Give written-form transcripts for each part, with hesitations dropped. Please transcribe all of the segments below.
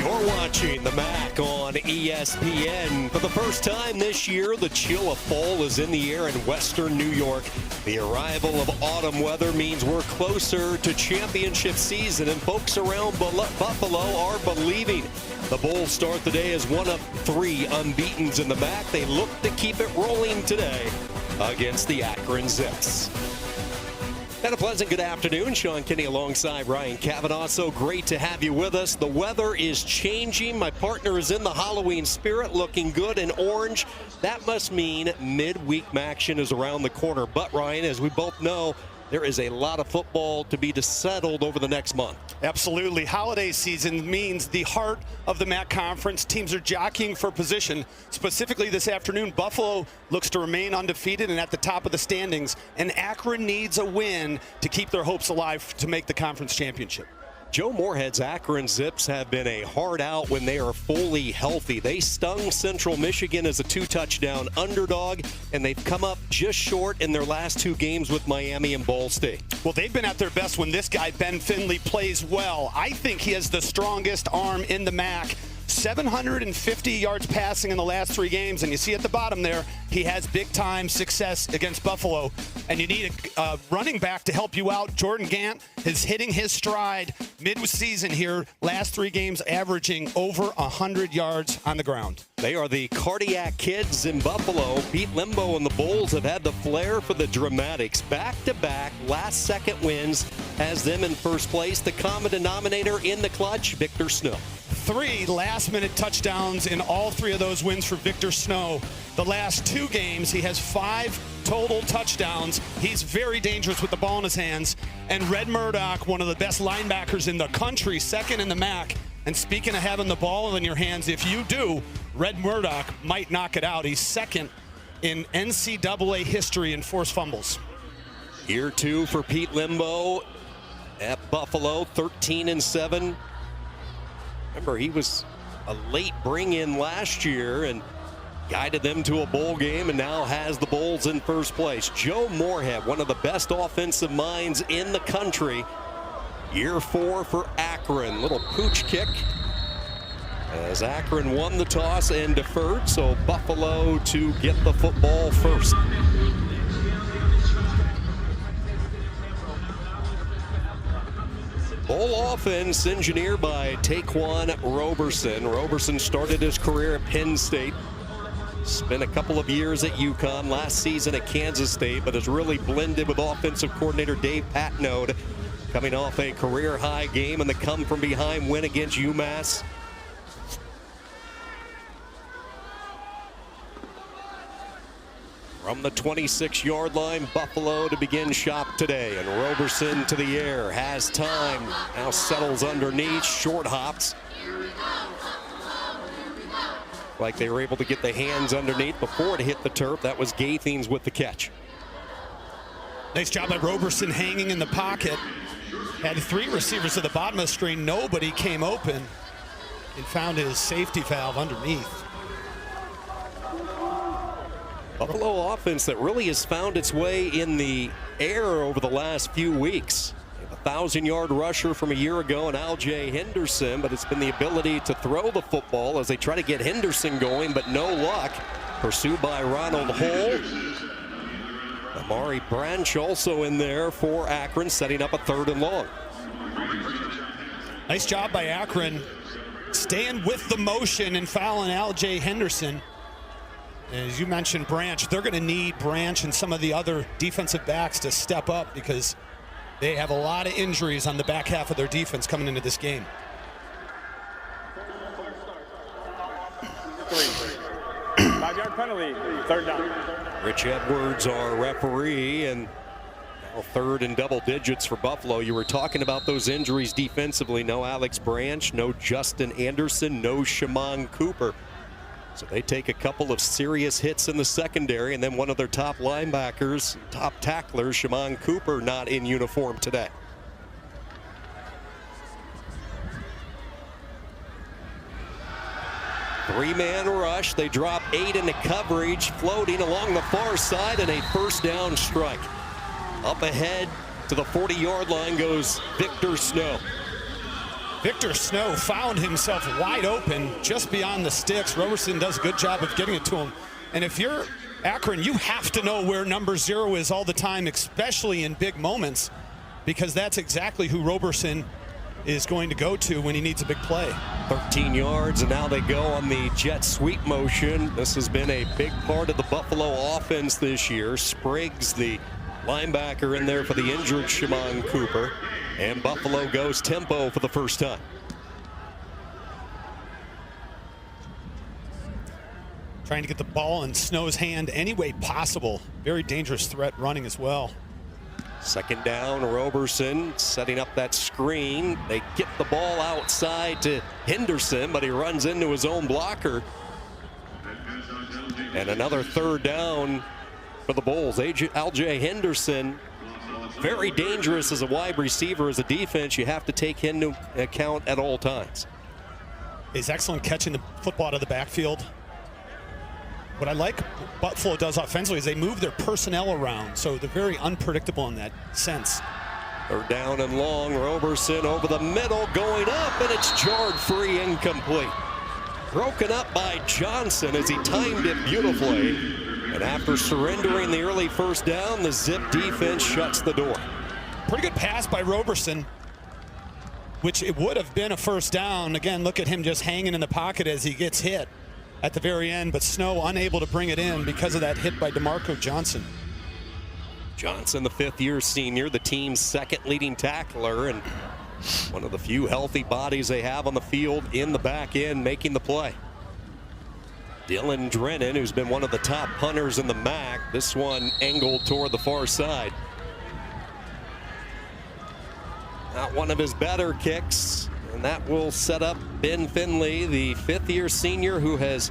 You're watching the MAC on ESPN. For the first time this year, the chill of fall is in the air in western New York. The arrival of autumn weather means we're closer to championship season, and folks around Buffalo are believing. The Bulls start the day as one of 3 unbeatens in the MAC. They look to keep it rolling today against the Akron Zips. And a pleasant good afternoon. Sean Kinney alongside Ryan Kavanaugh. So great to have you with us. The weather is changing. My partner is in the Halloween spirit, looking good in orange. That must mean midweek action is around the corner. But Ryan, as we both know, there is a lot of football to be settled over the next month. Absolutely. Holiday season means the heart of the MAC conference. Teams are jockeying for position. Specifically this afternoon, Buffalo looks to remain undefeated and at the top of the standings. And Akron needs a win to keep their hopes alive to make the conference championship. Joe Moorhead's Akron Zips have been a hard out when they are fully healthy. They stung Central Michigan as a 2-touchdown underdog, and they've come up just short in their last 2 games with Miami and Ball State. Well, they've been at their best when this guy, Ben Finley, plays well. I think he has the strongest arm in the MAC. 750 yards passing in the last 3 games, and you see at the bottom there, he has big-time success against Buffalo, and you need a running back to help you out. Jordan Gant is hitting his stride mid-season here, last 3 games averaging over 100 yards on the ground. They are the cardiac kids in Buffalo. Pete Limbo and the Bulls have had the flair for the dramatics. Back-to-back last-second wins has them in first place. The common denominator in the clutch, Victor Snow. 3 last-minute touchdowns in all 3 of those wins for Victor Snow. The last 2 games, he has 5 total touchdowns. He's very dangerous with the ball in his hands. And Red Murdoch, one of the best linebackers in the country, second in the MAC. And speaking of having the ball in your hands, if you do, Red Murdoch might knock it out. He's second in NCAA history in forced fumbles. Year 2 for Pete Limbo at Buffalo, 13-7. Remember, he was a late bring-in last year and guided them to a bowl game and now has the Bulls in first place. Joe Moorhead, one of the best offensive minds in the country. Year 4 for Akron. Little pooch kick as Akron won the toss and deferred, so Buffalo to get the football first. Bowl offense engineered by Taquan Roberson. Roberson started his career at Penn State. Spent a couple of years at UConn, last season at Kansas State, but has really blended with offensive coordinator Dave Patnode, coming off a career-high game and the come-from-behind win against UMass. From the 26-yard line, Buffalo to begin shop today. And Roberson to the air, has time, now settles underneath, short hops. Like they were able to get the hands underneath before it hit the turf. That was Gaithings with the catch. Nice job by Roberson hanging in the pocket. Had 3 receivers at the bottom of the screen. Nobody came open and found his safety valve underneath. Buffalo offense that really has found its way in the air over the last few weeks. A 1,000-yard rusher from a year ago in Aljay Henderson, but it's been the ability to throw the football as they try to get Henderson going, but no luck. Pursued by Ronald Hull. Amari Branch also in there for Akron, setting up a 3rd and long. Nice job by Akron, staying with the motion and fouling Aljay Henderson. As you mentioned, Branch, they're going to need Branch and some of the other defensive backs to step up because they have a lot of injuries on the back half of their defense coming into this game. 5-yard penalty, 3rd down. Rich Edwards, our referee, and now 3rd and double digits for Buffalo. You were talking about those injuries defensively. No Alex Branch, no Justin Anderson, no Shimon Cooper. So they take a couple of serious hits in the secondary, and then one of their top linebackers, top tacklers, Shimon Cooper, not in uniform today. Three-man rush. They drop 8 into coverage, floating along the far side, and a first down strike. Up ahead to the 40-yard line goes Victor Snow. Victor Snow found himself wide open just beyond the sticks. Roberson does a good job of getting it to him. And if you're Akron, you have to know where number 0 is all the time, especially in big moments, because that's exactly who Roberson is going to go to when he needs a big play. 13 yards, and now they go on the jet sweep motion. This has been a big part of the Buffalo offense this year. Spriggs, the linebacker, in there for the injured Shimon Cooper. And Buffalo goes tempo for the first time. Trying to get the ball in Snow's hand any way possible. Very dangerous threat running as well. Second down, Roberson setting up that screen. They get the ball outside to Henderson, but he runs into his own blocker. And another third down for the Bulls. Alj Henderson, very dangerous as a wide receiver. As a defense, you have to take him into account at all times. He's excellent catching the football out of the backfield. What I like Buffalo does offensively is they move their personnel around, so they're very unpredictable in that sense. They're down and long. Roberson over the middle, going up, and it's jarred free, incomplete. Broken up by Johnson as he timed it beautifully. And after surrendering the early first down, the Zip defense shuts the door. Pretty good pass by Roberson, which it would have been a first down. Again, look at him just hanging in the pocket as he gets hit at the very end, but Snow unable to bring it in because of that hit by DeMarco Johnson. Johnson, the fifth-year senior, the team's second leading tackler, and one of the few healthy bodies they have on the field in the back end, making the play. Dylan Drennan, who's been one of the top punters in the MAC, this one angled toward the far side. Not one of his better kicks, and that will set up Ben Finley, the fifth-year senior who has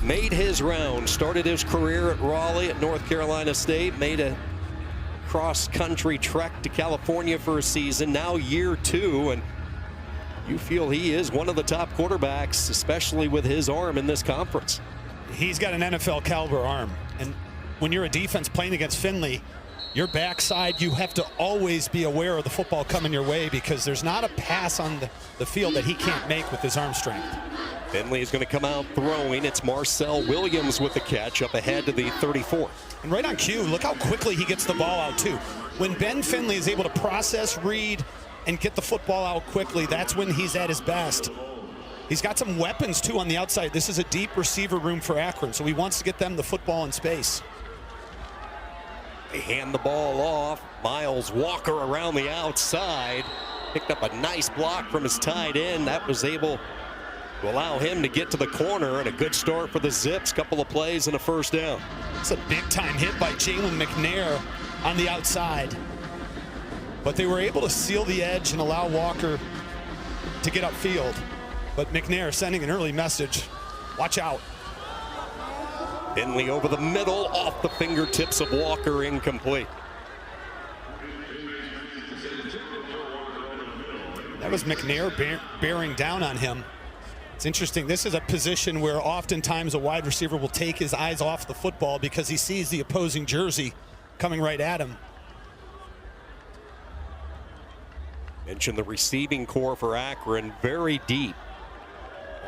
made his round, started his career at Raleigh at North Carolina State, made a cross-country trek to California for a season, now year 2, and you feel he is one of the top quarterbacks, especially with his arm in this conference. He's got an NFL caliber arm, and when you're a defense playing against Finley, your backside, you have to always be aware of the football coming your way, because there's not a pass on the field that he can't make with his arm strength. Finley is going to come out throwing. It's Marcel Williams with the catch up ahead to the 34. And right on cue, look how quickly he gets the ball out too. When Ben Finley is able to process, read, and get the football out quickly, that's when he's at his best. He's got some weapons too on the outside. This is a deep receiver room for Akron, so he wants to get them the football in space. They hand the ball off. Miles Walker around the outside. Picked up a nice block from his tight end. That was able to allow him to get to the corner, and a good start for the Zips. Couple of plays and a first down. It's a big-time hit by Jalen McNair on the outside. But they were able to seal the edge and allow Walker to get upfield. But McNair sending an early message. Watch out. Finley over the middle, off the fingertips of Walker, incomplete. That was McNair bearing down on him. It's interesting. This is a position where oftentimes a wide receiver will take his eyes off the football because he sees the opposing jersey coming right at him. Mentioned the receiving core for Akron, very deep.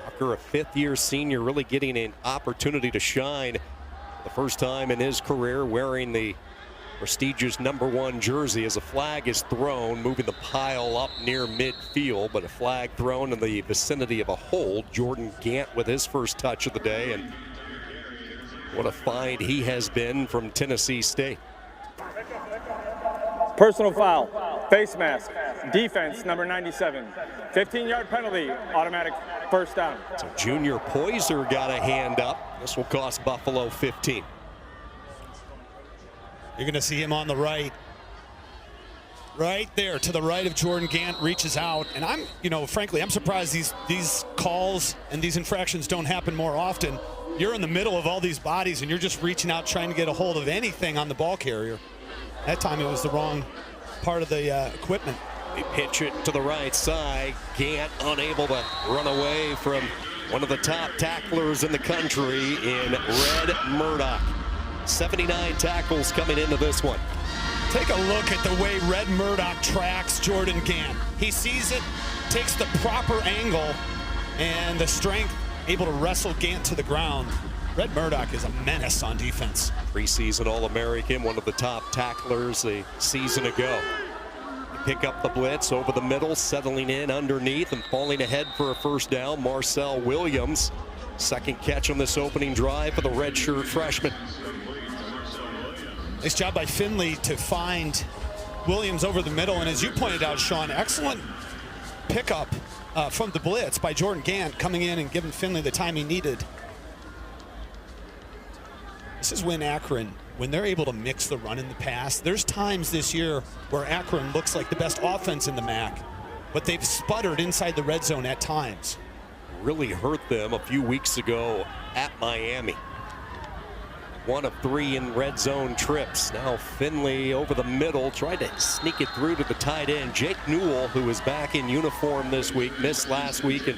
Walker, a fifth-year senior, really getting an opportunity to shine. The first time in his career wearing the prestigious #1 jersey as a flag is thrown, moving the pile up near midfield, but a flag thrown in the vicinity of a hold. Jordan Gant with his first touch of the day, and what a find he has been from Tennessee State. Personal foul, face mask, defense number 97, 15-yard penalty, automatic first down. So Junior Poyser got a hand up. This will cost Buffalo 15. You're going to see him on the right. Right there to the right of Jordan Gant, reaches out. And frankly, I'm surprised these calls and these infractions don't happen more often. You're in the middle of all these bodies and you're just reaching out trying to get a hold of anything on the ball carrier. That time it was the wrong part of the equipment. They pitch it to the right side. Gant unable to run away from one of the top tacklers in the country in Red Murdoch. 79 tackles coming into this one. Take a look at the way Red Murdoch tracks Jordan Gant. He sees it, takes the proper angle, and the strength, able to wrestle Gant to the ground. Red Murdoch is a menace on defense. Preseason All-American, one of the top tacklers a season ago. Pick up the blitz over the middle, settling in underneath and falling ahead for a first down. Marcel Williams, second catch on this opening drive for the redshirt freshman. Nice job by Finley to find Williams over the middle. And as you pointed out, Sean, excellent pickup from the blitz by Jordan Gant, coming in and giving Finley the time he needed. This is when Akron, when they're able to mix the run and the pass. There's times this year where Akron looks like the best offense in the MAC, but they've sputtered inside the red zone at times. Really hurt them a few weeks ago at Miami. 1 of 3 in red zone trips. Now Finley over the middle, tried to sneak it through to the tight end. Jake Newell, who is back in uniform this week, missed last week, and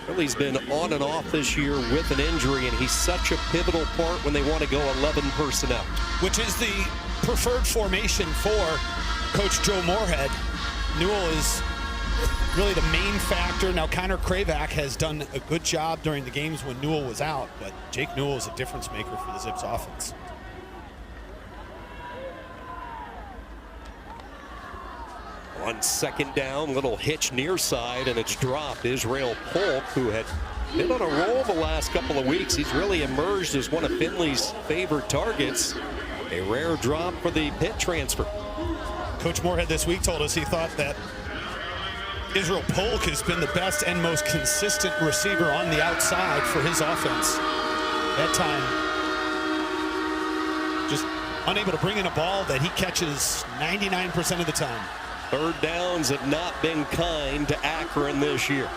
really he's been on and off this year with an injury, and he's such a pivotal part when they want to go 11 personnel. Which is the preferred formation for Coach Joe Moorhead. Newell is really the main factor. Now Connor Kravac has done a good job during the games when Newell was out, but Jake Newell is a difference maker for the Zips offense. On second down, little hitch near side, and it's dropped. Israel Polk, who had been on a roll the last couple of weeks, he's really emerged as one of Finley's favorite targets. A rare drop for the Pitt transfer. Coach Moorhead this week told us he thought that Israel Polk has been the best and most consistent receiver on the outside for his offense. That time, just unable to bring in a ball that he catches 99% of the time. Third downs have not been kind to Akron this year.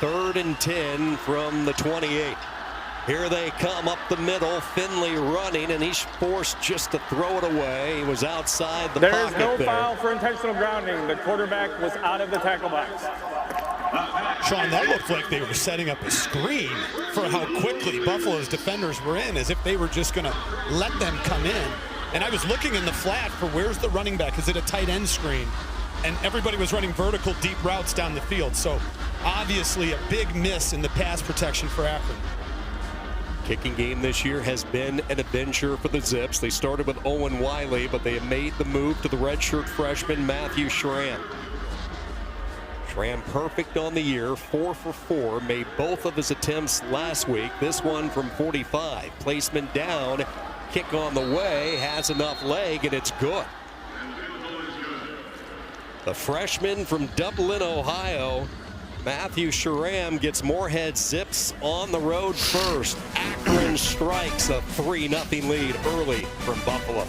3rd and 10 from the 28. Here they come up the middle. Finley running, and he's forced just to throw it away. He was outside the pocket there. There is no foul for intentional grounding. The quarterback was out of the tackle box. Sean, that looked like they were setting up a screen for how quickly Buffalo's defenders were in, as if they were just going to let them come in. And I was looking in the flat for where's the running back? Is it a tight end screen? And everybody was running vertical deep routes down the field. So obviously a big miss in the pass protection for Akron. Kicking game this year has been an adventure for the Zips. They started with Owen Wiley, but they have made the move to the redshirt freshman Matthew Schramm. Schramm perfect on the year, 4 for 4, made both of his attempts last week. This one from 45. Placement down, kick on the way, has enough leg, and it's good. The freshman from Dublin, Ohio, Matthew Schramm, gets Moorhead Zips on the road first. Akron strikes a 3-0 lead early from Buffalo.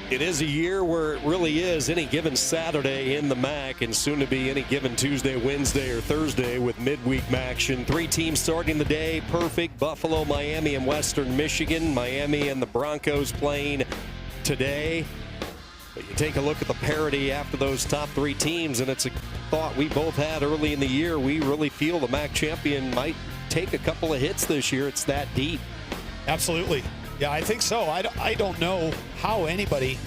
It is a year where it really is any given Saturday in the MAC and soon to be any given Tuesday, Wednesday, or Thursday with midweek action. 3 teams starting the day perfect. Buffalo, Miami, and Western Michigan. Miami and the Broncos playing today. But you take a look at the parity after those top 3 teams, and it's a thought we both had early in the year. We really feel the MAC champion might take a couple of hits this year. It's that deep. Absolutely. Yeah, I think so. I don't know how anybody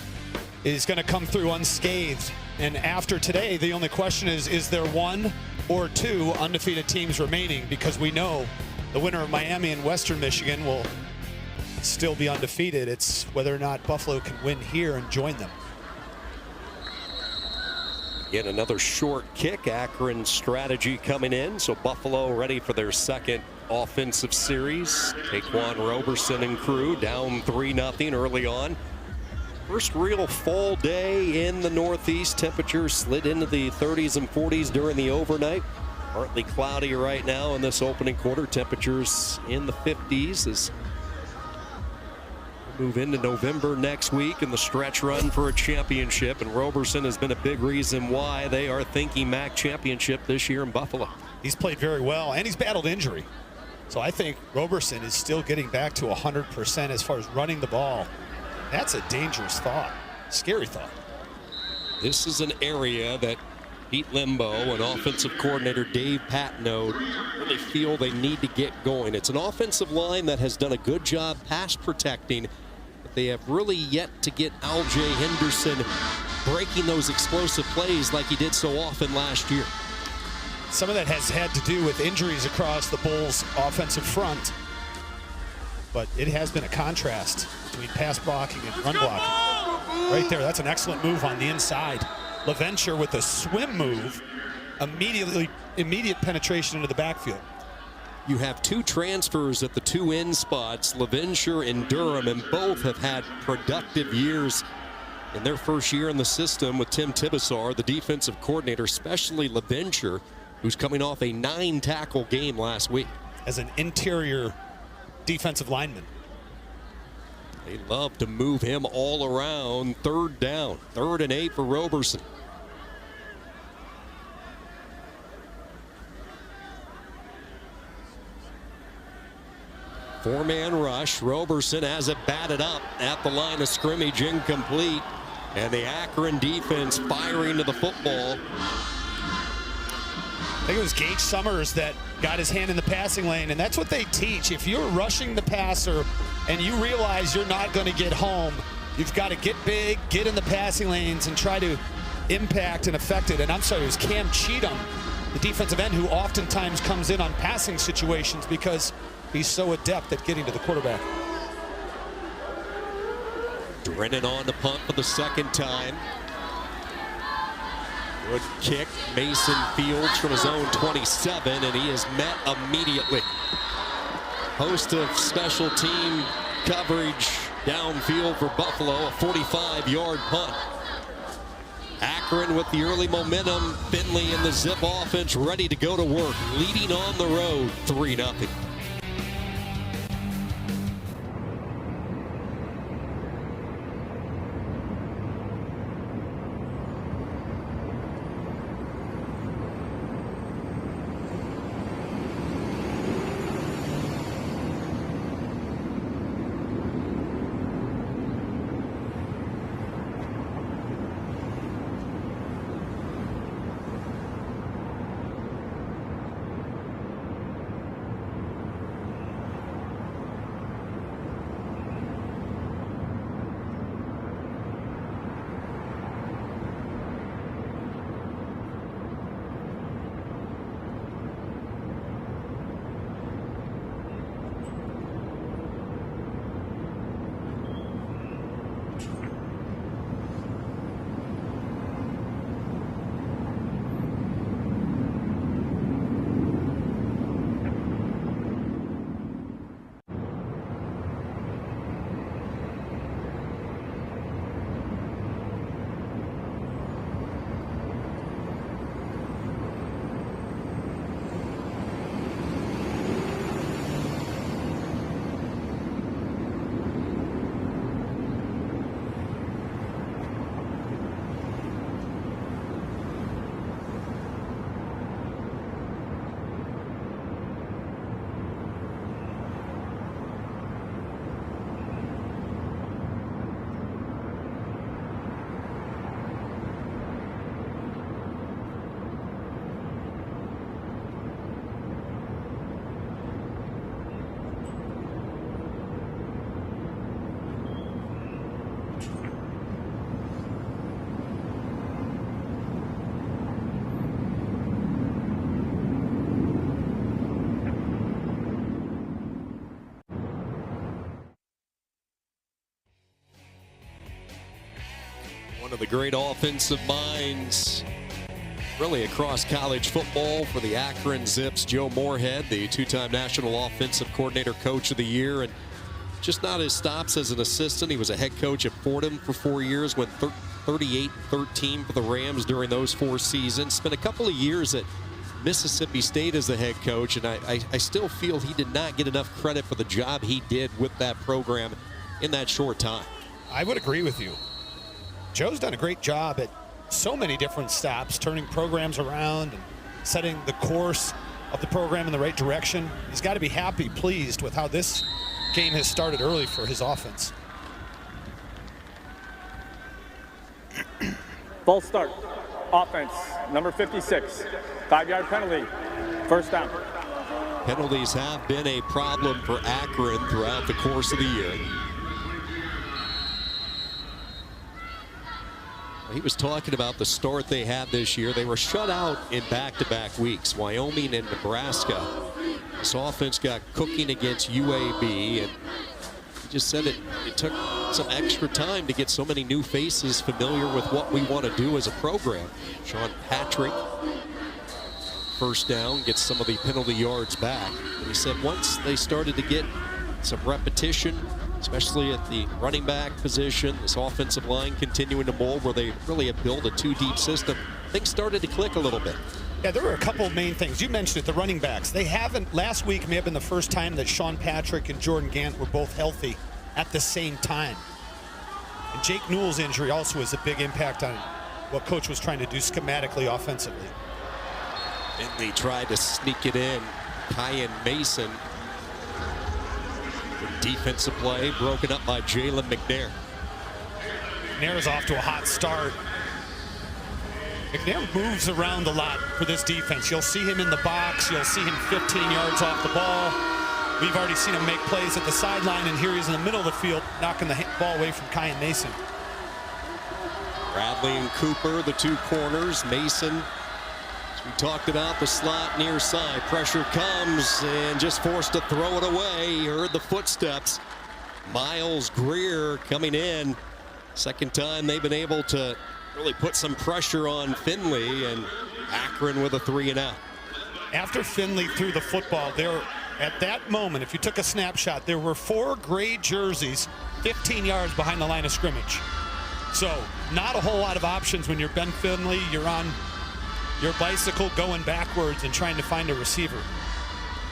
is going to come through unscathed. And after today, the only question is there 1 or 2 undefeated teams remaining? Because we know the winner of Miami and Western Michigan will still be undefeated. It's whether or not Buffalo can win here and join them. Again, another short kick. Akron strategy coming in. So Buffalo ready for their second offensive series. Taquan Roberson and crew down 3-0 early on. First real fall day in the Northeast. Temperatures slid into the 30s and 40s during the overnight. Partly cloudy right now in this opening quarter. Temperatures in the 50s as we move into November next week and the stretch run for a championship. And Roberson has been a big reason why they are thinking MAC championship this year in Buffalo. He's played very well, and he's battled injury. So I think Roberson is still getting back to 100% as far as running the ball. That's a dangerous thought, scary thought. This is an area that Pete Limbo and offensive coordinator Dave Patno really feel they need to get going. It's an offensive line that has done a good job pass protecting, but they have really yet to get Aljay Henderson breaking those explosive plays like he did so often last year. Some of that has had to do with injuries across the Bulls' offensive front, but it has been a contrast between pass blocking and run blocking. Right there, that's an excellent move on the inside. LaVenture with a swim move, immediate penetration into the backfield. You have 2 transfers at the 2 end spots, LaVenture and Durham, and both have had productive years in their first year in the system with Tim Tibesar, the defensive coordinator, especially LaVenture, who's coming off a 9-tackle game last week. As an interior defensive lineman. They love to move him all around. 3rd down, 3rd and 8 for Roberson. Four-man rush. Roberson has it batted up at the line of scrimmage, incomplete. And the Akron defense firing to the football. I think it was Gage Summers that got his hand in the passing lane, and that's what they teach. If you're rushing the passer and you realize you're not going to get home, you've got to get big, get in the passing lanes, and try to impact and affect it. And I'm sorry, it was Cam Cheatham, the defensive end, who oftentimes comes in on passing situations because he's so adept at getting to the quarterback. Drennan on the punt for the 2nd time. Good kick. Mason Fields from his own 27, and he is met immediately. Host of special team coverage downfield for Buffalo, a 45-yard punt. Akron with the early momentum. Finley and the zip offense ready to go to work, leading on the road 3-0. One of the great offensive minds really across college football for the Akron Zips, Joe Moorhead, the two-time National Offensive Coordinator Coach of the Year, and just not his stops as an assistant. He was a head coach at Fordham for 4 years, went 38-13 for the Rams during those 4 seasons. Spent a couple of years at Mississippi State as the head coach, and I still feel he did not get enough credit for the job he did with that program in that short time. I would agree with you. Joe's done a great job at so many different stops, turning programs around and setting the course of the program in the right direction. He's got to be happy, pleased with how this game has started early for his offense. False start. Offense, number 56. 5-yard penalty. First down. Penalties have been a problem for Akron throughout the course of the year. He was talking about the start they had this year. They were shut out in back-to-back weeks, Wyoming and Nebraska. This offense got cooking against UAB, and he just said it took some extra time to get so many new faces familiar with what we want to do as a program. Sean Patrick, first down, gets some of the penalty yards back. And he said once they started to get some repetition, especially at the running back position, this offensive line continuing to mold where they really have built a 2-deep system, things started to click a little bit. Yeah, there were a couple of main things. You mentioned it, the running backs. They haven't, last week may have been the first time that Sean Patrick and Jordan Gant were both healthy at the same time. And Jake Newell's injury also has a big impact on what Coach was trying to do schematically offensively. Finley tried to sneak it in. Kyan Mason. Defensive play broken up by Jalen McNair. McNair's off to a hot start. McNair moves around a lot for this defense. You'll see him in the box. You'll see him 15 yards off the ball. We've already seen him make plays at the sideline, and here he is in the middle of the field, knocking the ball away from Kyan Mason. Bradley and Cooper, the two corners. Mason, as we talked about, the slot near side. Pressure comes and just forced to throw it away. You heard the footsteps. Miles Greer coming in. Second time they've been able to really put some pressure on Finley, and Akron with a 3-and-out. After Finley threw the football, there at that moment, if you took a snapshot, there were 4 gray jerseys 15 yards behind the line of scrimmage. So not a whole lot of options when you're Ben Finley. You're on your bicycle going backwards and trying to find a receiver.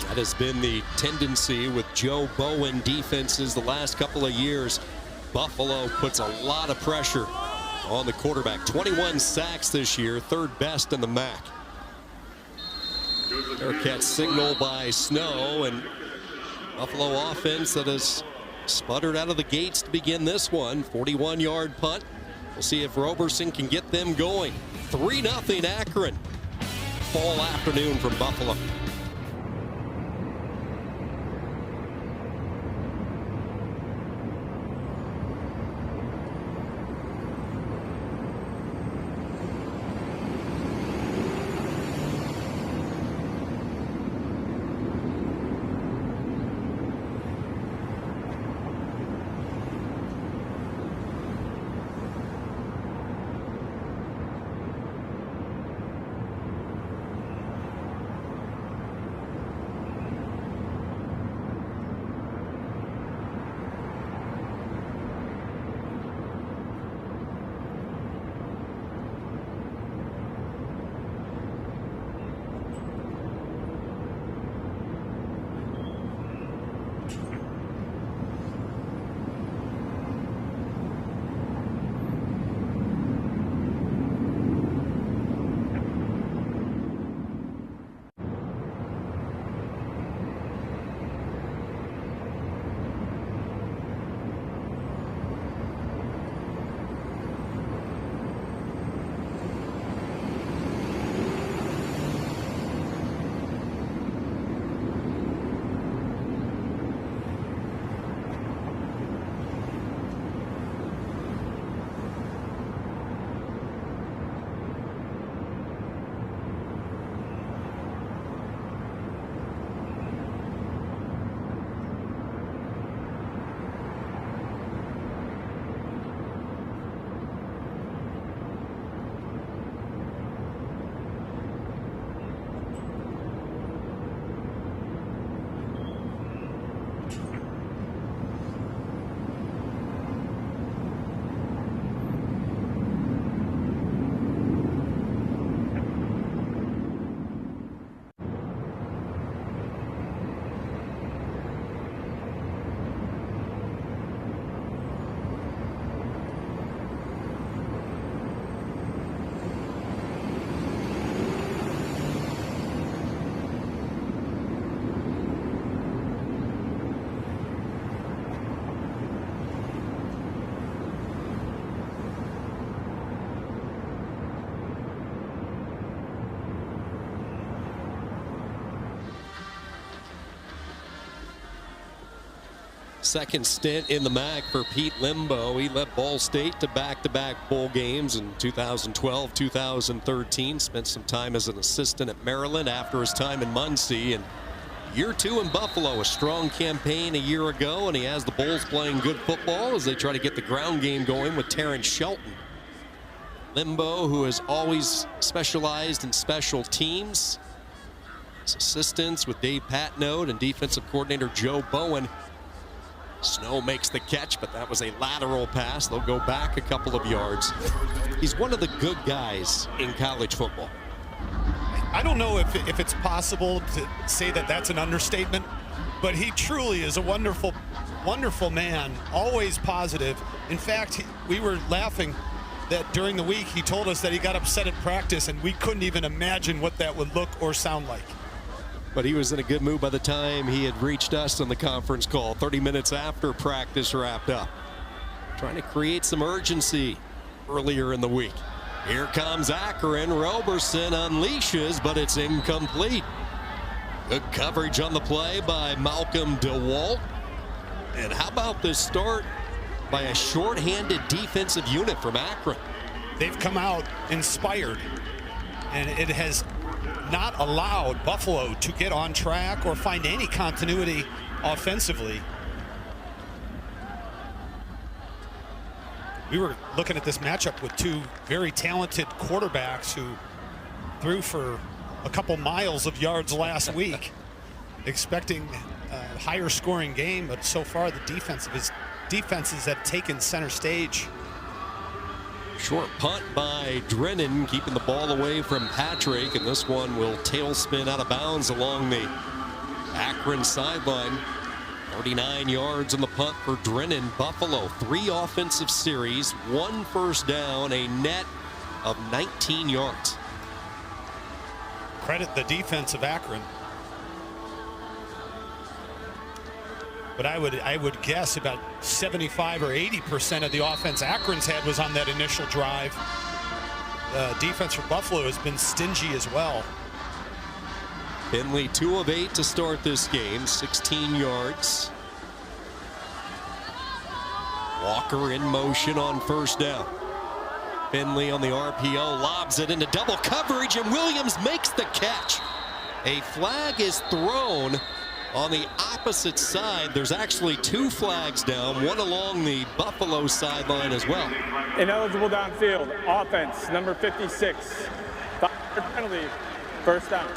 That has been the tendency with Joe Bowen defenses the last couple of years. Buffalo puts a lot of pressure on the quarterback. 21 sacks this year, 3rd best in the MAC. Bearcats signal by Snow, and Buffalo offense that has sputtered out of the gates to begin this one. 41-yard punt. We'll see if Roberson can get them going. 3-0 Akron. Fall afternoon from Buffalo. Second stint in the MAC for Pete Limbo. He led Ball State to back-to-back bowl games in 2012, 2013. Spent some time as an assistant at Maryland after his time in Muncie. And year 2 in Buffalo, a strong campaign a year ago, and he has the Bulls playing good football as they try to get the ground game going with Terrence Shelton. Limbo, who has always specialized in special teams. His assistants with Dave Patnode and defensive coordinator Joe Bowen. Snow makes the catch, but that was a lateral pass. They'll go back a couple of yards. He's one of the good guys in college football. I don't know if it's possible to say that that's an understatement, but he truly is a wonderful, wonderful man, always positive. In fact, we were laughing that during the week he told us that he got upset at practice, and we couldn't even imagine what that would look or sound like. But he was in a good mood by the time he had reached us on the conference call 30 minutes after practice wrapped up. Trying to create some urgency earlier in the week. Here comes Akron. Roberson unleashes, but it's incomplete. Good coverage on the play by Malcolm DeWalt. And how about this start by a shorthanded defensive unit from Akron? They've come out inspired, and it has not allowed Buffalo to get on track or find any continuity offensively. We were looking at this matchup with two very talented quarterbacks who threw for a couple miles of yards last week, expecting a higher scoring game, but so far the defenses have taken center stage. Short punt by Drennan, keeping the ball away from Patrick, and this one will tailspin out of bounds along the Akron sideline. 39 yards on the punt for Drennan. Buffalo, 3 offensive series, 1 first down, a net of 19 yards. Credit the defense of Akron. But I would guess about 75 or 80% of the offense Akron's had was on that initial drive. Defense for Buffalo has been stingy as well. Finley 2 of 8 to start this game, 16 yards. Walker in motion on first down. Finley on the RPO, lobs it into double coverage, and Williams makes the catch. A flag is thrown on the opposite side. There's actually 2 flags down, one along the Buffalo sideline as well. Ineligible downfield. Offense, number 56. 5-yard penalty. First down.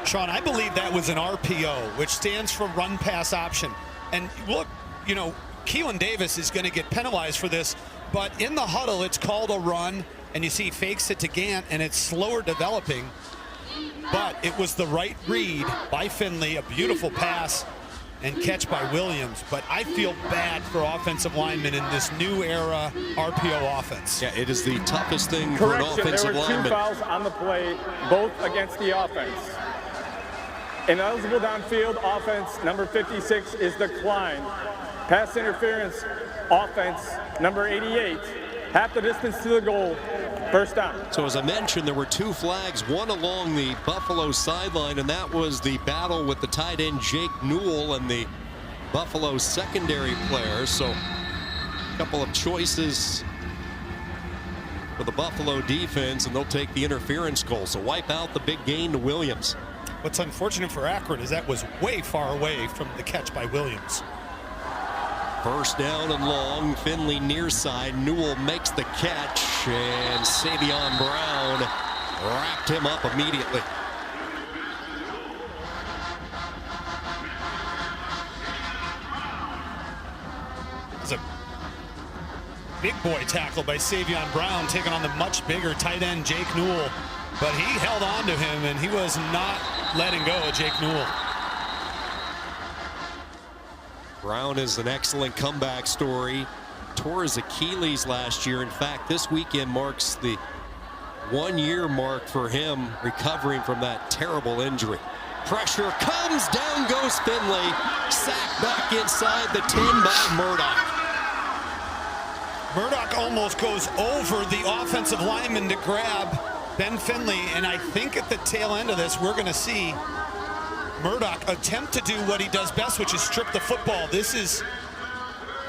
Sean, I believe that was an RPO, which stands for run pass option. And look, you know, Keelan Davis is going to get penalized for this, but in the huddle, it's called a run, and you see fakes it to Gant, and it's slower developing. But it was the right read by Finley, a beautiful pass and catch by Williams. But I feel bad for offensive linemen in this new era RPO offense. Yeah, it is the toughest thing for an offensive lineman. There were 2 fouls on the play, both against the offense. Ineligible downfield. Offense, number 56 is declined. Pass interference. Offense, number 88. Half the distance to the goal. First down. So as I mentioned, there were 2 flags, one along the Buffalo sideline, and that was the battle with the tight end Jake Newell and the Buffalo secondary players. So a couple of choices for the Buffalo defense, and they'll take the interference goal. So wipe out the big gain to Williams. What's unfortunate for Akron is that was way far away from the catch by Williams. First down and long. Finley near side. Newell makes the catch, and Savion Brown wrapped him up immediately. It's a big boy tackle by Savion Brown, taking on the much bigger tight end Jake Newell. But he held on to him, and he was not letting go of Jake Newell. Brown is an excellent comeback story. Tore his Achilles last year. In fact, this weekend marks the 1-year mark for him recovering from that terrible injury. Pressure comes, down goes Finley. Sacked back inside the 10 by Murdoch. Murdoch almost goes over the offensive lineman to grab Ben Finley, and I think at the tail end of this, we're going to see Murdoch attempt to do what he does best, which is strip the football. This is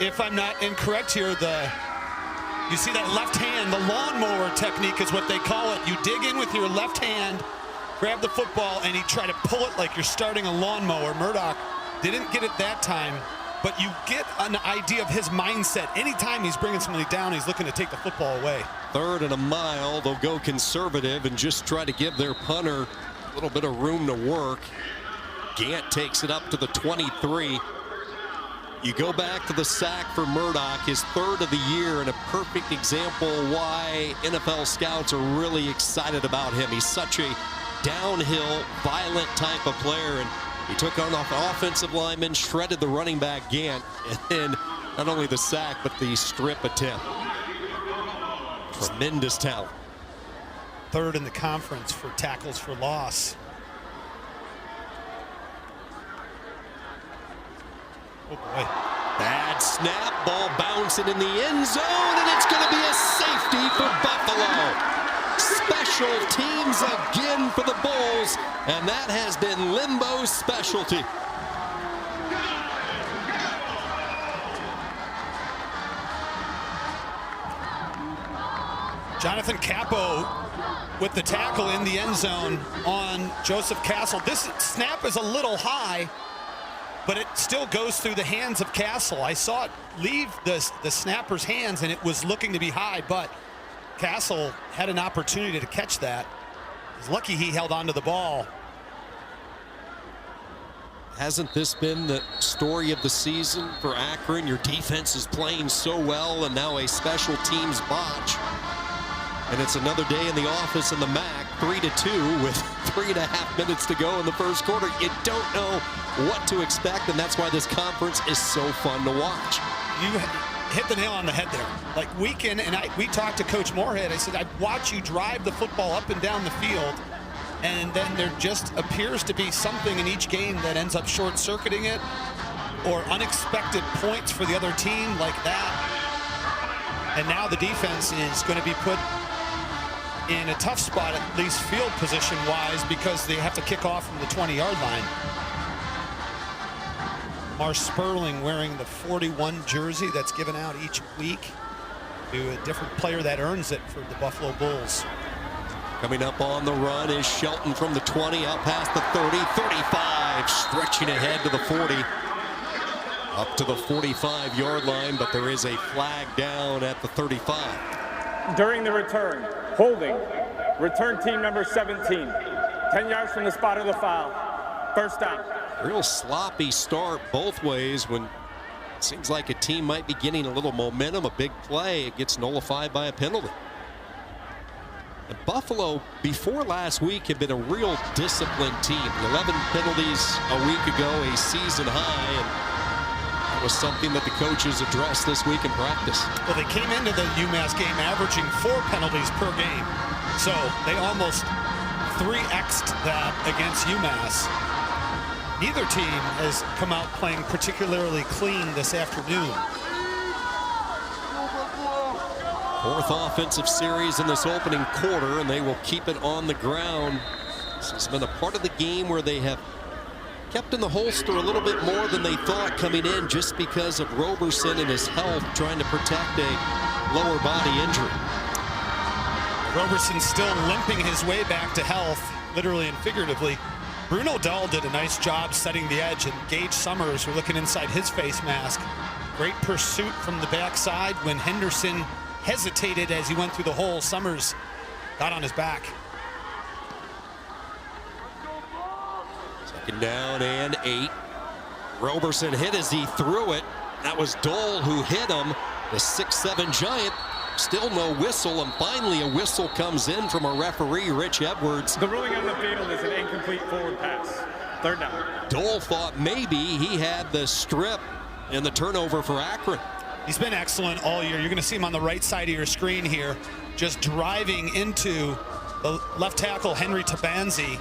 if I'm not incorrect here, you see that left hand, the lawnmower technique is what they call it. You dig in with your left hand, grab the football, and you try to pull it like you're starting a lawnmower. Murdoch didn't get it that time, but you get an idea of his mindset. Anytime he's bringing somebody down, he's looking to take the football away. 3rd and a mile. They'll go conservative and just try to give their punter a little bit of room to work. Gant takes it up to the 23. You go back to the sack for Murdoch, his 3rd of the year, and a perfect example why NFL scouts are really excited about him. He's such a downhill, violent type of player, and he took on off offensive lineman, shredded the running back Gant, and then not only the sack, but the strip attempt. Tremendous talent. 3rd in the conference for tackles for loss. Oh boy. Bad snap, ball bouncing in the end zone, and it's going to be a safety for Buffalo. Special teams again for the Bulls, and that has been Limbo's specialty. Jonathan Capo with the tackle in the end zone on Joseph Castle. This snap is a little high, but it still goes through the hands of Castle. I saw it leave the snapper's hands, and it was looking to be high, but Castle had an opportunity to catch that. He's lucky he held onto the ball. Hasn't this been the story of the season for Akron? Your defense is playing so well, and now a special teams botch. And it's another day in the office in the MAC, 3-2 with 3.5 minutes to go in the first quarter. You don't know what to expect, and that's why this conference is so fun to watch. You hit the nail on the head there. Like week in, and we talked to Coach Moorhead. I said, I'd watch you drive the football up and down the field, and then there just appears to be something in each game that ends up short-circuiting it, or unexpected points for the other team like that. And now the defense is going to be put in a tough spot, at least field position wise, because they have to kick off from the 20-yard line. Marsh Sperling wearing the 41 jersey that's given out each week to a different player that earns it for the Buffalo Bulls. Coming up on the run is Shelton from the 20, out past the 30, 35, stretching ahead to the 40. Up to the 45-yard line, but there is a flag down at the 35. During the return, holding, return team number 17, 10 yards from the spot of the foul, first down. Real sloppy start both ways when it seems like a team might be getting a little momentum, a big play, it gets nullified by a penalty. And Buffalo, before last week, had been a real disciplined team. 11 penalties a week ago, a season high, and that was something that the coaches addressed this week in practice. Well, they came into the UMass game averaging 4 penalties per game. So they almost 3x'd that against UMass. Neither team has come out playing particularly clean this afternoon. 4th offensive series in this opening quarter, and they will keep it on the ground. This has been a part of the game where they have kept in the holster a little bit more than they thought coming in, just because of Roberson and his health, trying to protect a lower body injury. Roberson still limping his way back to health, literally and figuratively. Bruno Dahl did a nice job setting the edge, and Gage Summers, we're looking inside his face mask. Great pursuit from the backside when Henderson hesitated as he went through the hole. Summers got on his back. Second down and 8. Roberson hit as he threw it. That was Dole who hit him. The 6'7" giant. Still no whistle, and finally a whistle comes in from a referee, Rich Edwards. The ruling on the field is an incomplete forward pass. Third down. Dole thought maybe he had the strip and the turnover for Akron. He's been excellent all year. You're going to see him on the right side of your screen here, just driving into the left tackle, Henry Tabanzi.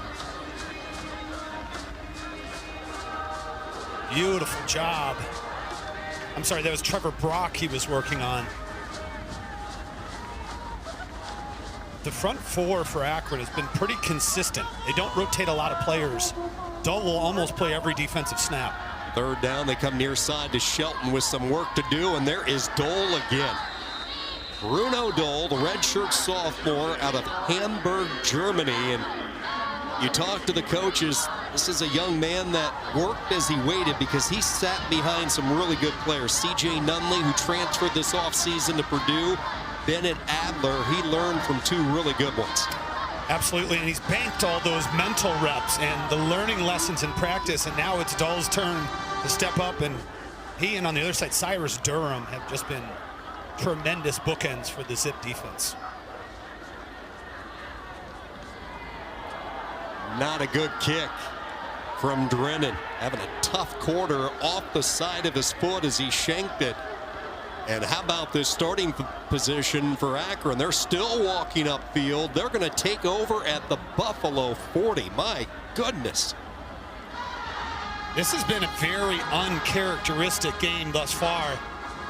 Beautiful job. I'm sorry, that was Trevor Brock he was working on. The front four for Akron has been pretty consistent. They don't rotate a lot of players. Dole will almost play every defensive snap. Third down, they come near side to Shelton with some work to do, and there is Dole again. Bruno Dole, the redshirt sophomore out of Hamburg, Germany. And you talk to the coaches, this is a young man that worked as he waited because he sat behind some really good players. C.J. Nunley, who transferred this offseason to Purdue. Bennett Adler, he learned from two really good ones. Absolutely, and he's banked all those mental reps and the learning lessons in practice, and now it's Dole's turn to step up, and he and on the other side, Cyrus Durham have just been tremendous bookends for the Zip defense. Not a good kick from Drennan. Having a tough quarter off the side of his foot as he shanked it. And how about this starting position for Akron? They're still walking upfield. They're going to take over at the Buffalo 40. My goodness. This has been a very uncharacteristic game thus far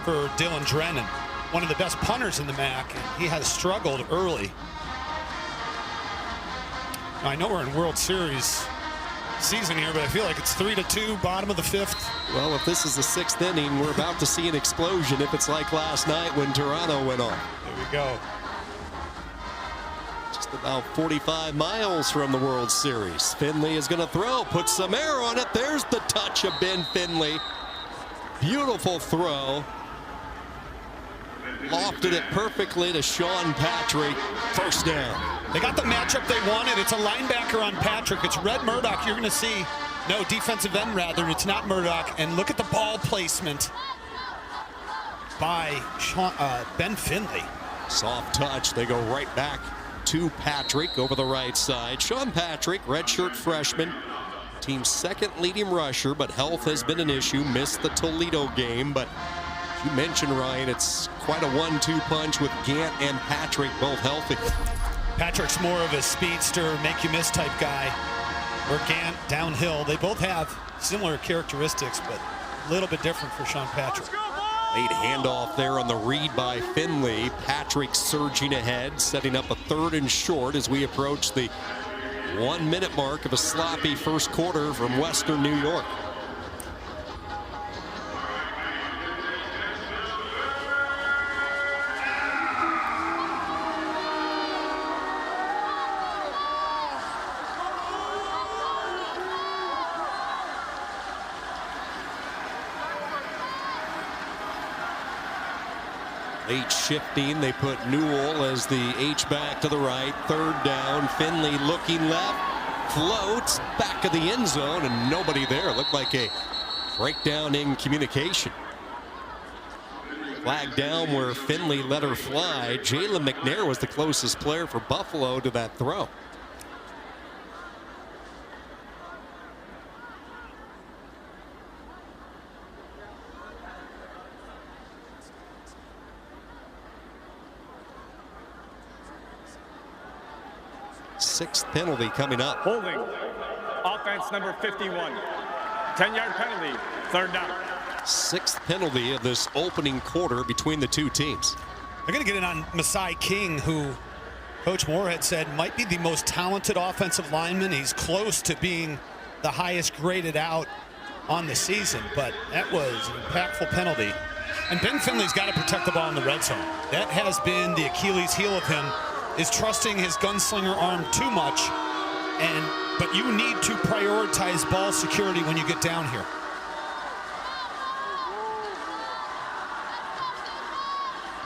for Dylan Drennan. One of the best punters in the MAC, and he has struggled early. Now, I know we're in World Series season here, but I feel like it's 3-2, bottom of the fifth. Well, if this is the sixth inning, we're about to see an explosion if it's like last night when Toronto went on. There we go. Just about 45 miles from the World Series. Finley is going to throw, put some air on it. There's the touch of Ben Finley. Beautiful throw. Lofted it perfectly to Sean Patrick. First down. They got the matchup they wanted. It's a linebacker on Patrick. It's Red Murdoch. You're going to see, no, defensive end rather. It's not Murdoch. And look at the ball placement by Ben Finley. Soft touch. They go right back to Patrick over the right side. Sean Patrick, redshirt freshman, team's second leading rusher, but health has been an issue. Missed the Toledo game, but you mentioned, Ryan, it's quite a 1-2 punch with Gant and Patrick both healthy. Patrick's more of a speedster, make you miss type guy, where Gant downhill. They both have similar characteristics, but a little bit different for Sean Patrick. Late handoff there on the read by Finley. Patrick surging ahead, setting up a 3rd and short as we approach the 1-minute mark of a sloppy first quarter from Western New York. Late shifting, they put Newell as the H-back to the right. 3rd down, Finley looking left, floats back of the end zone, and nobody there. Looked like a breakdown in communication. Flag down where Finley let her fly. Jalen McNair was the closest player for Buffalo to that throw. Sixth penalty coming up. Holding. Offense number 51. 10-yard penalty. 3rd down. 6th penalty of this opening quarter between the two teams. They're going to get in on Masai King, who Coach Moorhead said might be the most talented offensive lineman. He's close to being the highest graded out on the season, but that was an impactful penalty. And Ben Finley's got to protect the ball in the red zone. That has been the Achilles heel of him, is trusting his gunslinger arm too much, but you need to prioritize ball security when you get down here.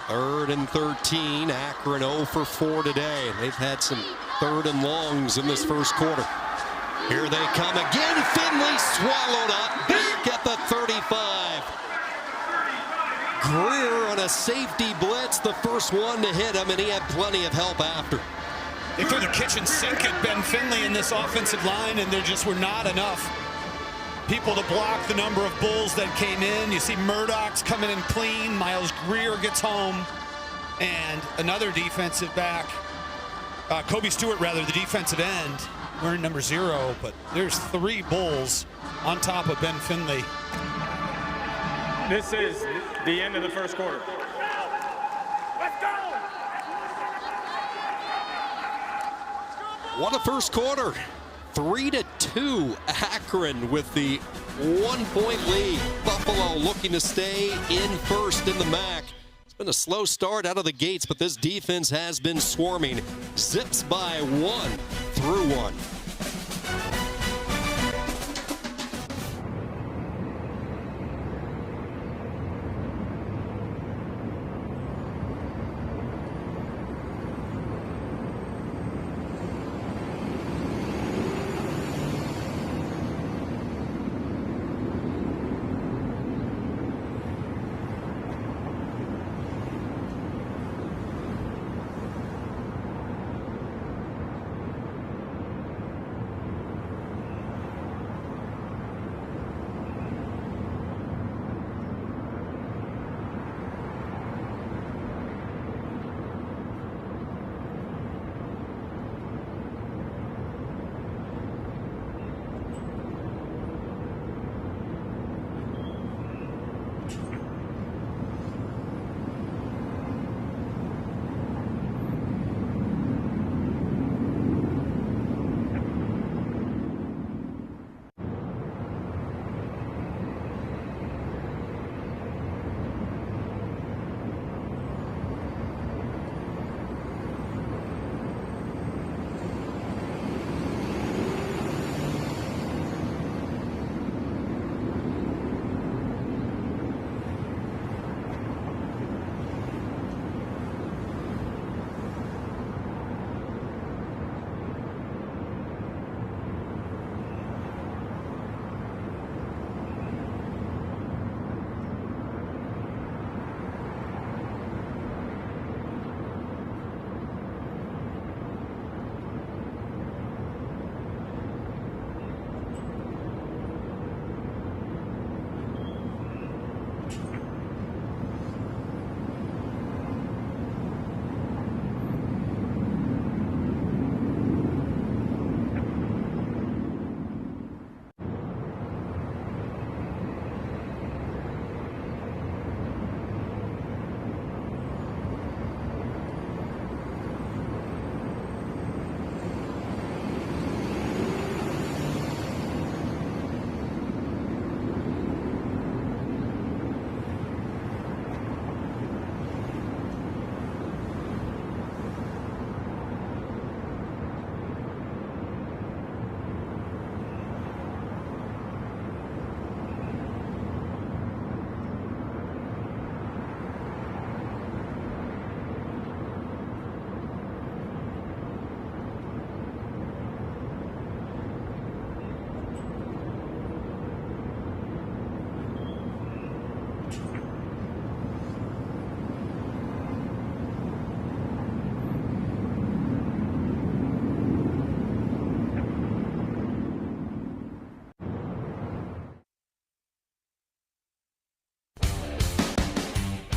Third and 13. Akron 0 for 4 today. They've had some 3rd and longs in this first quarter. Here they come again. Finley swallowed up back at the 35. Greer on a safety blitz, the first one to hit him, and he had plenty of help after. They threw the kitchen sink at Ben Finley in this offensive line, and there just were not enough people to block the number of Bulls that came in. You see Murdoch's coming in clean. Miles Greer gets home, and another defensive back, Kobe Stewart rather, the defensive end, wearing number 0, but there's 3 Bulls on top of Ben Finley. This is the end of the first quarter. Let's go! What a first quarter. 3-2 Akron with the 1-point lead. Buffalo looking to stay in first in the MAC. It's been a slow start out of the gates, but this defense has been swarming. Zips by 1 through 1.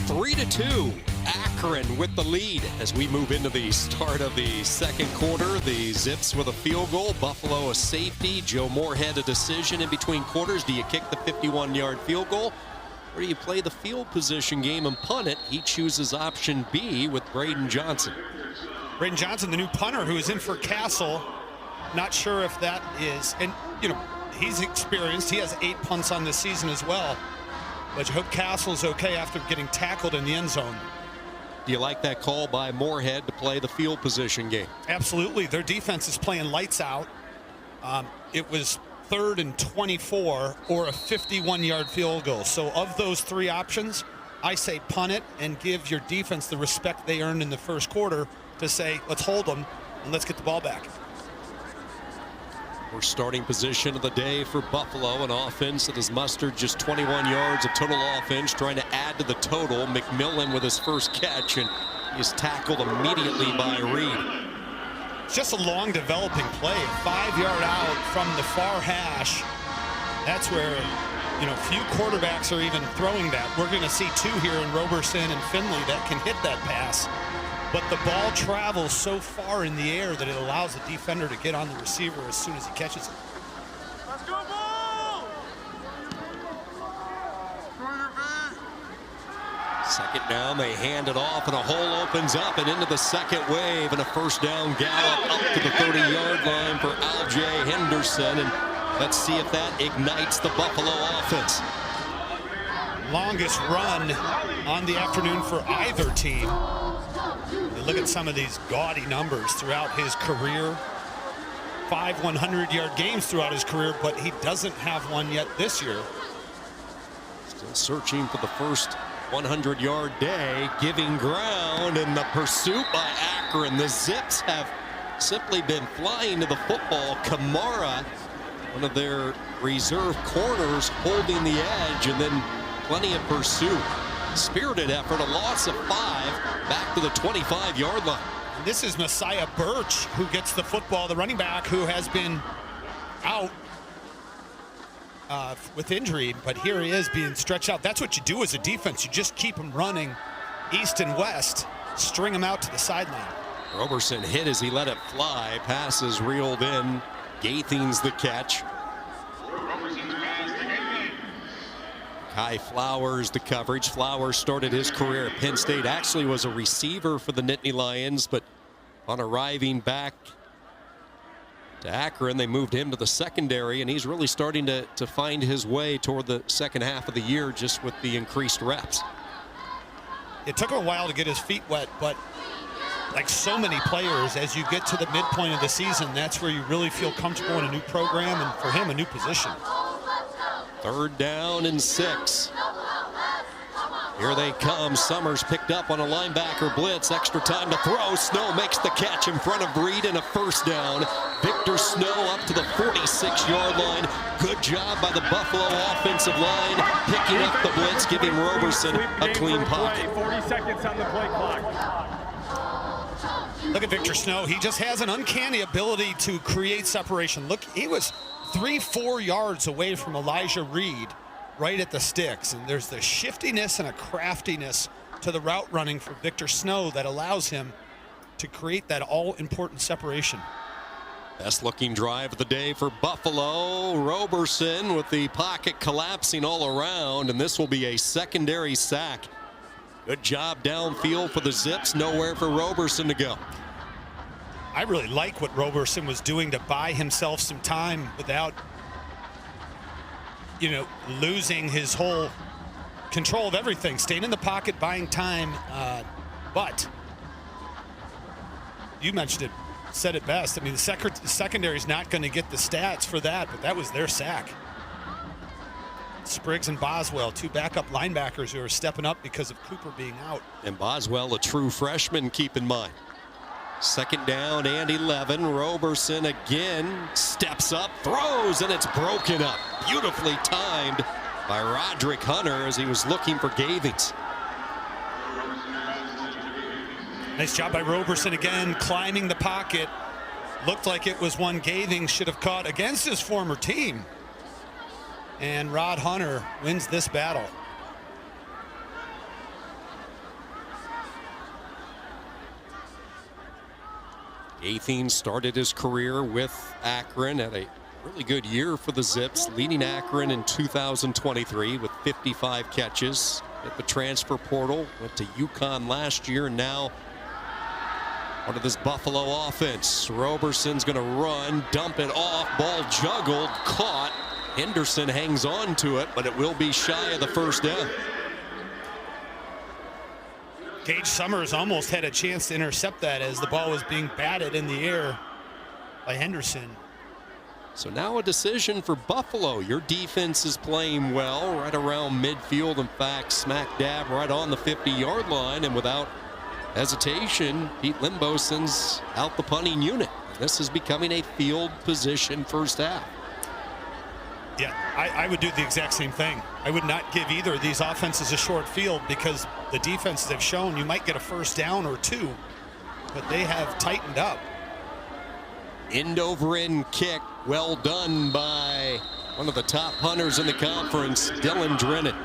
Three to 2, Akron with the lead as we move into the start of the second quarter. The Zips with a field goal, Buffalo a safety, Joe Moorhead a decision in between quarters. Do you kick the 51-yard field goal, or do you play the field position game and punt it? He chooses option B with Braden Johnson. Braden Johnson, the new punter who is in for Castle. Not sure if that is, and he's experienced. He has 8 punts on this season as well. But you hope Castle's okay after getting tackled in the end zone. Do you like that call by Moorhead to play the field position game? Absolutely. Their defense is playing lights out. It was 3rd and 24 or a 51-yard field goal. So of those 3 options, I say punt it and give your defense the respect they earned in the first quarter to say, let's hold them and let's get the ball back. We're starting position of the day for Buffalo, an offense that has mustered just 21 yards of total offense, trying to add to the total. McMillan with his first catch, and he's tackled immediately by Reed. It's just a long developing play, a 5-yard out from the far hash. That's where, few quarterbacks are even throwing that. We're going to see 2 here in Roberson and Finley that can hit that pass. But the ball travels so far in the air that it allows the defender to get on the receiver as soon as he catches it. Let's go, ball! Second down, they hand it off, and a hole opens up and into the second wave, and a first down gallop up to the 30-yard line for Al J. Henderson. And Let's see if that ignites the Buffalo offense. Longest run on the afternoon for either team. You look at some of these gaudy numbers throughout his career. 5 100-yard games throughout his career, but he doesn't have one yet this year. Still searching for the first 100-yard day, giving ground in the pursuit by Akron. The Zips have simply been flying to the football. Kamara, one of their reserve corners, holding the edge, and then plenty of pursuit. Spirited effort, a loss of 5, back to the 25-yard line. This is Messiah Birch who gets the football, the running back who has been out with injury, but here he is being stretched out. That's what you do as a defense. You just keep him running east and west, string him out to the sideline. Roberson hit as he let it fly. Passes reeled in. Gaithing's the catch. Kai Flowers the coverage. Flowers started his career at Penn State. Actually was a receiver for the Nittany Lions, but on arriving back to Akron, they moved him to the secondary, and he's really starting to find his way toward the second half of the year just with the increased reps. It took him a while to get his feet wet, but like so many players, as you get to the midpoint of the season, that's where you really feel comfortable in a new program, and for him, a new position. 3rd down and 6. Here they come. Summers picked up on a linebacker blitz. Extra time to throw. Snow makes the catch in front of Reed, and a first down. Victor Snow up to the 46-yard line. Good job by the Buffalo offensive line, picking up the blitz, giving Roberson a clean pocket. 40 seconds on the play clock. Look at Victor Snow. He just has an uncanny ability to create separation. Look, he was 3-4 yards away from Elijah Reed, right at the sticks, and there's the shiftiness and a craftiness to the route running for Victor Snow that allows him to create that all-important separation. Best looking drive of the day for Buffalo. Roberson with the pocket collapsing all around, and this will be a secondary sack. Good job downfield for the Zips. Nowhere for Roberson to go. I really like what Roberson was doing to buy himself some time without, losing his whole control of everything. Staying in the pocket, buying time, but you mentioned it, said it best. I mean, the secondary is not going to get the stats for that, but that was their sack. Spriggs and Boswell, 2 backup linebackers who are stepping up because of Cooper being out. And Boswell, a true freshman, keep in mind. 2nd down and 11. Roberson again steps up, throws, and it's broken up. Beautifully timed by Roderick Hunter as he was looking for Gaithings. Nice job by Roberson again, climbing the pocket. Looked like it was one Gaithings should have caught against his former team. And Rod Hunter wins this battle. Gaithings started his career with Akron, had a really good year for the Zips, leading Akron in 2023 with 55 catches. At the transfer portal, went to UConn last year, and now part of this Buffalo offense. Roberson's going to run, dump it off, ball juggled, caught. Henderson hangs on to it, but it will be shy of the first down. Gage Summers almost had a chance to intercept that as the ball was being batted in the air by Henderson. So now a decision for Buffalo. Your defense is playing well right around midfield. In fact, smack dab right on the 50-yard line, and without hesitation, Pete Limbo sends out the punting unit. This is becoming a field position first half. Yeah, I would do the exact same thing. I would not give either of these offenses a short field because the defenses have shown you might get a first down or 2, but they have tightened up. End over end kick, well done by one of the top punters in the conference, Dylan Drennan.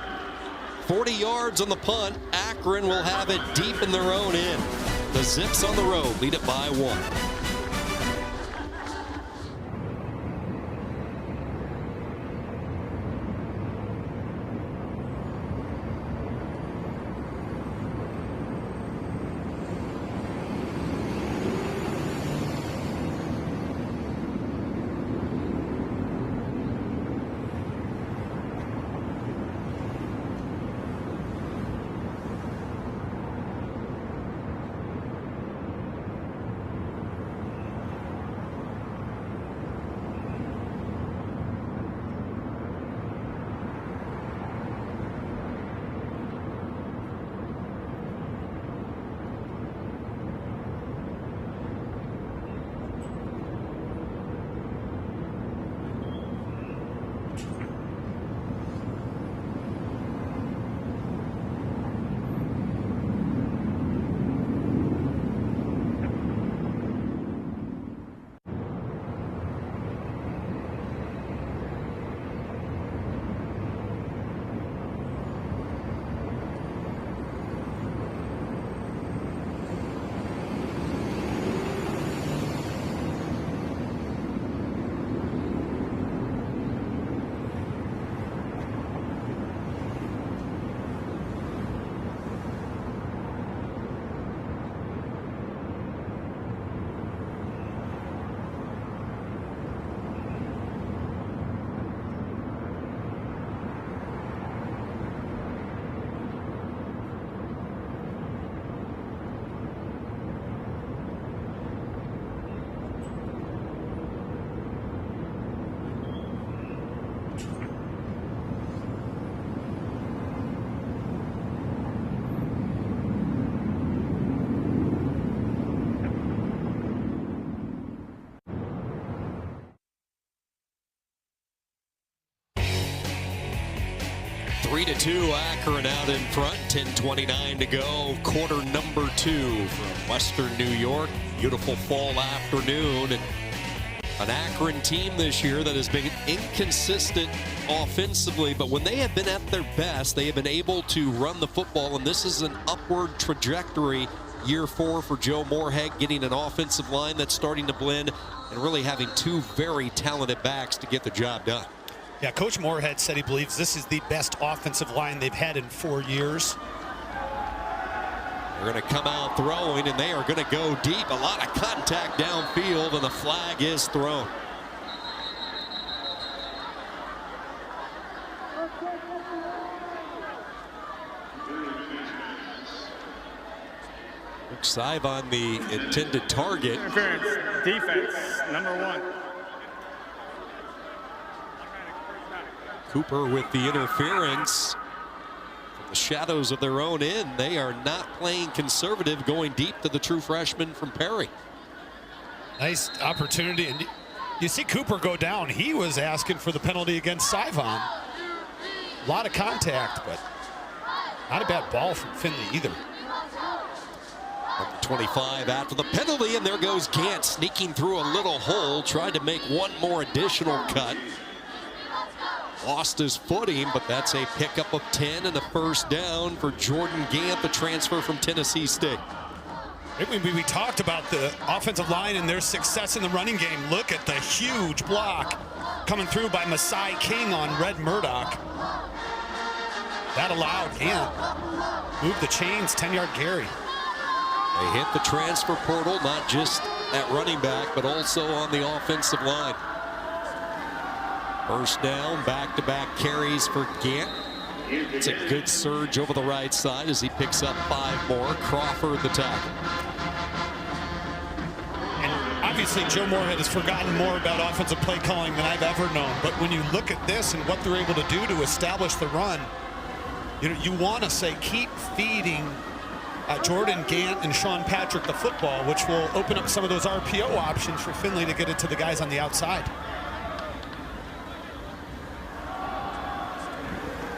40 yards on the punt. Akron will have it deep in their own end. The Zips on the road lead it by 1. 3-2, Akron out in front, 10:29 to go. Quarter number 2 from Western New York. Beautiful fall afternoon. And an Akron team this year that has been inconsistent offensively, but when they have been at their best, they have been able to run the football, and this is an upward trajectory. Year 4 for Joe Moorhead, getting an offensive line that's starting to blend and really having 2 very talented backs to get the job done. Yeah, Coach Moorhead said he believes this is the best offensive line they've had in 4 years. They're going to come out throwing, and they are going to go deep. A lot of contact downfield, and the flag is thrown. Sive on the intended target. Interference, defense, number 1. Cooper with the interference. From the shadows of their own end, they are not playing conservative, going deep to the true freshman from Perry. Nice opportunity, and you see Cooper go down. He was asking for the penalty against Sivon. A lot of contact, but not a bad ball from Finley either. Number 25 after the penalty, and there goes Gant sneaking through a little hole, tried to make one more additional cut. Lost his footing, but that's a pickup of 10 and a first down for Jordan Gant, the transfer from Tennessee State. We talked about the offensive line and their success in the running game. Look at the huge block coming through by Masai King on Red Murdoch. That allowed Gant move the chains, 10-yard carry. They hit the transfer portal, not just at running back, but also on the offensive line. First down, back-to-back carries for Gant. It's a good surge over the right side as he picks up 5 more. Crawford the tackle. And obviously Joe Moorhead has forgotten more about offensive play calling than I've ever known. But when you look at this and what they're able to do to establish the run, you want to say keep feeding Jordan Gant and Sean Patrick the football, which will open up some of those RPO options for Finley to get it to the guys on the outside.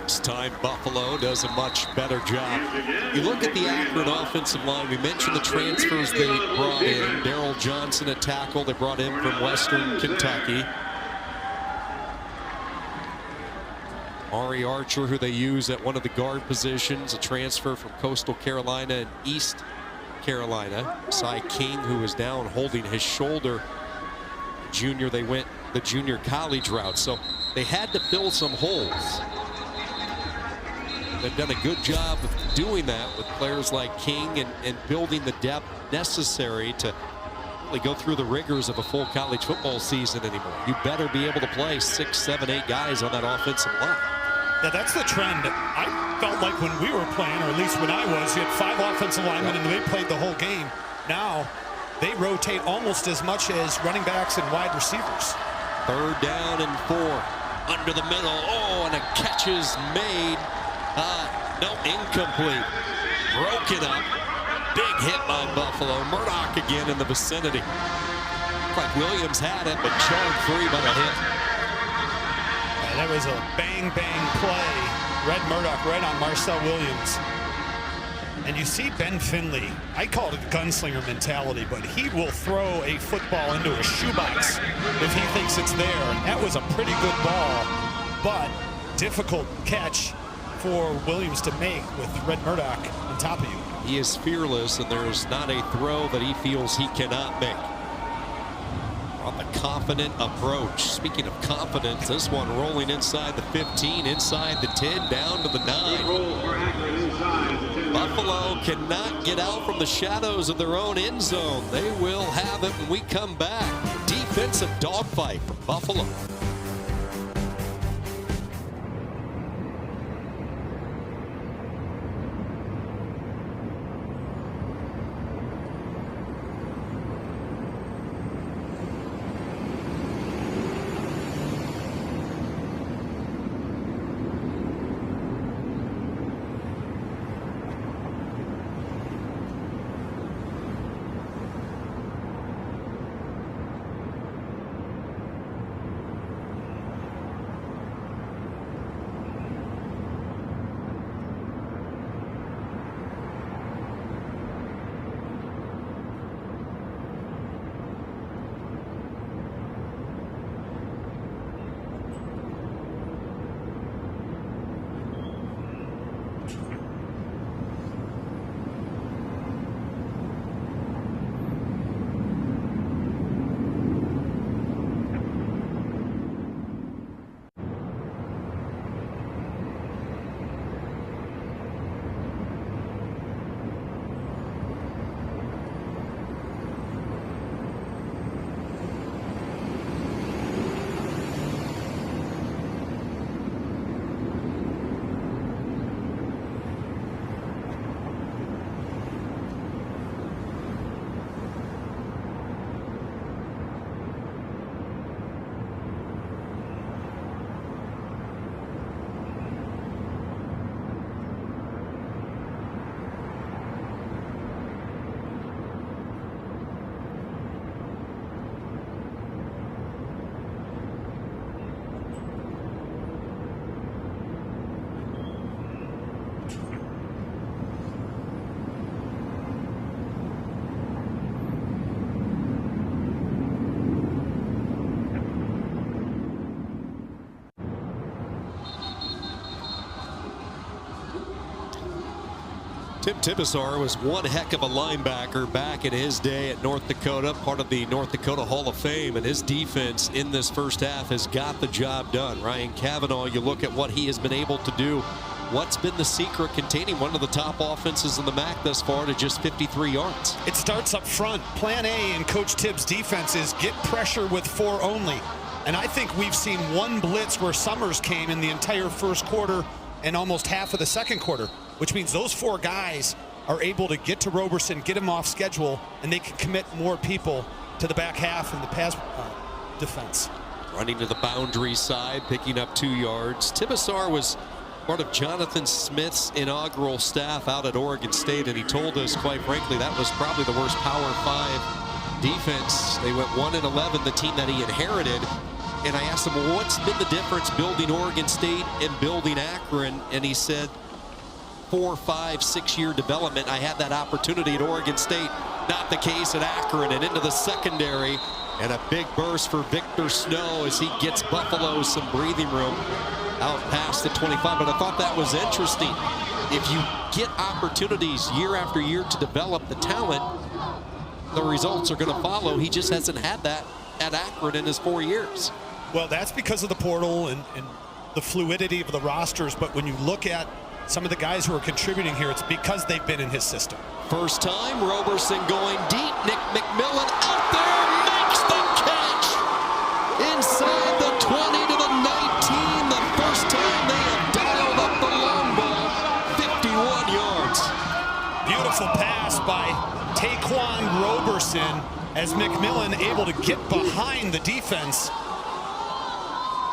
This time Buffalo does a much better job. You look at the Akron offensive line. We mentioned the transfers they brought in. Daryl Johnson, a tackle they brought in from Western Kentucky. Ari Archer, who they use at one of the guard positions, a transfer from Coastal Carolina and East Carolina. Cy King, who is down holding his shoulder. Junior, they went the junior college route, so they had to fill some holes. They've done a good job of doing that with players like King and building the depth necessary to really go through the rigors of a full college football season anymore. You better be able to play 6, 7, 8 guys on that offensive line. Yeah, that's the trend. I felt like when we were playing, or at least when I was, you had 5 offensive linemen and they played the whole game. Now they rotate almost as much as running backs and wide receivers. 3rd down and 4. Under the middle. Oh, and a catch is made. No, incomplete. Broken up. Big hit by Buffalo. Murdoch again in the vicinity. Looked like Williams had it, but charged free by the hit. That was a bang-bang play. Red Murdoch right on Marcel Williams. And you see Ben Finley, I called it gunslinger mentality, but he will throw a football into a shoebox if he thinks it's there. That was a pretty good ball, but difficult catch for Williams to make with Red Murdoch on top of you. He is fearless, and there's not a throw that he feels he cannot make. On the confident approach. Speaking of confidence, this one rolling inside the 15, inside the 10, down to the 9. Buffalo cannot get out from the shadows of their own end zone. They will have it when we come back. Defensive dogfight for Buffalo. Tim Tibesar was one heck of a linebacker back in his day at North Dakota, part of the North Dakota Hall of Fame, and his defense in this first half has got the job done. Ryan Cavanaugh, you look at what he has been able to do. What's been the secret containing one of the top offenses in the MAC thus far to just 53 yards? It starts up front. Plan A in Coach Tibbs' defense is get pressure with 4 only. And I think we've seen one blitz where Summers came in the entire first quarter and almost half of the second quarter, which means those 4 guys are able to get to Roberson, get him off schedule, and they can commit more people to the back half in the pass defense. Running to the boundary side, picking up 2 yards. Tibesar was part of Jonathan Smith's inaugural staff out at Oregon State, and he told us, quite frankly, that was probably the worst Power 5 defense. They went 1-11, the team that he inherited. And I asked him, well, what's been the difference building Oregon State and building Akron? And he said, 4, 5, 6-year development. I had that opportunity at Oregon State. Not the case at Akron. And into the secondary, and a big burst for Victor Snow as he gets Buffalo some breathing room out past the 25. But I thought that was interesting. If you get opportunities year after year to develop the talent, the results are going to follow. He just hasn't had that at Akron in his 4 years. Well, that's because of the portal and the fluidity of the rosters. But when you look at some of the guys who are contributing here, it's because they've been in his system. First time, Roberson going deep. Nick McMillan out there, makes the catch inside the 20 to the 19. The first time they have dialed up the long ball, 51 yards. Beautiful pass by Taquan Roberson as McMillan able to get behind the defense.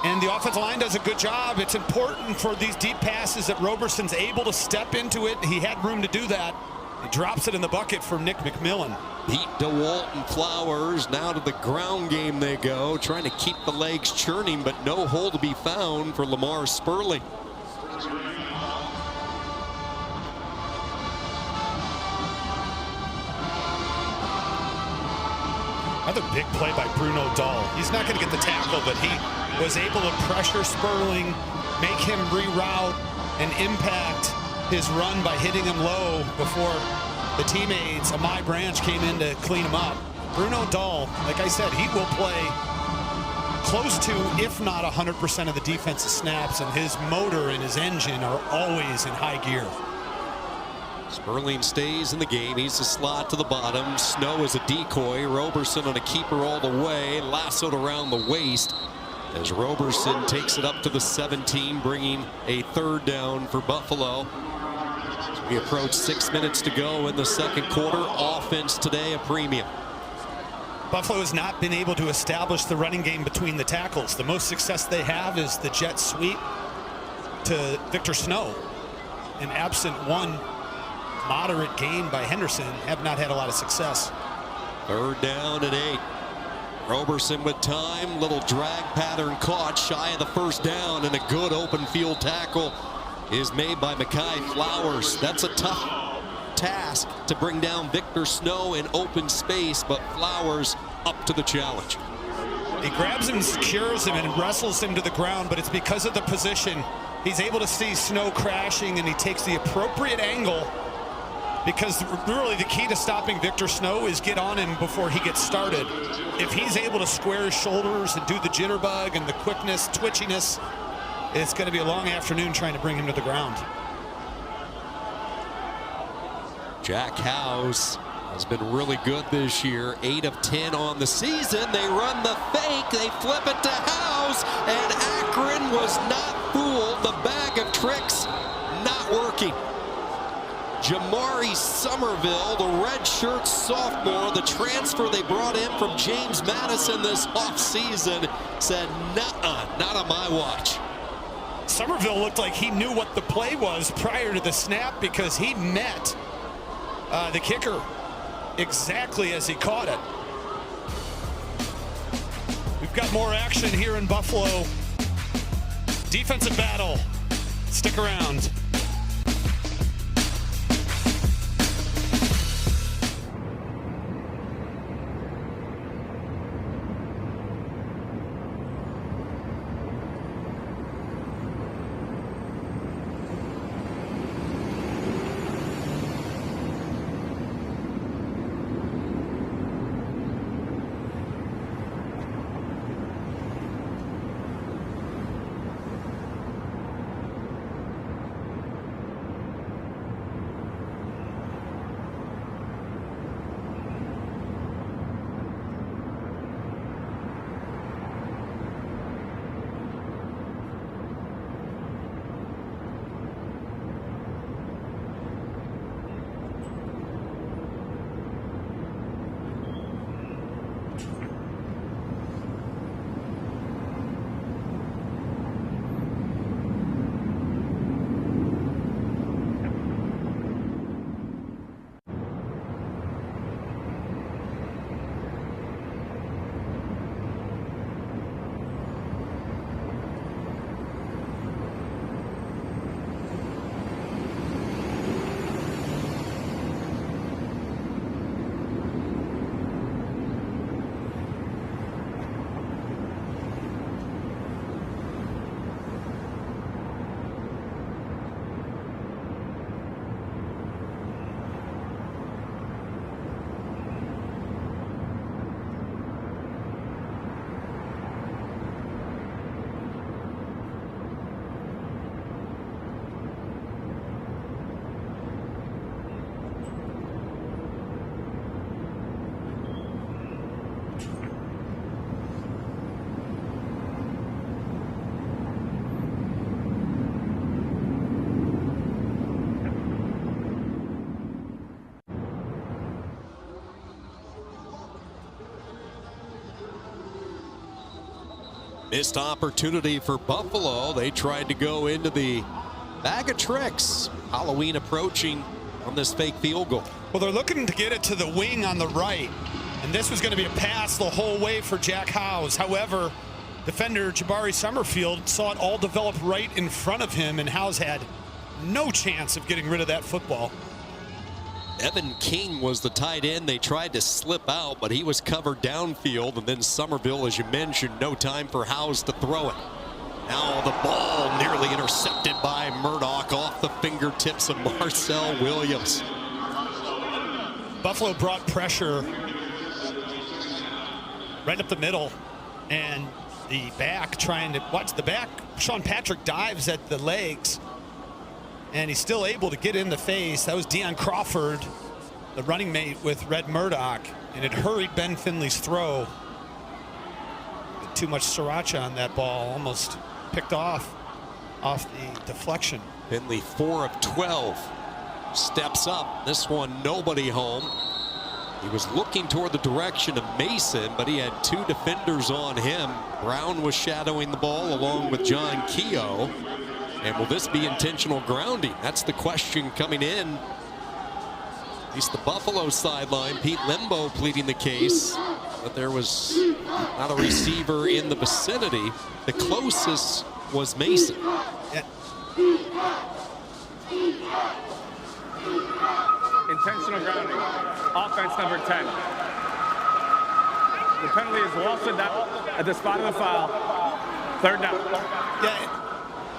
And the offensive line does a good job. It's important for these deep passes that Roberson's able to step into it. He had room to do that. He drops it in the bucket for Nick McMillan. Beat DeWalt and Flowers. Now to the ground game they go, trying to keep the legs churning, but no hole to be found for Lamar Sperling. Another big play by Bruno Dahl. He's not going to get the tackle, but he was able to pressure Sperling, make him reroute, and impact his run by hitting him low before the teammates, Amai Branch, came in to clean him up. Bruno Dahl, like I said, he will play close to, if not 100% of the defensive snaps, and his motor and his engine are always in high gear. Sperling stays in the game. He's the slot to the bottom. Snow is a decoy. Roberson on a keeper all the way, lassoed around the waist as Roberson takes it up to the 17, bringing a 3rd down for Buffalo. As we approach 6 minutes to go in the second quarter. Offense today a premium. Buffalo has not been able to establish the running game between the tackles. The most success they have is the jet sweep to Victor Snow. And absent one moderate gain by Henderson, have not had a lot of success. 3rd down and 8. Roberson with time, little drag pattern caught shy of the 1st down, and a good open field tackle is made by Mekhi Flowers. That's a tough task to bring down Victor Snow in open space, but Flowers up to the challenge. He grabs him, secures him, and wrestles him to the ground, but it's because of the position. He's able to see Snow crashing, and he takes the appropriate angle, because really the key to stopping Victor Snow is get on him before he gets started. If he's able to square his shoulders and do the jitterbug and the quickness, twitchiness, it's going to be a long afternoon trying to bring him to the ground. Jack House has been really good this year. 8 of 10 on the season. They run the fake. They flip it to House, and Akron was not fooled. The bag of tricks not working. Jamari Somerville, the redshirt sophomore, the transfer they brought in from James Madison this offseason, said, nuh-uh, not on my watch. Somerville looked like he knew what the play was prior to the snap, because he met the kicker exactly as he caught it. We've got more action here in Buffalo. Defensive battle. Stick around. Missed opportunity for Buffalo. They tried to go into the bag of tricks. Halloween approaching on this fake field goal. Well, they're looking to get it to the wing on the right. And this was going to be a pass the whole way for Jack Howes. However, defender Jabari Summerfield saw it all develop right in front of him, and Howes had no chance of getting rid of that football. Evan King was the tight end. They tried to slip out, but he was covered downfield. And then Somerville, as you mentioned, no time for Howes to throw it. Now the ball nearly intercepted by Murdoch off the fingertips of Marcel Williams. Buffalo brought pressure right up the middle, and the back trying to watch the back. Sean Patrick dives at the legs, and he's still able to get in the face. That was Deion Crawford, the running mate with Red Murdoch, and it hurried Ben Finley's throw. Too much sriracha on that ball, almost picked off the deflection. Finley 4 of 12. Steps up. This one nobody home. He was looking toward the direction of Mason, but he had 2 defenders on him. Brown was shadowing the ball along with John Keogh. And will this be intentional grounding? That's the question coming in. At least the Buffalo sideline. Pete Limbo pleading the case that there was not a receiver in the vicinity. The closest was Mason. Yeah. Intentional grounding. Offense number 10. The penalty is lost at the spot of the foul. 3rd down. Yeah.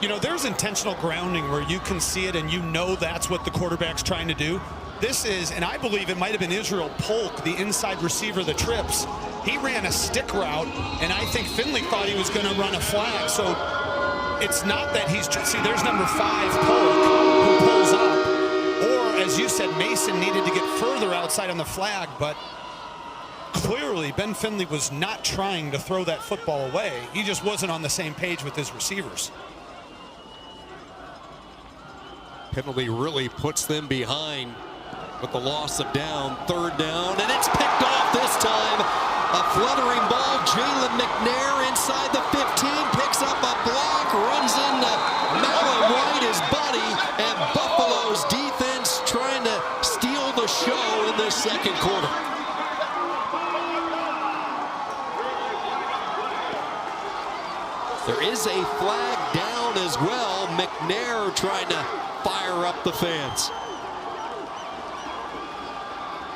You know, there's intentional grounding where you can see it and you know that's what the quarterback's trying to do. This is, and I believe it might have been Israel Polk, the inside receiver that trips. He ran a stick route, and I think Finley thought he was going to run a flag. So it's not that he's, see, there's number 5, Polk, who pulls up. Or, as you said, Mason needed to get further outside on the flag, but clearly Ben Finley was not trying to throw that football away. He just wasn't on the same page with his receivers. Penalty really puts them behind with the loss of down. 3rd down, and it's picked off this time. A fluttering ball. Jalen McNair inside the 15, picks up a block, runs into Malin White, his buddy, and Buffalo's defense trying to steal the show in this 2nd quarter. There is a flag down as well. McNair trying to fire up the fans.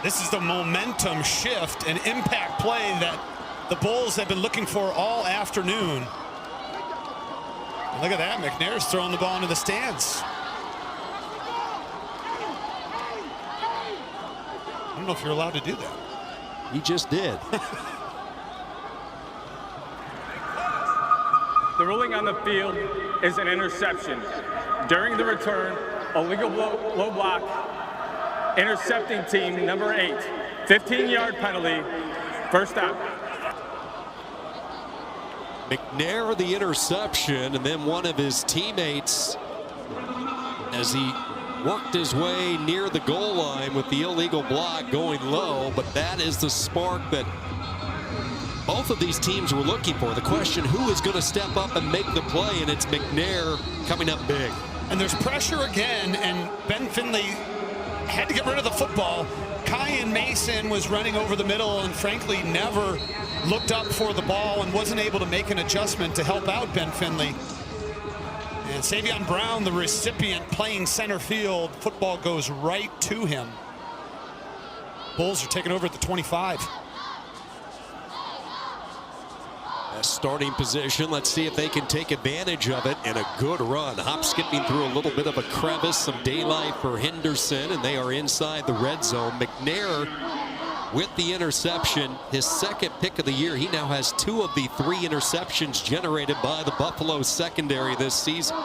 This is the momentum shift and impact play that the Bulls have been looking for all afternoon. And look at that, McNair's throwing the ball into the stands. I don't know if you're allowed to do that. He just did. The ruling on the field is an interception. During the return, a legal low block, intercepting team number 8. 15-yard penalty, 1st down. McNair the interception, and then one of his teammates, as he worked his way near the goal line with the illegal block going low, but that is the spark that both of these teams were looking for. The question, who is going to step up and make the play, and it's McNair coming up big. And there's pressure again, and Ben Finley had to get rid of the football. Kyan Mason was running over the middle and frankly never looked up for the ball and wasn't able to make an adjustment to help out Ben Finley. And Savion Brown, the recipient, playing center field. Football goes right to him. Bulls are taking over at the 25. Starting position. Let's see if they can take advantage of it, and a good run. Hop skipping through a little bit of a crevice, some daylight for Henderson, and they are inside the red zone. McNair with the interception, his 2nd pick of the year. He now has 2 of the 3 interceptions generated by the Buffalo secondary this season.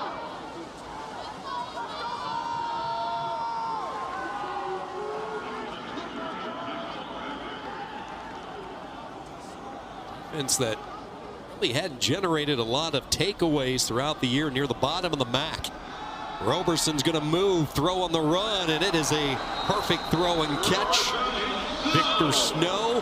Defense that really hadn't generated a lot of takeaways throughout the year, near the bottom of the MAC. Roberson's going to move, throw on the run, and it is a perfect throw and catch. Victor Snow.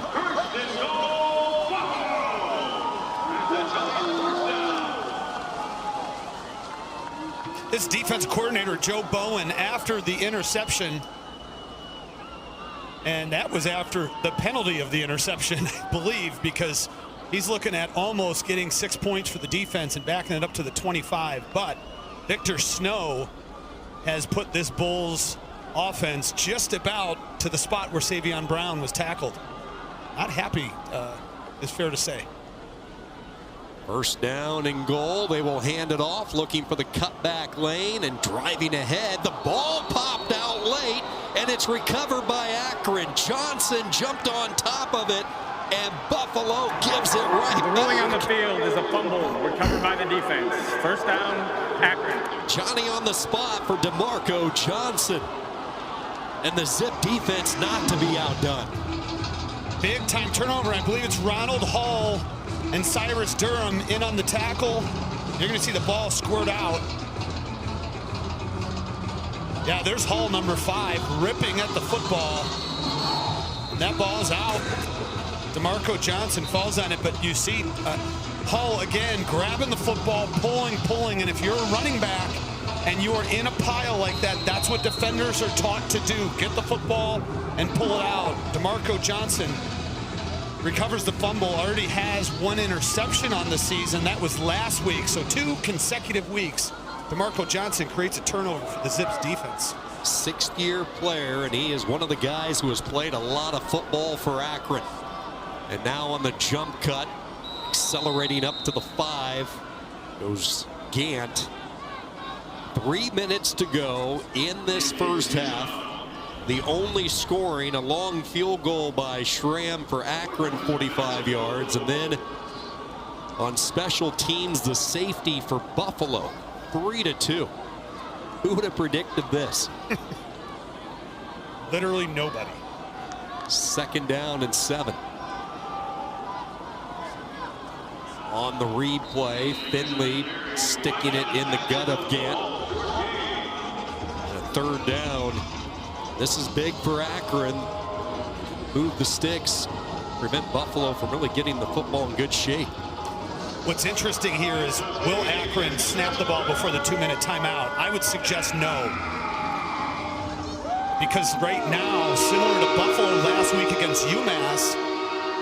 This defensive coordinator, Joe Bowen, after the interception, and that was after the penalty of the interception, I believe, because he's looking at almost getting 6 points for the defense and backing it up to the 25. But Victor Snow has put this Bulls offense just about to the spot where Savion Brown was tackled. Not happy, is fair to say. First down and goal. They will hand it off, looking for the cutback lane and driving ahead. The ball popped out late, and it's recovered by Akron. Johnson jumped on top of it, and Buffalo gives it right The ruling back. on the field is a fumble recovered by the defense. First down, Akron. Johnny on the spot for DeMarco Johnson. And the Zip defense not to be outdone. Big time turnover. I believe it's Ronald Hall and Cyrus Durham in on the tackle. You're going to see the ball squirt out. Yeah, there's Hall, number 5, ripping at the football. And that ball's out. DeMarco Johnson falls on it, but you see Hall again grabbing the football, pulling, and if you're a running back and you are in a pile like that, that's what defenders are taught to do. Get the football and pull it out. DeMarco Johnson recovers the fumble, already has 1 interception on the season. That was last week, so 2 consecutive weeks. DeMarco Johnson creates a turnover for the Zips defense. 6th-year player, and he is one of the guys who has played a lot of football for Akron. And now on the jump cut, accelerating up to the 5, goes Gant. 3 minutes to go in this first half. The only scoring, a long field goal by Schramm for Akron, 45 yards. And then on special teams, the safety for Buffalo, 3-2. Who would have predicted this? Literally nobody. 2nd down and 7. On the replay, Finley sticking it in the gut of Gant. And a 3rd down. This is big for Akron. Move the sticks, prevent Buffalo from really getting the football in good shape. What's interesting here is, will Akron snap the ball before the 2-minute timeout? I would suggest no. Because right now, similar to Buffalo last week against UMass,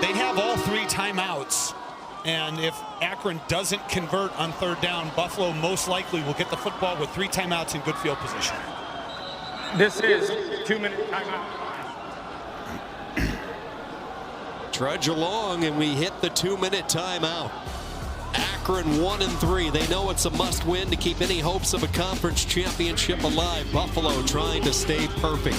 they have all 3 timeouts. And if Akron doesn't convert on 3rd down, Buffalo most likely will get the football with 3 timeouts in good field position. This is 2-minute timeout. Trudge along, and we hit the 2-minute timeout. Akron 1-3. They know it's a must-win to keep any hopes of a conference championship alive. Buffalo trying to stay perfect.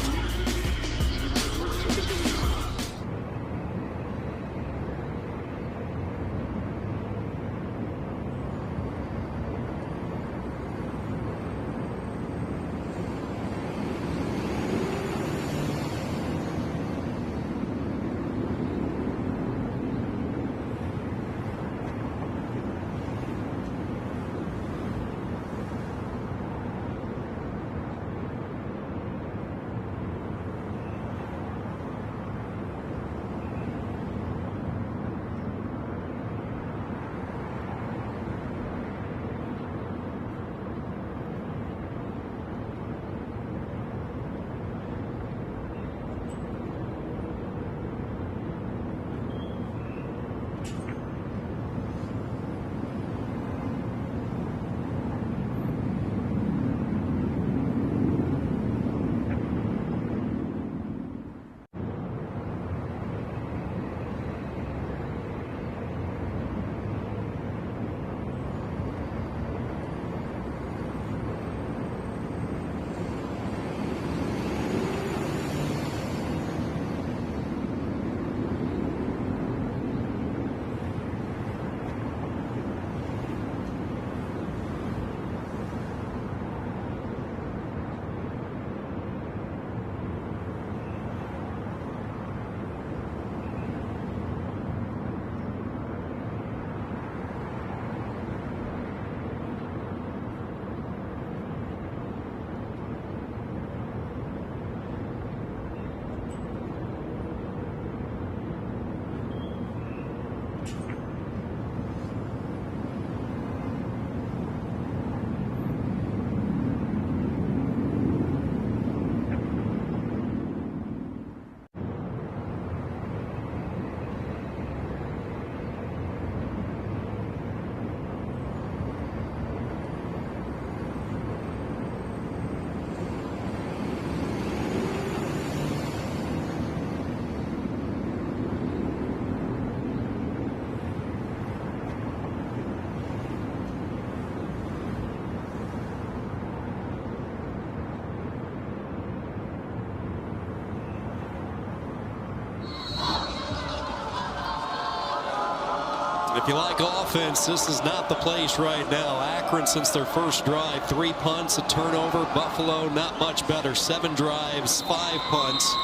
If you like offense, this is not the place right now. Akron, since their first drive, 3 punts, a turnover. Buffalo, not much better. 7 drives, 5 punts.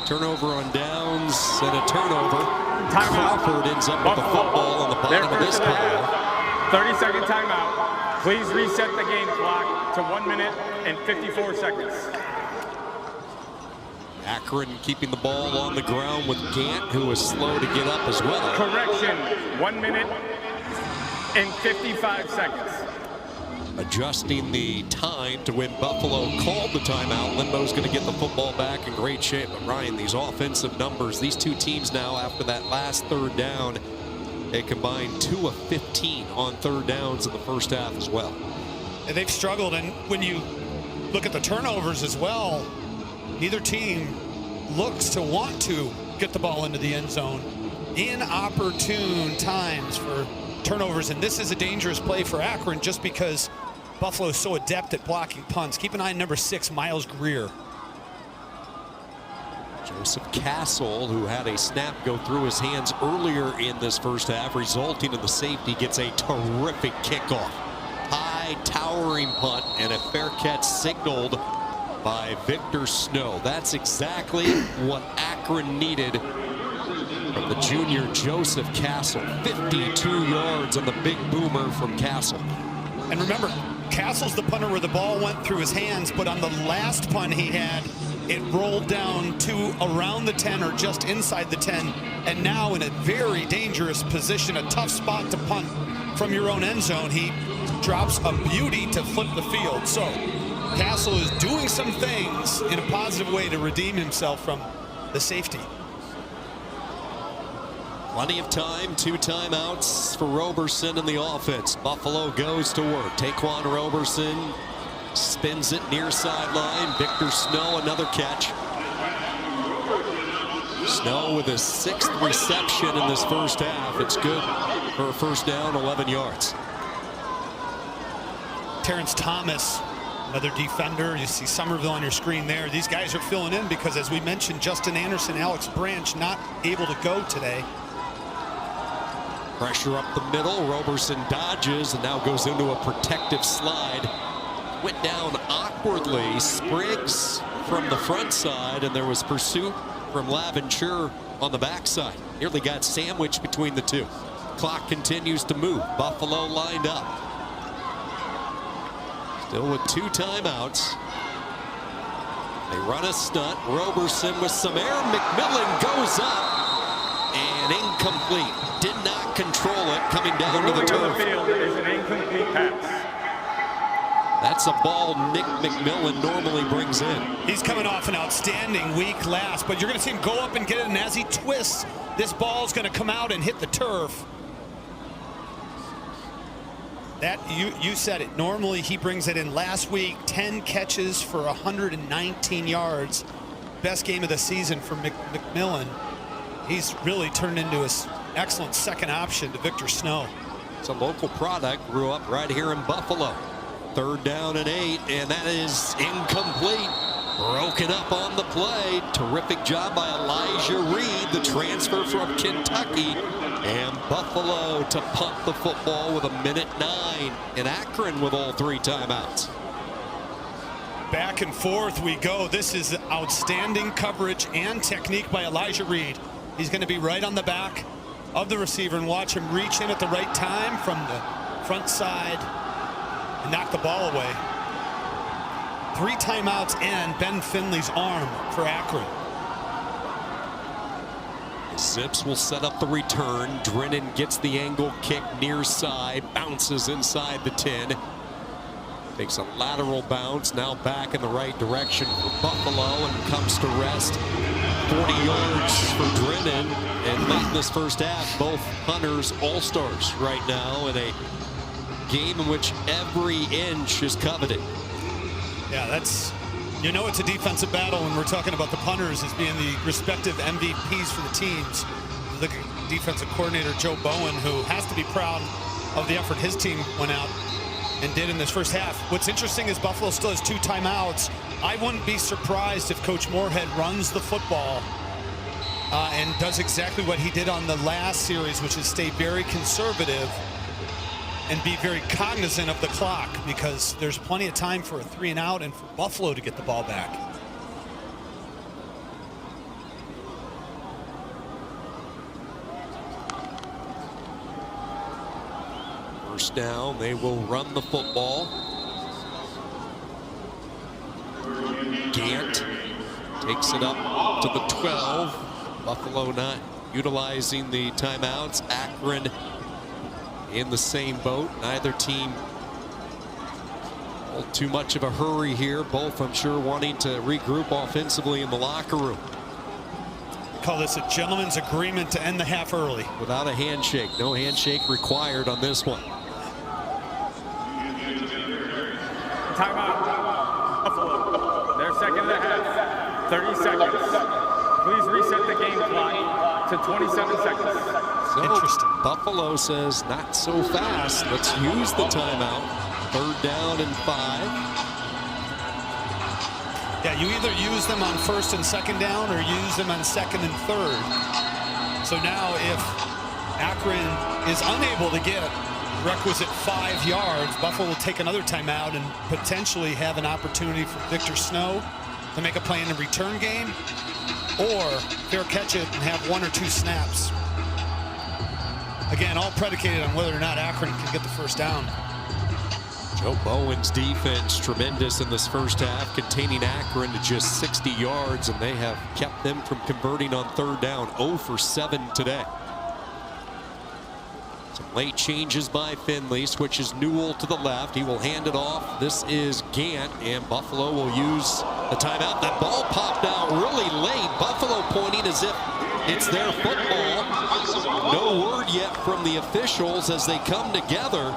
Turnover on downs and a turnover. Crawford ends up with the football on the bottom of this pile. 30-second timeout. Please reset the game clock to 1 minute and 54 seconds. Akron keeping the ball on the ground with Gant, who was slow to get up as well. Correction, 1 minute and 55 seconds. Adjusting the time to when Buffalo called the timeout. Limbo's going to get the football back in great shape. But Ryan, these offensive numbers, these two teams now after that last third down, they combined 2 of 15 on third downs in the first half as well. And they've struggled, and when you look at the turnovers as well, neither team looks to want to get the ball into the end zone. Inopportune times for turnovers, and this is a dangerous play for Akron just because Buffalo is so adept at blocking punts. Keep an eye on number 6, Miles Greer. Joseph Castle, who had a snap go through his hands earlier in this first half, resulting in the safety, gets a terrific kickoff. High, towering punt, and a fair catch signaled by Victor Snow. That's exactly what Akron needed from the junior Joseph Castle. 52 yards on the big boomer from Castle. And remember, Castle's the punter where the ball went through his hands, but on the last punt he had, it rolled down to around the 10 or just inside the 10, and now in a very dangerous position, a tough spot to punt from your own end zone. He drops a beauty to flip the field. So Castle is doing some things in a positive way to redeem himself from the safety. Plenty of time, 2 timeouts for Roberson in the offense. Buffalo goes to work. Taquan Roberson spins it near sideline. Victor Snow, another catch. Snow with his 6th reception in this first half. It's good for a first down, 11 yards. Terrence Thomas, another defender. You see Somerville on your screen there. These guys are filling in because, as we mentioned, Justin Anderson, Alex Branch not able to go today. Pressure up the middle. Roberson dodges and now goes into a protective slide. Went down awkwardly. Spriggs from the front side, and there was pursuit from Laventure on the backside. Nearly got sandwiched between the two. Clock continues to move. Buffalo lined up. Still with 2 timeouts. They run a stunt. Roberson with some air. McMillan goes up and incomplete. Did not control it coming down to the turf. The field is an incomplete pass. That's a ball Nick McMillan normally brings in. He's coming off an outstanding week last, but you're going to see him go up and get it, and as he twists, this ball's going to come out and hit the turf. That you said it. Normally he brings it in. Last week, 10 catches for 119 yards. Best game of the season for McMillan. He's really turned into an excellent second option to Victor Snow. It's a local product, grew up right here in Buffalo. 3rd down and 8, and that is incomplete. Broken up on the play. Terrific job by Elijah Reed, the transfer from Kentucky. And Buffalo to punt the football with 1:09. And Akron with all 3 timeouts. Back and forth we go. This is outstanding coverage and technique by Elijah Reed. He's going to be right on the back of the receiver and watch him reach in at the right time from the front side and knock the ball away. 3 timeouts and Ben Finley's arm for Akron. Zips will set up the return. Drennan gets the angle kick near side, bounces inside the 10. Takes a lateral bounce, now back in the right direction for Buffalo and comes to rest. 40 yards for Drennan. And late in this first half, both punters all-stars right now in a game in which every inch is coveted. Yeah, that's, you know, it's a defensive battle when we're talking about the punters as being the respective MVPs for the teams. Look at defensive coordinator Joe Bowen, who has to be proud of the effort his team went out and did in this first half. What's interesting is Buffalo still has 2 timeouts. I wouldn't be surprised if Coach Moorhead runs the football and does exactly what he did on the last series, which is stay very conservative and be very cognizant of the clock, because there's plenty of time for a 3 and out and for Buffalo to get the ball back. First down, they will run the football. Gant takes it up to the 12. Buffalo not utilizing the timeouts. Akron in the same boat. Neither team too much of a hurry here. Both, I'm sure, wanting to regroup offensively in the locker room. Call this a gentleman's agreement to end the half early. Without a handshake. No handshake required on this one. Timeout. Buffalo. Their second and a half. 30 seconds. Please reset the game clock to 27 seconds. So interesting. Buffalo says not so fast. Let's use the timeout. 3rd down and 5. Yeah, you either use them on 1st and 2nd down or use them on 2nd and 3rd. So now if Akron is unable to get requisite 5 yards, Buffalo will take another timeout and potentially have an opportunity for Victor Snow to make a play in the return game, or fair catch it and have 1 or 2 snaps. Again, all predicated on whether or not Akron can get the first down. Joe Bowen's defense tremendous in this first half, containing Akron to just 60 yards, and they have kept them from converting on 3rd down. 0 for 7 today. Some late changes by Finley. Switches Newell to the left. He will hand it off. This is Gant, and Buffalo will use the timeout. That ball popped out really late. Buffalo pointing as if it's their football. No word yet from the officials as they come together.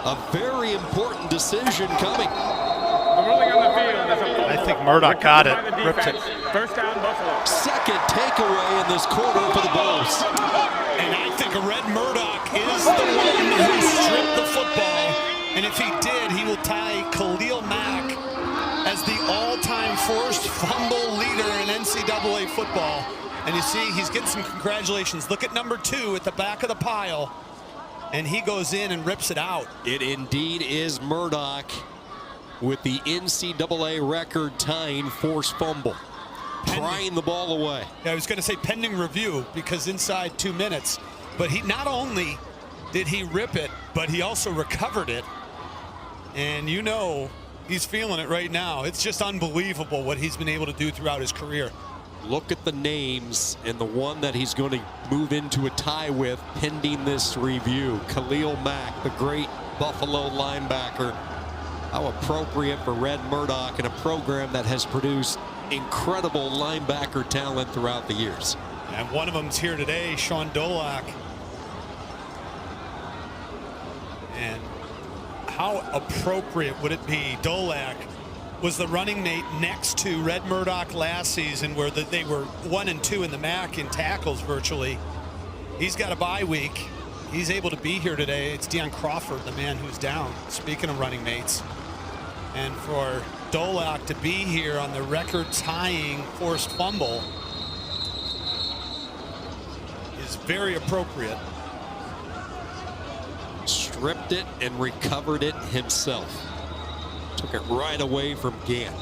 A very important decision coming. The ruling on the field is a fumble. I think Murdoch got it. Ripped it. First down, Buffalo. Second takeaway in this quarter for the Bulls. And I think Red Murdoch is the one who stripped the football. And if he did, he will tie Khalil Mack as the all-time forced fumble leader in NCAA football. And you see, he's getting some congratulations. Look at number 2 at the back of the pile. And he goes in and rips it out. It indeed is Murdoch with the NCAA record tying forced fumble. Prying the ball away. Yeah, I was going to say pending review, because inside 2 minutes. But he not only did he rip it, but he also recovered it. And you know he's feeling it right now. It's just unbelievable what he's been able to do throughout his career. Look at the names and the one that he's going to move into a tie with pending this review. Khalil Mack, the great Buffalo linebacker. How appropriate for Red Murdoch and a program that has produced incredible linebacker talent throughout the years. And one of them's here today, Sean Dolak. And how appropriate would it be? Dolak was the running mate next to Red Murdoch last season, where they were 1 and 2 in the MAC in tackles virtually. He's got a bye week. He's able to be here today. It's Deion Crawford, the man who's down. Speaking of running mates. And for Dolak to be here on the record-tying forced fumble is very appropriate. Stripped it and recovered it himself. Took it right away from Gant.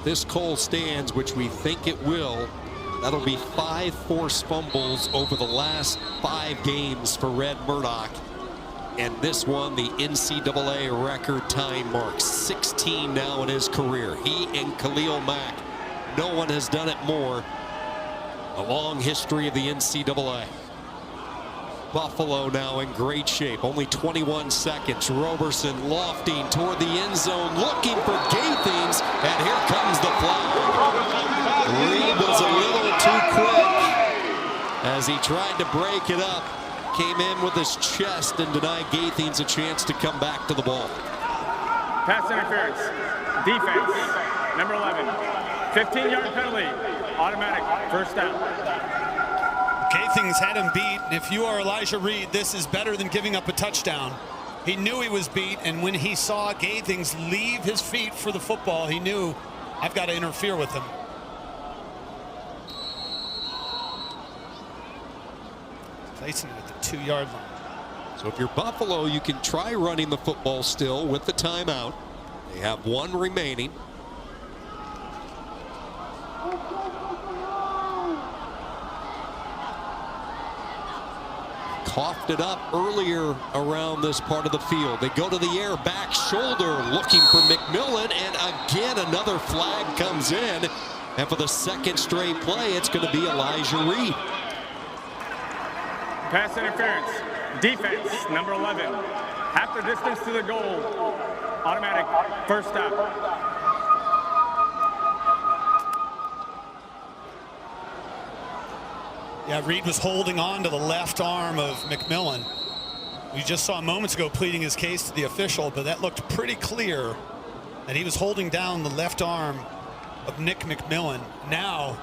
This call stands, which we think it will. That'll be 5 forced fumbles over the last 5 games for Red Murdoch. And this one, the NCAA record time mark. 16 now in his career. He and Khalil Mack. No one has done it more. A long history of the NCAA. Buffalo now in great shape. Only 21 seconds. Roberson lofting toward the end zone, looking for Gaithings, and here comes the flag. Reed was a little too quick as he tried to break it up. Came in with his chest and denied Gaithings a chance to come back to the ball. Pass interference. Defense. Number 11. 15-yard penalty. Automatic. First down. Gaithings had him beat. If you are Elijah Reed, this is better than giving up a touchdown. He knew he was beat, and when he saw Gaithings leave his feet for the football, he knew, I've got to interfere with him. placing it at the 2-yard line. So if you're Buffalo, you can try running the football still with the timeout. They have one remaining. Coughed it up earlier around this part of the field. They go to the air, back shoulder, looking for McMillan, and again another flag comes in. And for the second straight play, it's going to be Elijah Reed. Pass interference. Defense, number 11. Half the distance to the goal. Automatic first stop. Yeah, Reed was holding on to the left arm of McMillan. We just saw moments ago pleading his case to the official, but that looked pretty clear that he was holding down the left arm of Nick McMillan. Now,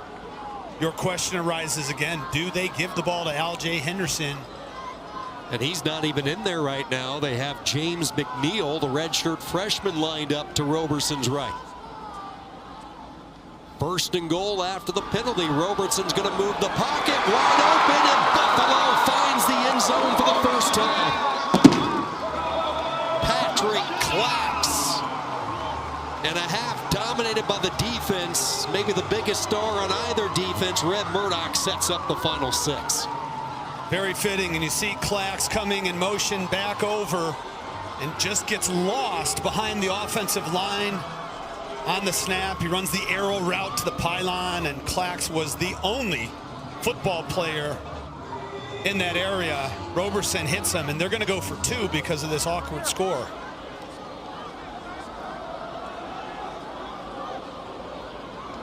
your question arises again, do they give the ball to Al-Jay Henderson? And he's not even in there right now. They have James McNeil, the redshirt freshman, lined up to Roberson's right. First and goal after the penalty. Roberson's going to move the pocket wide open, and Buffalo finds the end zone for the first time. Patrick Clax. And a half dominated by the defense. Maybe the biggest star on either defense. Red Murdoch sets up the final 6. Very fitting, and you see Clax coming in motion back over and just gets lost behind the offensive line. On the snap, he runs the arrow route to the pylon, and Clax was the only football player in that area. Roberson hits him, and they're going to go for 2 because of this awkward score.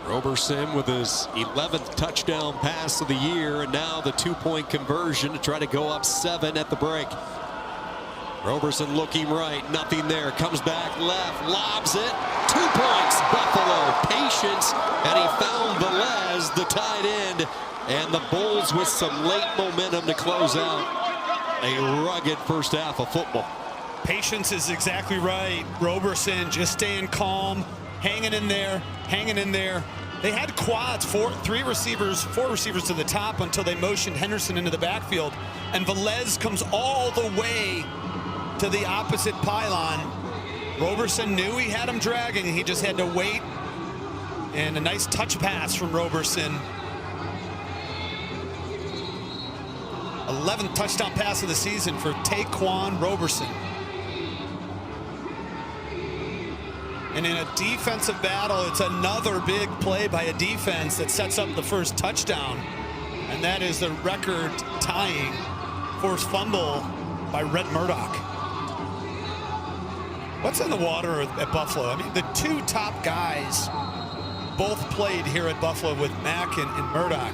Roberson with his 11th touchdown pass of the year, and now the 2-point conversion to try to go up 7 at the break. Roberson looking right, nothing there, comes back left, lobs it, 2 points, Buffalo, patience, and he found Velez, the tight end, and the Bulls with some late momentum to close out a rugged first half of football. Patience is exactly right. Roberson just staying calm, hanging in there, hanging in there. They had quads, 4 receivers to the top until they motioned Henderson into the backfield, and Velez comes all the way to the opposite pylon. Roberson knew he had him dragging. He just had to wait. And a nice touch pass from Roberson. 11th touchdown pass of the season for Taquan Roberson. And in a defensive battle, it's another big play by a defense that sets up the first touchdown. And that is the record-tying forced fumble by Red Murdoch. What's in the water at Buffalo? I mean, the 2 top guys both played here at Buffalo with Mack and Murdoch.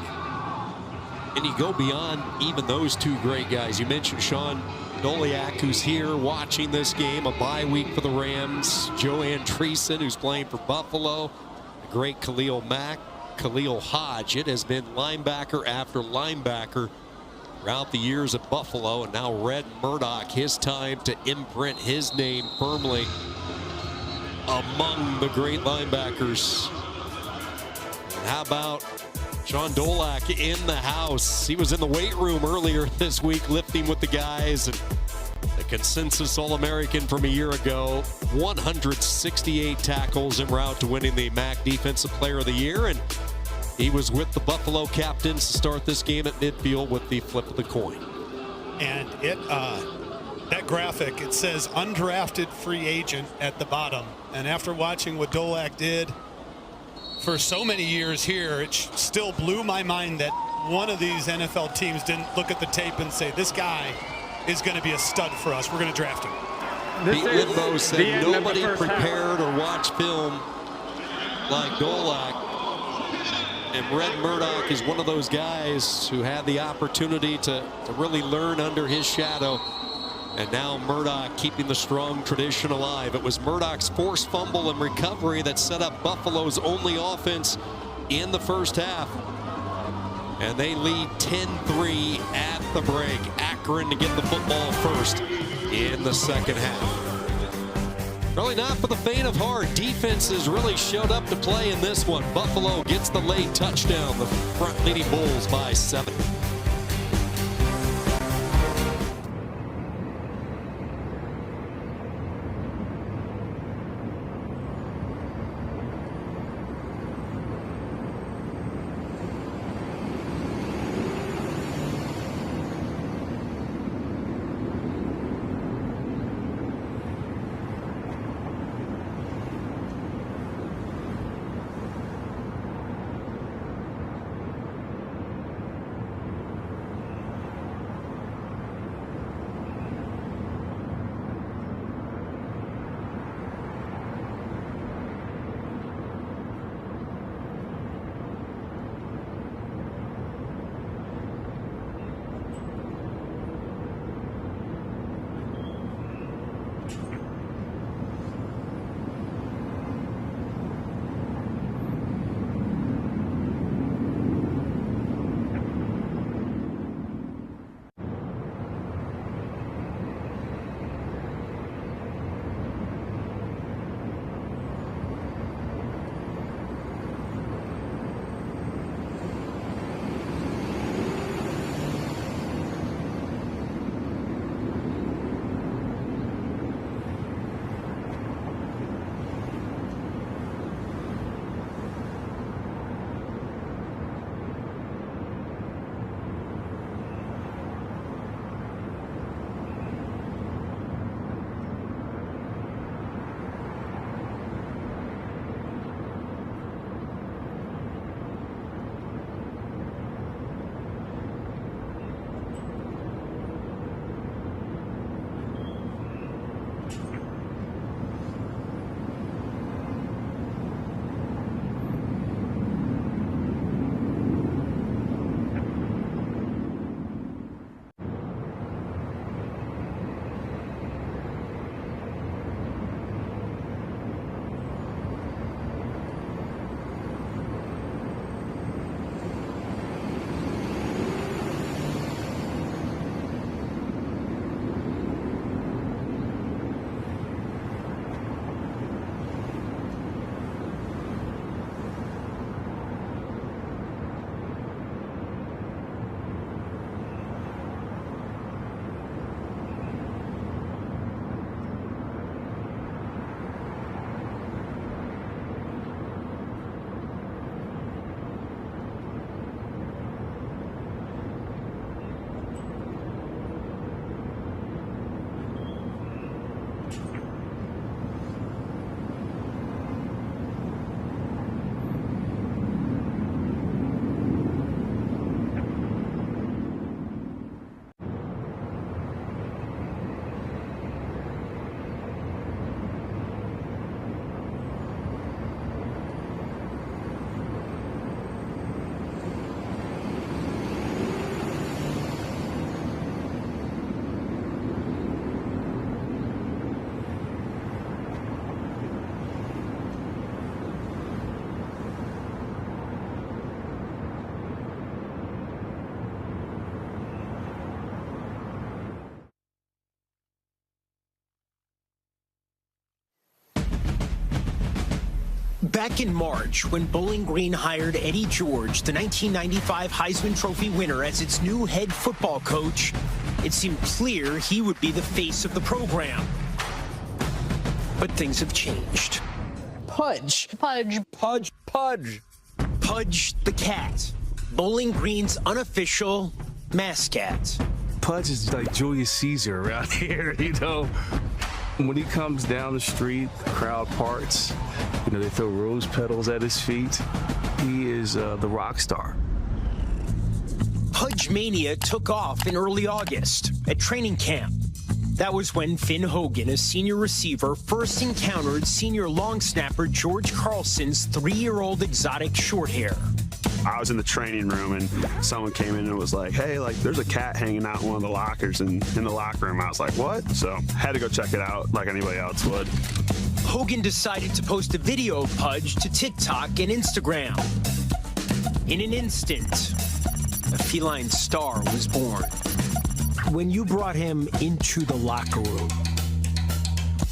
And you go beyond even those 2 great guys. You mentioned Sean Doliak, who's here watching this game, a bye week for the Rams. Joe Andreessen, who's playing for Buffalo. The great Khalil Mack, Khalil Hodge. It has been linebacker after linebacker throughout the years at Buffalo, and now Red Murdoch, his time to imprint his name firmly among the great linebackers. And how about Sean Doliak in the house? He was in the weight room earlier this week lifting with the guys, and the consensus All-American from a year ago, 168 tackles en route to winning the MAC Defensive Player of the Year, and he was with the Buffalo Captains to start this game at midfield with the flip of the coin. And that graphic, it says undrafted free agent at the bottom. And after watching what Doliak did for so many years here, it still blew my mind that one of these NFL teams didn't look at the tape and say, this guy is going to be a stud for us. We're going to draft him. Pete Lidbo said nobody prepared or watched film like Doliak. And Red Murdoch is one of those guys who had the opportunity to really learn under his shadow. And now Murdoch keeping the strong tradition alive. It was Murdoch's forced fumble and recovery that set up Buffalo's only offense in the first half. And they lead 10-3 at the break. Akron to get the football first in the second half. Really not for the faint of heart. Defenses really showed up to play in this one. Buffalo gets the late touchdown. The front leading Bulls by 7. Back in March, when Bowling Green hired Eddie George, the 1995 Heisman Trophy winner, as its new head football coach, it seemed clear he would be the face of the program. But things have changed. Pudge the cat, Bowling Green's unofficial mascot. Pudge is like Julius Caesar around here, you know. When he comes down the street, the crowd parts. You know, they throw rose petals at his feet. He is the rock star. Pudge Mania took off in early August at training camp. That was when Finn Hogan, a senior receiver, first encountered senior long snapper George Carlson's 3-year-old exotic short hair. I was in the training room and someone came in and was like, hey, like there's a cat hanging out in one of the lockers in the locker room. I was like, what? So I had to go check it out like anybody else would. Hogan decided to post a video of Pudge to TikTok and Instagram. In an instant, a feline star was born. When you brought him into the locker room,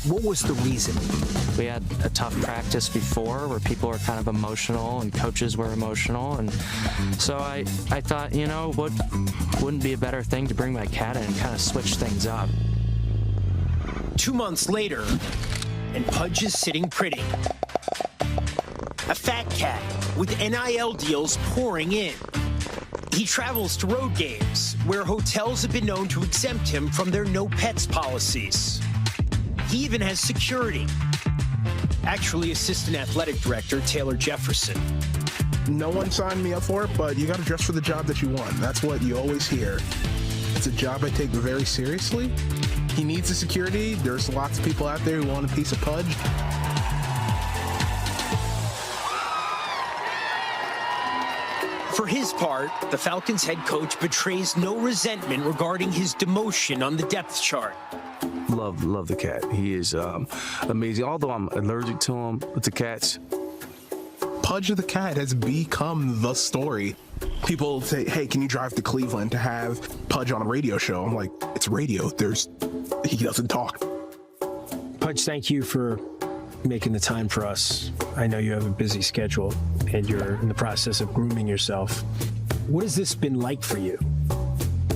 what was the reason? We had a tough practice before where people were kind of emotional and coaches were emotional. And so I thought, you know, what wouldn't be a better thing to bring my cat in and kind of switch things up. 2 months later, and Pudge is sitting pretty. A fat cat with NIL deals pouring in. He travels to road games where hotels have been known to exempt him from their no pets policies. He even has security. Actually, Assistant Athletic Director Taylor Jefferson. No one signed me up for it, but you got to dress for the job that you want. That's what you always hear. It's a job I take very seriously. He needs the security. There's lots of people out there who want a piece of Pudge. For his part, the Falcons head coach betrays no resentment regarding his demotion on the depth chart. Love the cat. He is amazing. Although I'm allergic to him with the cats. Pudge the cat has become the story. People say, hey, can you drive to Cleveland to have Pudge on a radio show? I'm like, it's radio. He doesn't talk. Pudge, thank you for making the time for us. I know you have a busy schedule and you're in the process of grooming yourself. What has this been like for you?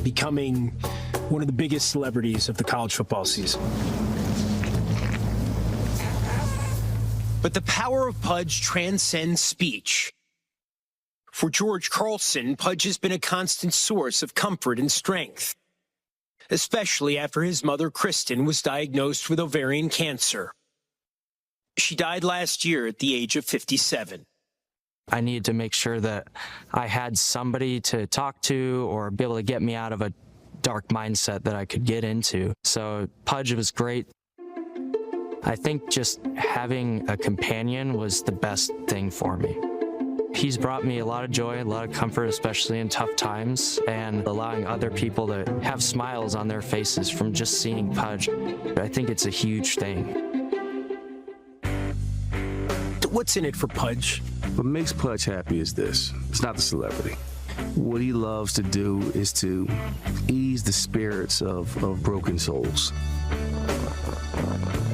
Becoming one of the biggest celebrities of the college football season. But the power of Pudge transcends speech. For George Carlson, Pudge has been a constant source of comfort and strength, especially after his mother, Kristen, was diagnosed with ovarian cancer. She died last year at the age of 57. I needed to make sure that I had somebody to talk to or be able to get me out of a dark mindset that I could get into. So Pudge was great. I think just having a companion was the best thing for me. He's brought me a lot of joy, a lot of comfort, especially in tough times, and allowing other people to have smiles on their faces from just seeing Pudge. I think it's a huge thing. What's in it for Pudge? What makes Pudge happy is this. It's not the celebrity. What he loves to do is to ease the spirits of broken souls.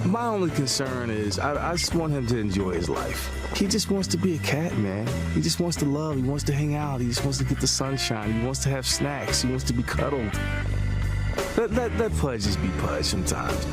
My only concern is I just want him to enjoy his life. He just wants to be a cat, man. He just wants to love. He wants to hang out. He just wants to get the sunshine. He wants to have snacks. He wants to be cuddled. Let Pudge just be Pudge sometimes.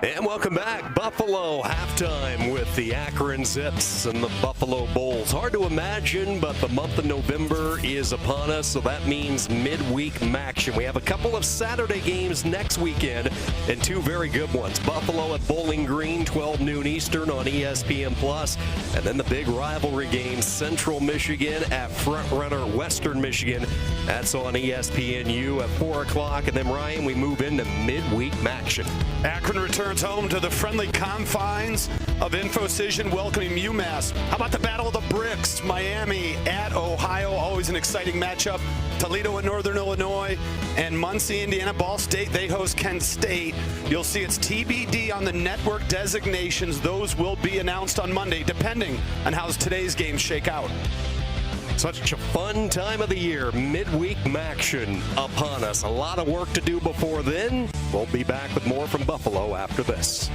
And welcome back. Buffalo halftime with the Akron Zips and the Buffalo Bulls. Hard to imagine, but the month of November is upon us, so that means midweek action. We have a couple of Saturday games next weekend and two very good ones. Buffalo at Bowling Green, 12 noon Eastern on ESPN+. And then the big rivalry game, Central Michigan at front-runner Western Michigan. That's on ESPNU at 4 o'clock. And then, Ryan, we move into midweek action. Akron returns home to the friendly confines of InfoCision, welcoming UMass. How about the Battle of the Bricks? Miami at Ohio, always an exciting matchup. Toledo at Northern Illinois, and Muncie, Indiana. Ball State, they host Kent State. You'll see it's TBD on the network designations. Those will be announced on Monday, depending on how today's games shake out. Such a fun time of the year. Midweek action upon us. A lot of work to do before then. We'll be back with more from Buffalo after this.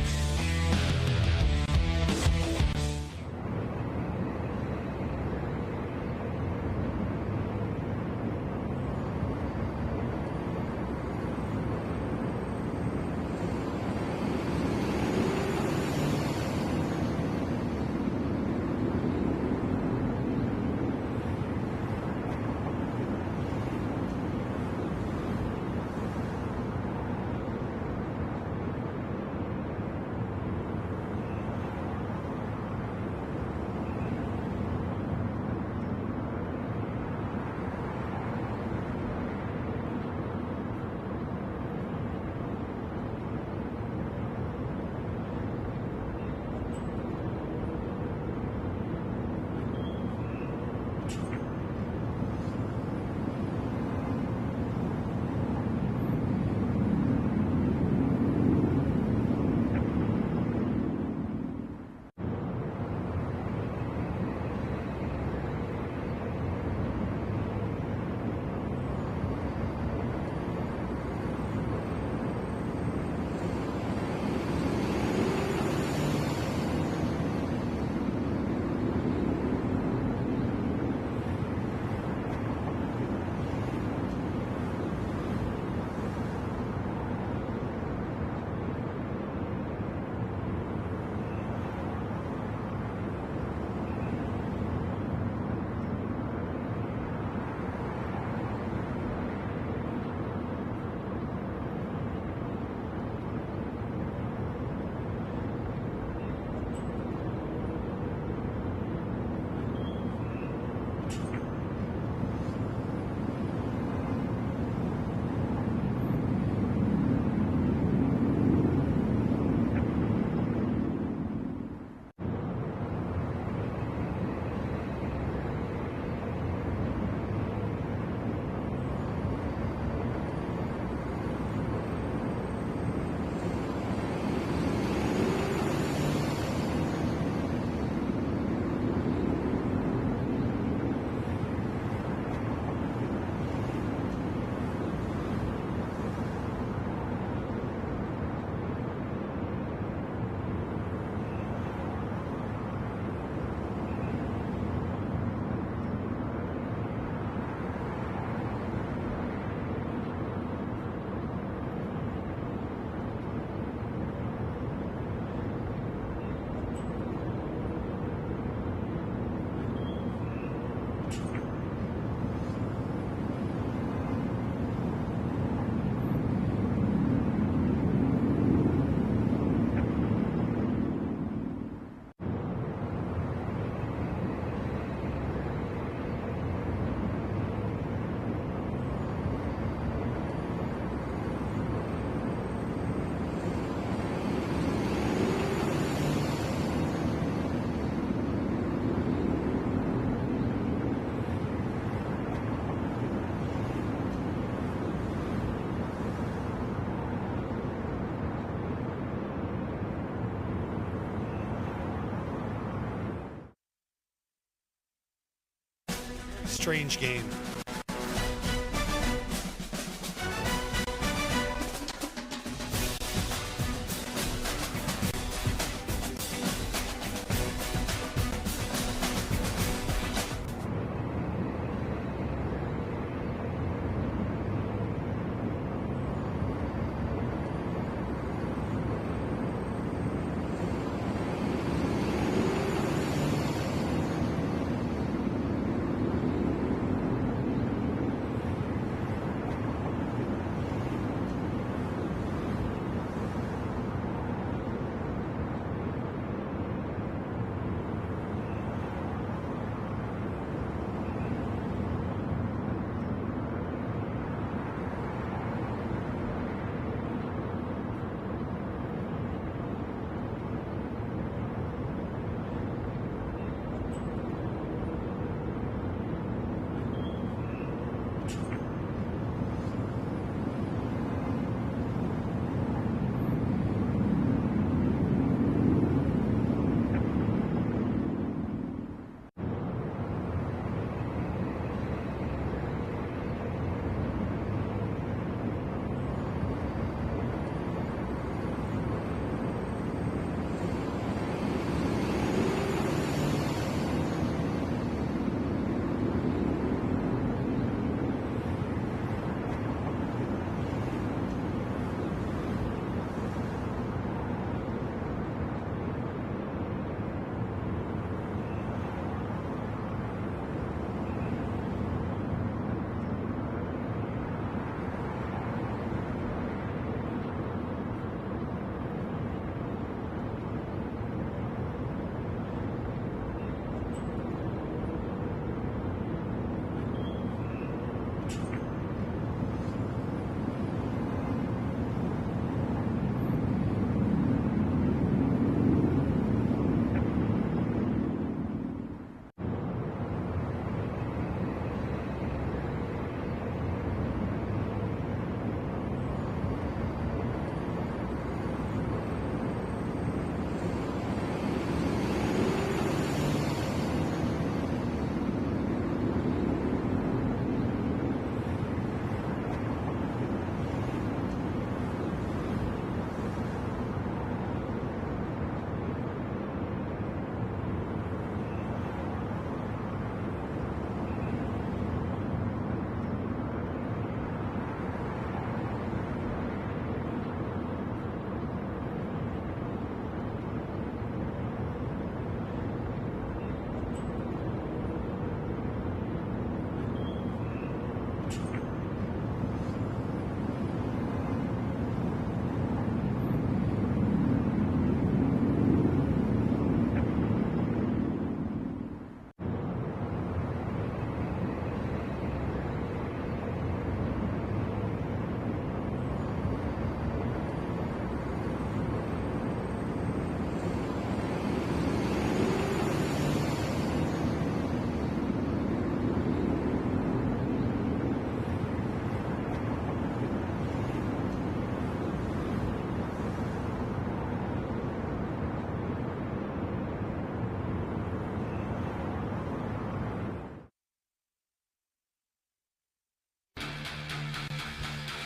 Strange game.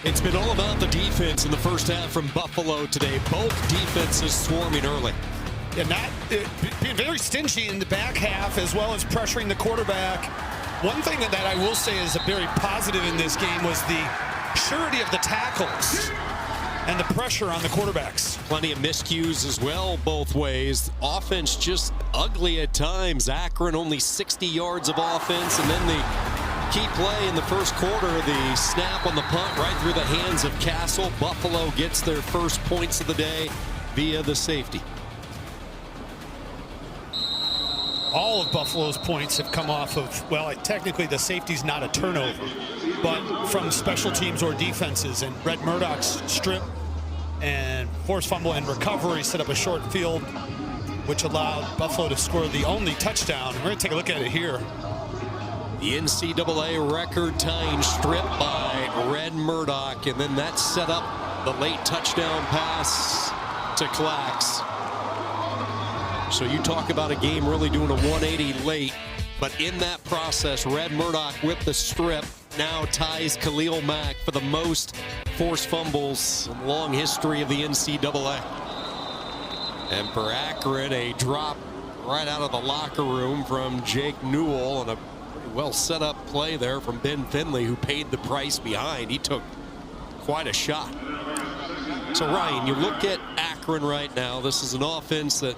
It's been all about the defense in the first half from Buffalo today. Both defenses swarming early. Yeah, being very stingy in the back half as well as pressuring the quarterback. One thing that I will say is a very positive in this game was the surety of the tackles and the pressure on the quarterbacks. Plenty of miscues as well both ways. Offense just ugly at times. Akron only 60 yards of offense, and then the key play in the first quarter, the snap on the punt right through the hands of Castle. Buffalo gets their first points of the day via the safety. All of Buffalo's points have come off of, well, technically the safety's not a turnover, but from special teams or defenses. And Red Murdoch's strip and forced fumble and recovery set up a short field, which allowed Buffalo to score the only touchdown. We're going to take a look at it here. The NCAA record-tying strip by Red Murdoch, and then that set up the late touchdown pass to Clax. So you talk about a game really doing a 180 late, but in that process, Red Murdoch with the strip now ties Khalil Mack for the most forced fumbles in the long history of the NCAA. And for Akron, a drop right out of the locker room from Jake Newell, and a well set up play there from Ben Finley, who paid the price behind. He took quite a shot. So Ryan, you look at Akron right now. This is an offense that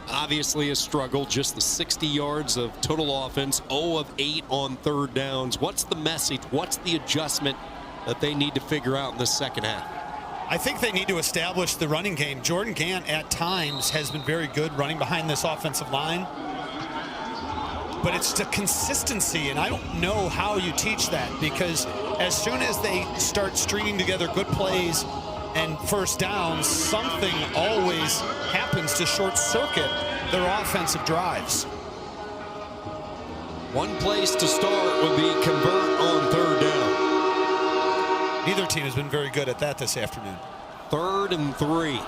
obviously has struggled. Just the 60 yards of total offense, 0 of 8 on third downs. What's the message? What's the adjustment that they need to figure out in the second half? I think they need to establish the running game. Jordan Gant at times has been very good running behind this offensive line, but it's the consistency, and I don't know how you teach that, because as soon as they start stringing together good plays and first downs, something always happens to short circuit their offensive drives. One place to start would be convert on third down. Neither team has been very good at that this afternoon. 3rd and 3.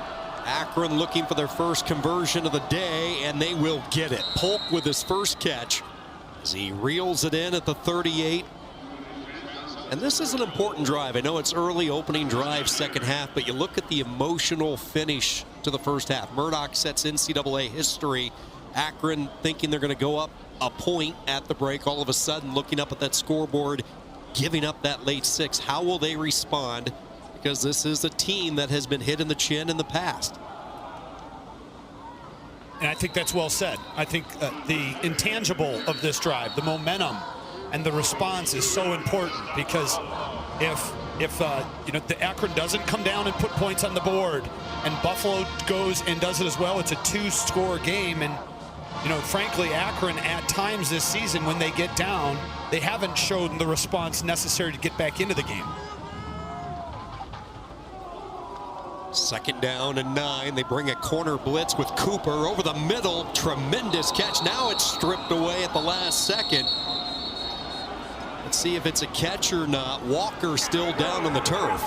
Akron looking for their first conversion of the day, and they will get it. Polk with his first catch as he reels it in at the 38. And this is an important drive. I know it's early opening drive, second half, but you look at the emotional finish to the first half. Murdoch sets NCAA history. Akron thinking they're going to go up a point at the break. All of a sudden looking up at that scoreboard, giving up that late 6. How will they respond? Because this is a team that has been hit in the chin in the past. And I think that's well said. I think the intangible of this drive, the momentum and the response is so important, because if the Akron doesn't come down and put points on the board and Buffalo goes and does it as well, it's a 2-score game. And frankly, Akron at times this season, when they get down, they haven't shown the response necessary to get back into the game. 2nd down and 9. They bring a corner blitz with Cooper over the middle. Tremendous catch. Now it's stripped away at the last second. Let's see if it's a catch or not. Walker still down on the turf.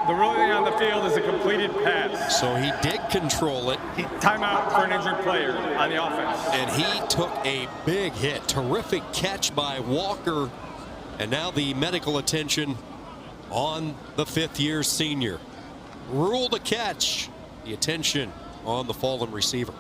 The ruling on the field is a completed pass. So he did control it. Timeout for an injured player on the offense. And he took a big hit. Terrific catch by Walker. And now the medical attention on the 5th-year senior. Ruled a catch. The attention on the fallen receiver.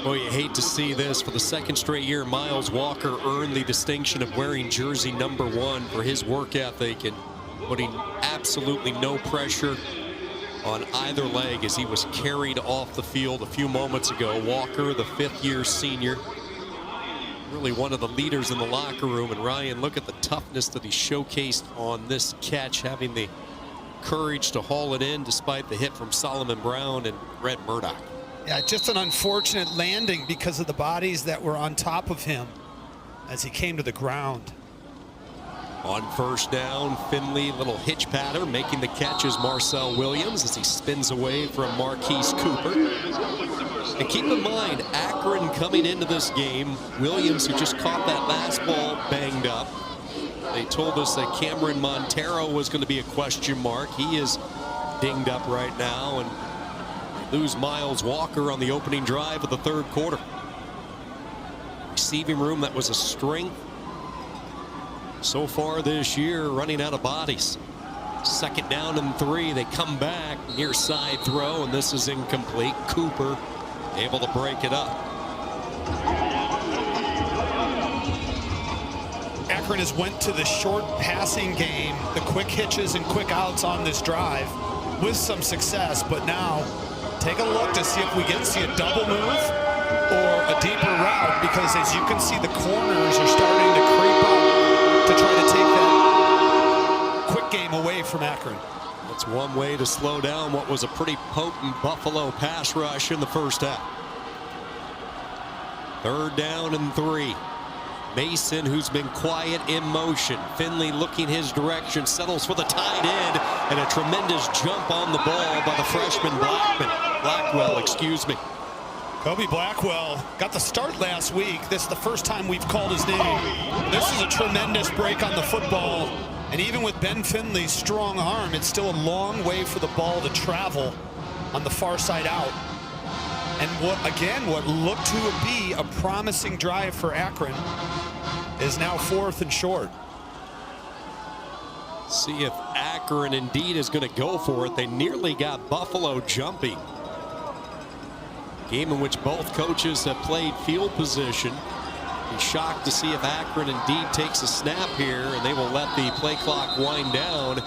Well, you hate to see this. For the second straight year, Miles Walker earned the distinction of wearing jersey number 1 for his work ethic and putting absolutely no pressure on either leg as he was carried off the field a few moments ago. Walker, the 5th-year senior, really one of the leaders in the locker room. And Ryan, look at the toughness that he showcased on this catch, having the courage to haul it in despite the hit from Solomon Brown and Red Murdoch. Yeah, just an unfortunate landing because of the bodies that were on top of him as he came to the ground. On first down, Finley, little hitch patter, making the catch is Marcel Williams as he spins away from Marquise Cooper. And keep in mind, Akron coming into this game, Williams, who just caught that last ball, banged up. They told us that Cameron Montero was going to be a question mark. He is dinged up right now, and lose Miles Walker on the opening drive of the 3rd quarter. Receiving room that was a strength so far this year, running out of bodies. 2nd down and 3. They come back, near side throw, and this is incomplete. Cooper able to break it up. Akron has went to the short passing game, the quick hitches and quick outs on this drive with some success, but now take a look to see if we see a double move or a deeper route, because as you can see, the corners are starting to creep up to try to take that quick game away from Akron. That's one way to slow down what was a pretty potent Buffalo pass rush in the first half. 3rd down and 3. Mason, who's been quiet, in motion. Finley looking his direction, settles for the tight end, and a tremendous jump on the ball by the freshman Blackwell, excuse me. Kobe Blackwell got the start last week. This is the first time we've called his name. This is a tremendous break on the football, and even with Ben Finley's strong arm, it's still a long way for the ball to travel on the far side out. And what looked to be a promising drive for Akron is now 4th and short. See if Akron indeed is going to go for it. They nearly got Buffalo jumping. Game in which both coaches have played field position. Be shocked to see if Akron indeed takes a snap here, and they will let the play clock wind down.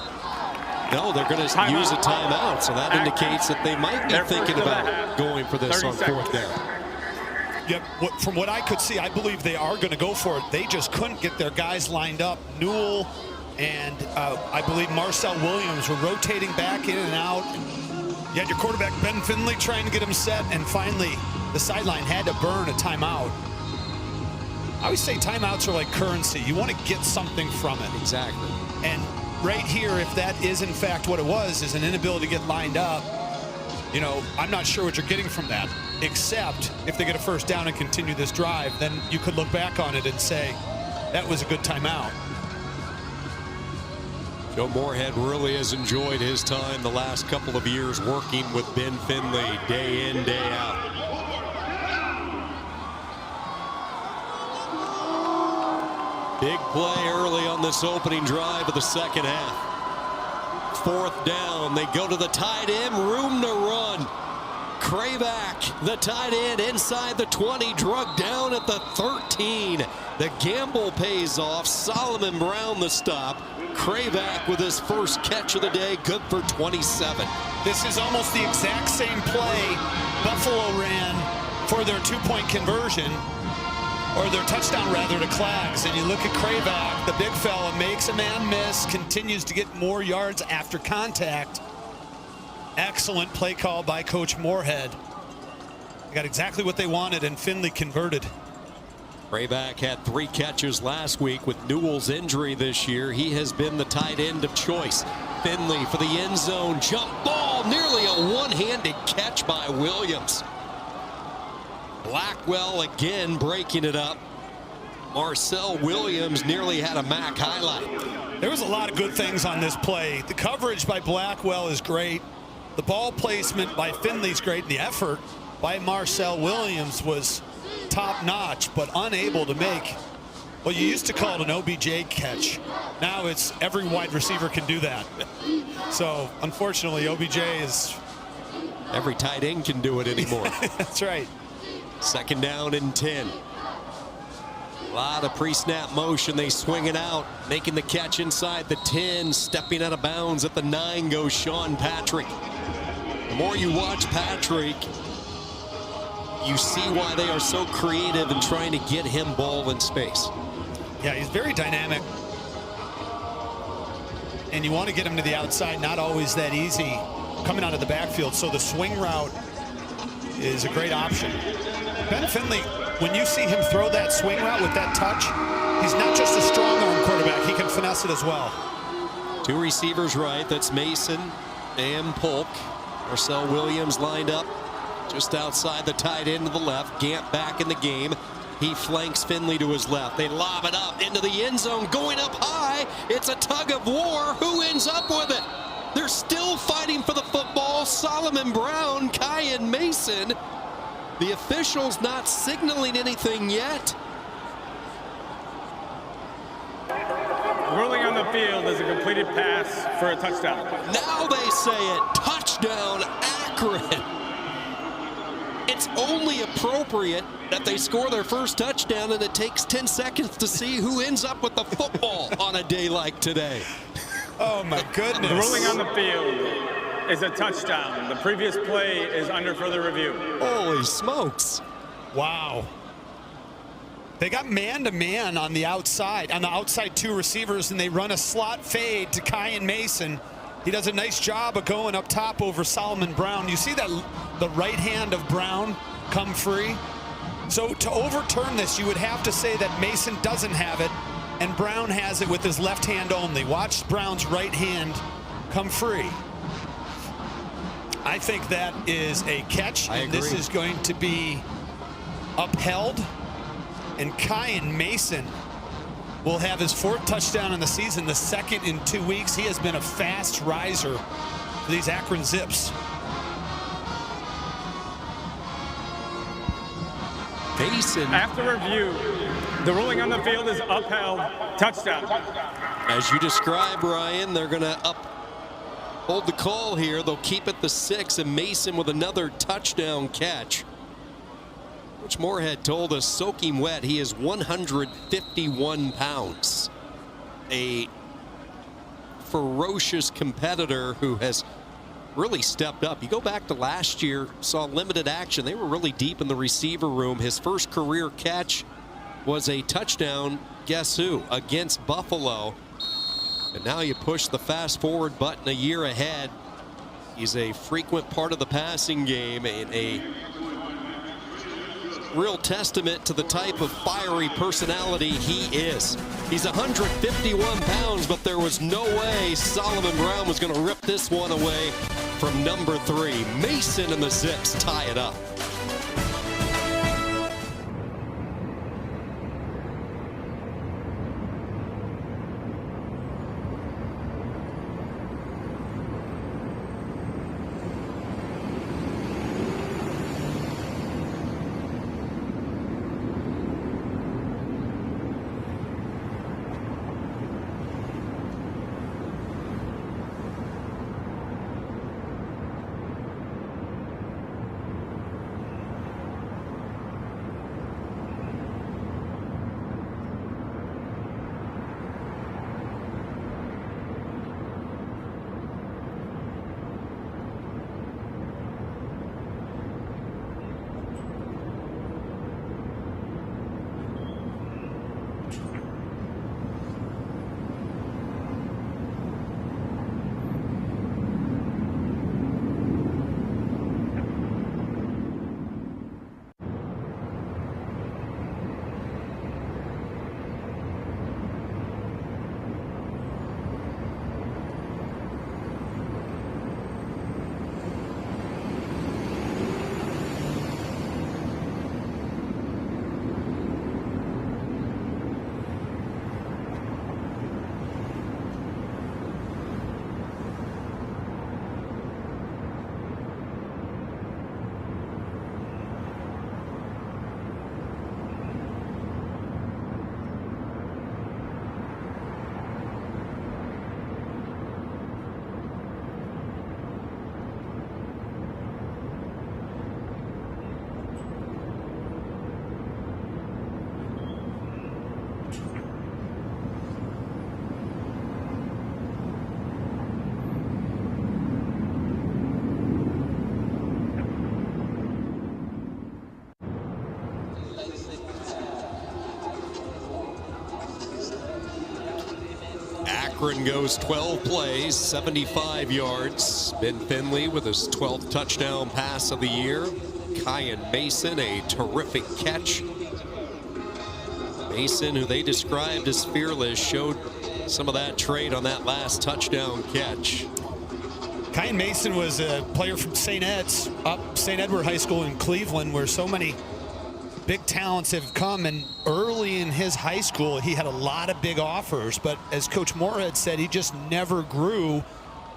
No, they're going to use a timeout, so that indicates that they might be thinking about going for this on 4th down. Yep, from what I could see, I believe they are going to go for it. They just couldn't get their guys lined up. Newell and I believe Marcel Williams were rotating back in and out. You had your quarterback Ben Finley trying to get him set, and finally the sideline had to burn a timeout. I always say timeouts are like currency. You want to get something from it. Exactly. And right here, if that is in fact what it was, is an inability to get lined up, you know, I'm not sure what you're getting from that, except if they get a first down and continue this drive, then you could look back on it and say, that was a good timeout. Joe Moorhead really has enjoyed his time the last couple of years working with Ben Finley day in, day out. Big play early on this opening drive of the 2nd half. 4th down, they go to the tight end, room to run. Krayback, the tight end, inside the 20, drugged down at the 13. The gamble pays off. Solomon Brown the stop. Krayback with his first catch of the day, good for 27. This is almost the exact same play Buffalo ran for their 2-point conversion, or their touchdown rather, to Clags. And you look at Krayback, the big fella, makes a man miss, continues to get more yards after contact. Excellent play call by Coach Moorhead. They got exactly what they wanted, and Finley converted. Krayback had 3 catches last week. With Newell's injury this year, he has been the tight end of choice. Finley for the end zone, jump ball, nearly a one-handed catch by Williams. Blackwell again breaking it up. Marcel Williams nearly had a MAC highlight. There was a lot of good things on this play. The coverage by Blackwell is great. The ball placement by Finley's great. And the effort by Marcel Williams was top-notch, but unable to make what you used to call it an OBJ catch. Now it's every wide receiver can do that. So unfortunately, OBJ is... Every tight end can do it anymore. That's right. Second down and 10. A lot of pre-snap motion. They swing it out, making the catch inside the 10, stepping out of bounds at the 9 goes Sean Patrick. The more you watch Patrick, you see why they are so creative in trying to get him ball in space. Yeah, he's very dynamic. And you want to get him to the outside, not always that easy coming out of the backfield. So the swing route is a great option. Ben Finley, when you see him throw that swing route with that touch, he's not just a strong arm quarterback, he can finesse it as well. 2 receivers right, that's Mason and Polk. Marcel Williams lined up just outside the tight end to the left. Gant back in the game. He flanks Finley to his left. They lob it up into the end zone, going up high. It's a tug of war. Who ends up with it? They're still fighting for the football. Solomon Brown, Kyan Mason. The officials not signaling anything yet. Ruling on the field is a completed pass for a touchdown. Now they say it. Touchdown, Akron. It's only appropriate that they score their first touchdown, and it takes 10 seconds to see who ends up with the football on a day like today. Oh, my goodness. The ruling on the field is a touchdown. The previous play is under further review. Holy smokes. Wow. They got man-to-man on the outside 2 receivers, and they run a slot fade to Kyan Mason. He does a nice job of going up top over Solomon Brown. You see that the right hand of Brown come free? So to overturn this, you would have to say that Mason doesn't have it and Brown has it with his left hand only. Watch Brown's right hand come free. I think that is a catch, and this is going to be upheld. And Kyan Mason will have his 4th touchdown in the season, the 2nd in 2 weeks. He has been a fast riser for these Akron Zips. Mason. After review, the ruling on the field is upheld. Touchdown. As you described, Ryan, they're going to uphold the call here. They'll keep it the 6, and Mason with another touchdown catch. Coach Moorhead told us, soaking wet, he is 151 pounds. A ferocious competitor who has really stepped up. You go back to last year, saw limited action. They were really deep in the receiver room. His first career catch was a touchdown, guess who? Against Buffalo. And now you push the fast forward button a year ahead. He's a frequent part of the passing game and a real testament to the type of fiery personality he is. He's 151 pounds, but there was no way Solomon Brown was going to rip this one away from number 3. Mason and the Zips tie it up. Akron goes 12 plays, 75 yards. Ben Finley with his 12th touchdown pass of the year. Kyan Mason, a terrific catch. Mason, who they described as fearless, showed some of that trait on that last touchdown catch. Kyan Mason was a player from St. Edward High School in Cleveland, where so many big talents have come, and early in his high school he had a lot of big offers, but as Coach Moorhead said, he just never grew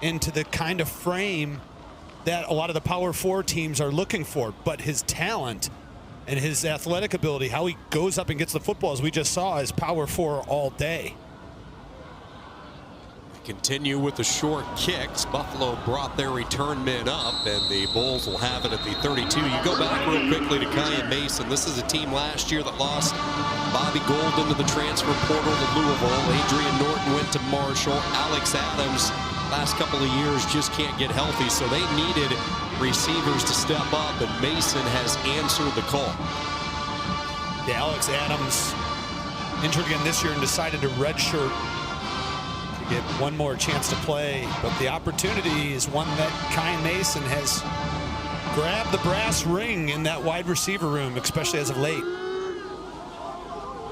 into the kind of frame that a lot of the Power 4 teams are looking for. But his talent and his athletic ability, how he goes up and gets the football, as we just saw, is Power 4 all day. Continue with the short kicks. Buffalo brought their return men up, and the Bulls will have it at the 32. You go back real quickly to Kyan Mason. This is a team last year that lost Bobby Gold into the transfer portal to Louisville. Adrian Norton went to Marshall. Alex Adams, last couple of years, just can't get healthy, so they needed receivers to step up, and Mason has answered the call. Yeah, Alex Adams injured again this year and decided to redshirt, get one more chance to play, but the opportunity is one that Kyan Mason has grabbed the brass ring in that wide receiver room, especially as of late.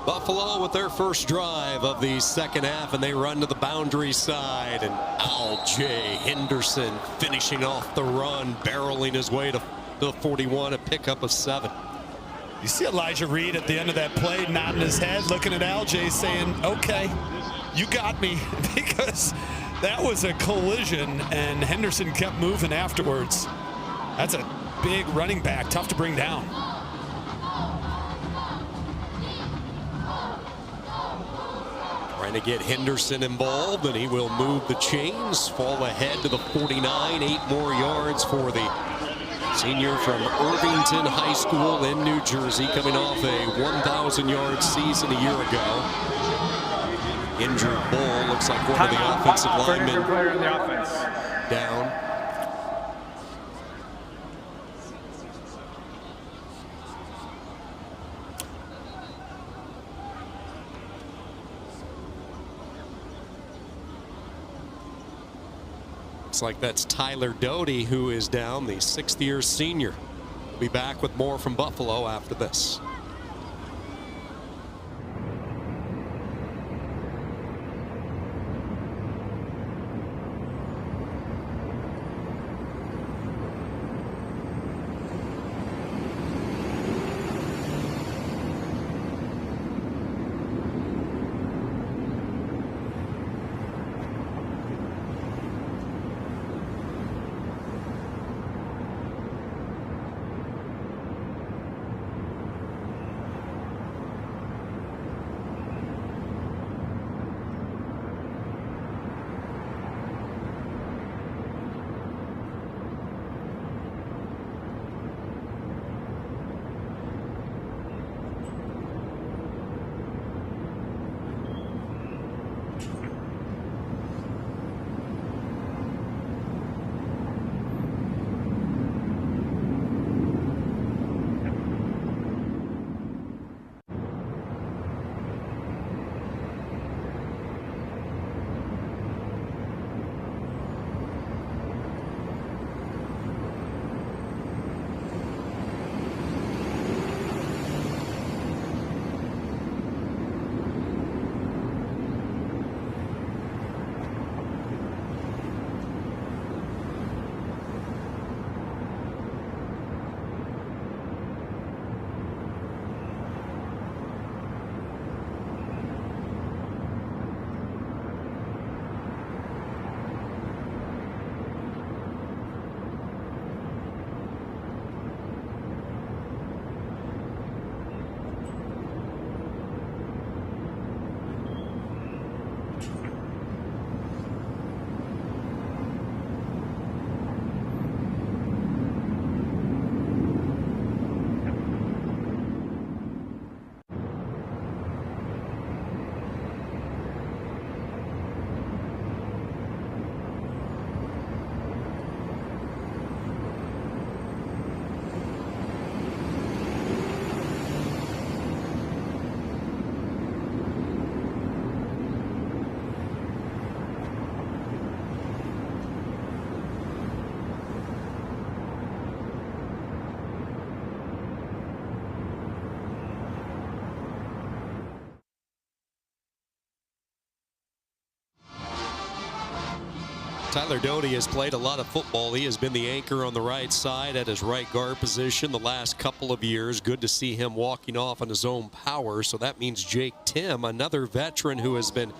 Buffalo with their first drive of the second half, and they run to the boundary side, and Al-Jay Henderson finishing off the run, barreling his way to the 41, a pickup of 7. You see Elijah Reed at the end of that play nodding his head, looking at Al-Jay saying, okay, you got me, because that was a collision, and Henderson kept moving afterwards. That's a big running back, tough to bring down. Trying to get Henderson involved, and he will move the chains, fall ahead to the 49, 8 more yards for the senior from Irvington High School in New Jersey, coming off a 1,000-yard season a year ago. Injured Bull, looks like one of the offensive linemen player in the offense. down. Looks like that's Tyler Doty who is down, the 6th-year senior. We'll be back with more from Buffalo after this. Tyler Doty has played a lot of football. He has been the anchor on the right side at his right guard position the last couple of years. Good to see him walking off on his own power. So that means Jake Tim, another veteran who has been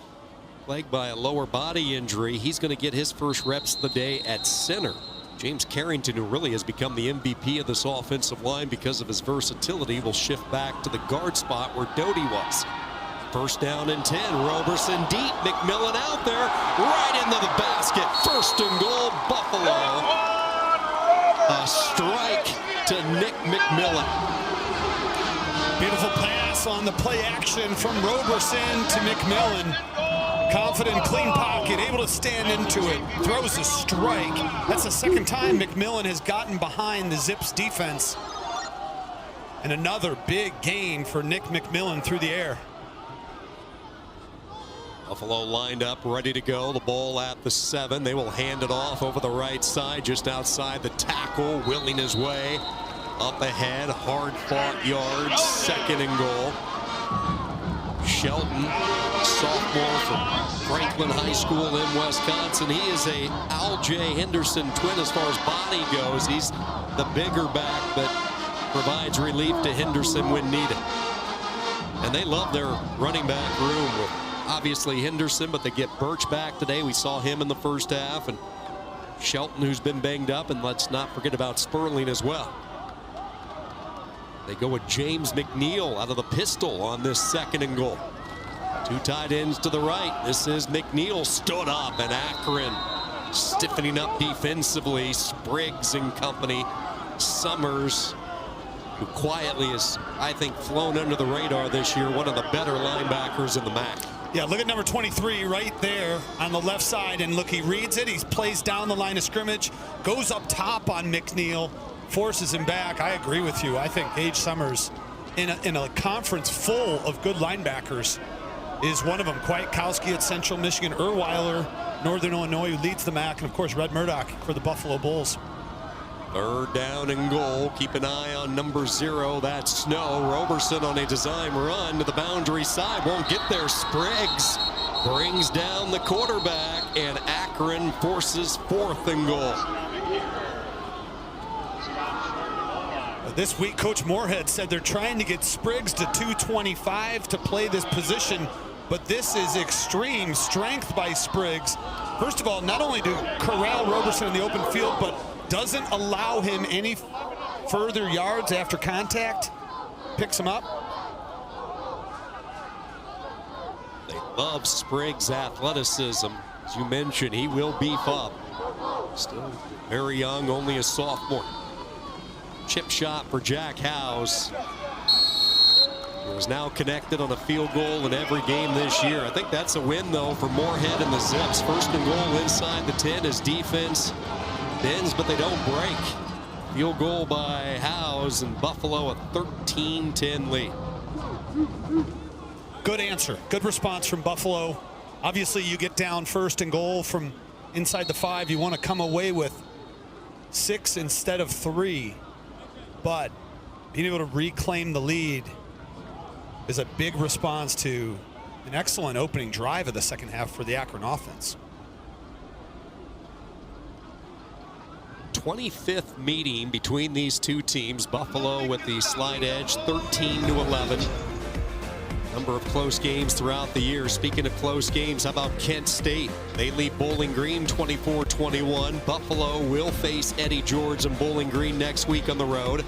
plagued by a lower body injury. He's going to get his first reps of the day at center. James Carrington, who really has become the MVP of this offensive line because of his versatility, will shift back to the guard spot where Doty was. First down and 10. Roberson deep. McMillan out there. Right into the basket. First and goal, Buffalo. A strike to Nick McMillan. Beautiful pass on the play action from Roberson to McMillan. Confident, clean pocket, able to stand into it. Throws a strike. That's the second time McMillan has gotten behind the Zips defense. And another big gain for Nick McMillan through the air. Buffalo lined up, ready to go. The ball at the 7. They will hand it off over the right side, just outside the tackle, willing his way. Up ahead, hard-fought yards, second and goal. Shelton, sophomore from Franklin High School in Wisconsin. He is a Al J. Henderson twin as far as body goes. He's the bigger back that provides relief to Henderson when needed. And they love their running back room with obviously Henderson, but they get Birch back today. We saw him in the first half, and Shelton, who's been banged up, and let's not forget about Sperling as well. They go with James McNeil out of the pistol on this second and goal. Two tight ends to the right. This is McNeil stood up, and Akron stiffening up defensively. Spriggs and company. Summers, who quietly has, I think, flown under the radar this year, one of the better linebackers in the MAC. Yeah, look at number 23 right there on the left side, and look, he reads it. He plays down the line of scrimmage, goes up top on McNeil, forces him back. I agree with you. I think Gage Summers, in a conference full of good linebackers, is one of them. Kwiatkowski at Central Michigan, Erweiler, Northern Illinois, who leads the MAC, and of course Red Murdoch for the Buffalo Bulls. Third down and goal. Keep an eye on number 0. That's Snow. Roberson on a design run to the boundary side. Won't get there. Spriggs brings down the quarterback, and Akron forces fourth and goal. This week, Coach Moorhead said they're trying to get Spriggs to 225 to play this position, but this is extreme strength by Spriggs. First of all, not only to corral Roberson in the open field, but doesn't allow him any further yards after contact. Picks him up. They love Spriggs' athleticism. As you mentioned, he will beef up. Still very young, only a sophomore. Chip shot for Jack Howes. He was now connected on a field goal in every game this year. I think that's a win, though, for Moorhead and the Zips. First and goal inside the 10 as defense bends, but they don't break. Field goal by Howes, and Buffalo a 13-10 lead. Good answer. Good response from Buffalo. Obviously, you get down first and goal from inside the 5. You want to come away with 6 instead of 3. But being able to reclaim the lead is a big response to an excellent opening drive of the second half for the Akron offense. 25th meeting between these two teams. Buffalo with the slight edge, 13-11. Number of close games throughout the year. Speaking of close games, how about Kent State? They lead Bowling Green 24-21. Buffalo will face Eddie George and Bowling Green next week on the road.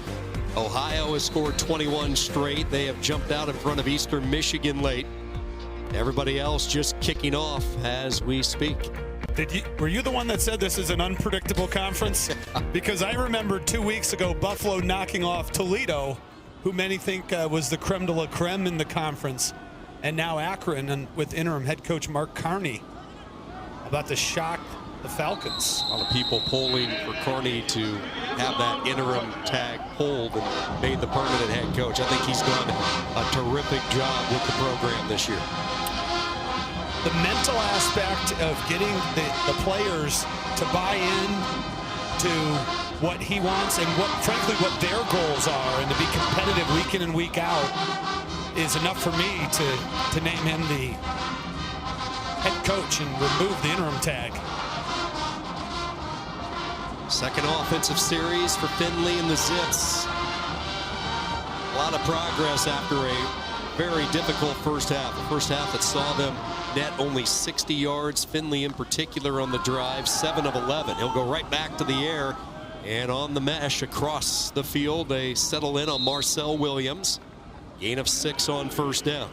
Ohio has scored 21 straight. They have jumped out in front of Eastern Michigan late. Everybody else just kicking off as we speak. Were you the one that said this is an unpredictable conference? Because I remember 2 weeks ago Buffalo knocking off Toledo, who many think was the creme de la creme in the conference, and now Akron, and with interim head coach Mark Carney, about to shock the Falcons. A lot of people polling for Carney to have that interim tag pulled and made the permanent head coach. I think he's done a terrific job with the program this year. The mental aspect of getting the players to buy in to what he wants and frankly what their goals are, and to be competitive week in and week out, is enough for me to name him the head coach and remove the interim tag. Second offensive series for Finley and the Zips. A lot of progress after a very difficult first half. The first half that saw them net only 60 yards. Finley in particular on the drive, 7 of 11. He'll go right back to the air and on the mesh across the field. They settle in on Marcel Williams. Gain of 6 on first down.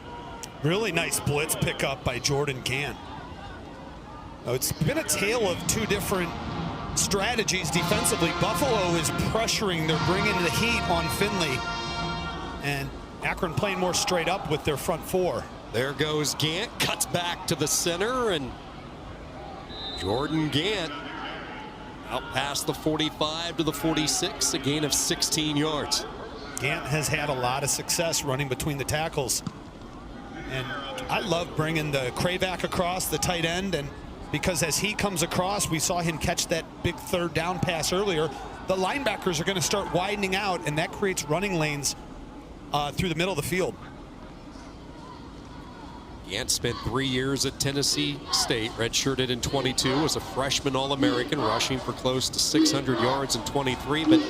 Really nice blitz pickup by Jordan Gant. It's been a tale of two different strategies defensively. Buffalo is pressuring. They're bringing the heat on Finley. And Akron playing more straight up with their front four. There goes Gant, cuts back to the center, and Jordan Gant out past the 45 to the 46, a gain of 16 yards. Gant has had a lot of success running between the tackles. And I love bringing the Kravac across, the tight end, and because as he comes across, we saw him catch that big third down pass earlier. The linebackers are going to start widening out, and that creates running lanes through the middle of the field. Gant spent 3 years at Tennessee State, redshirted in 22, was a freshman All-American, rushing for close to 600 yards in 23, but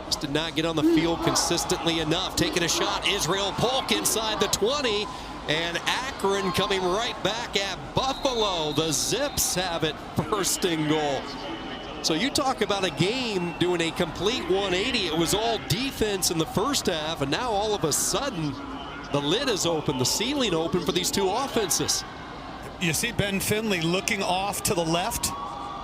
just did not get on the field consistently enough. Taking a shot, Israel Polk inside the 20, and Akron coming right back at Buffalo. The Zips have it, first and goal. So you talk about a game doing a complete 180. It was all defense in the first half, and now all of a sudden, the lid is open, the ceiling open for these two offenses. You see Ben Finley looking off to the left,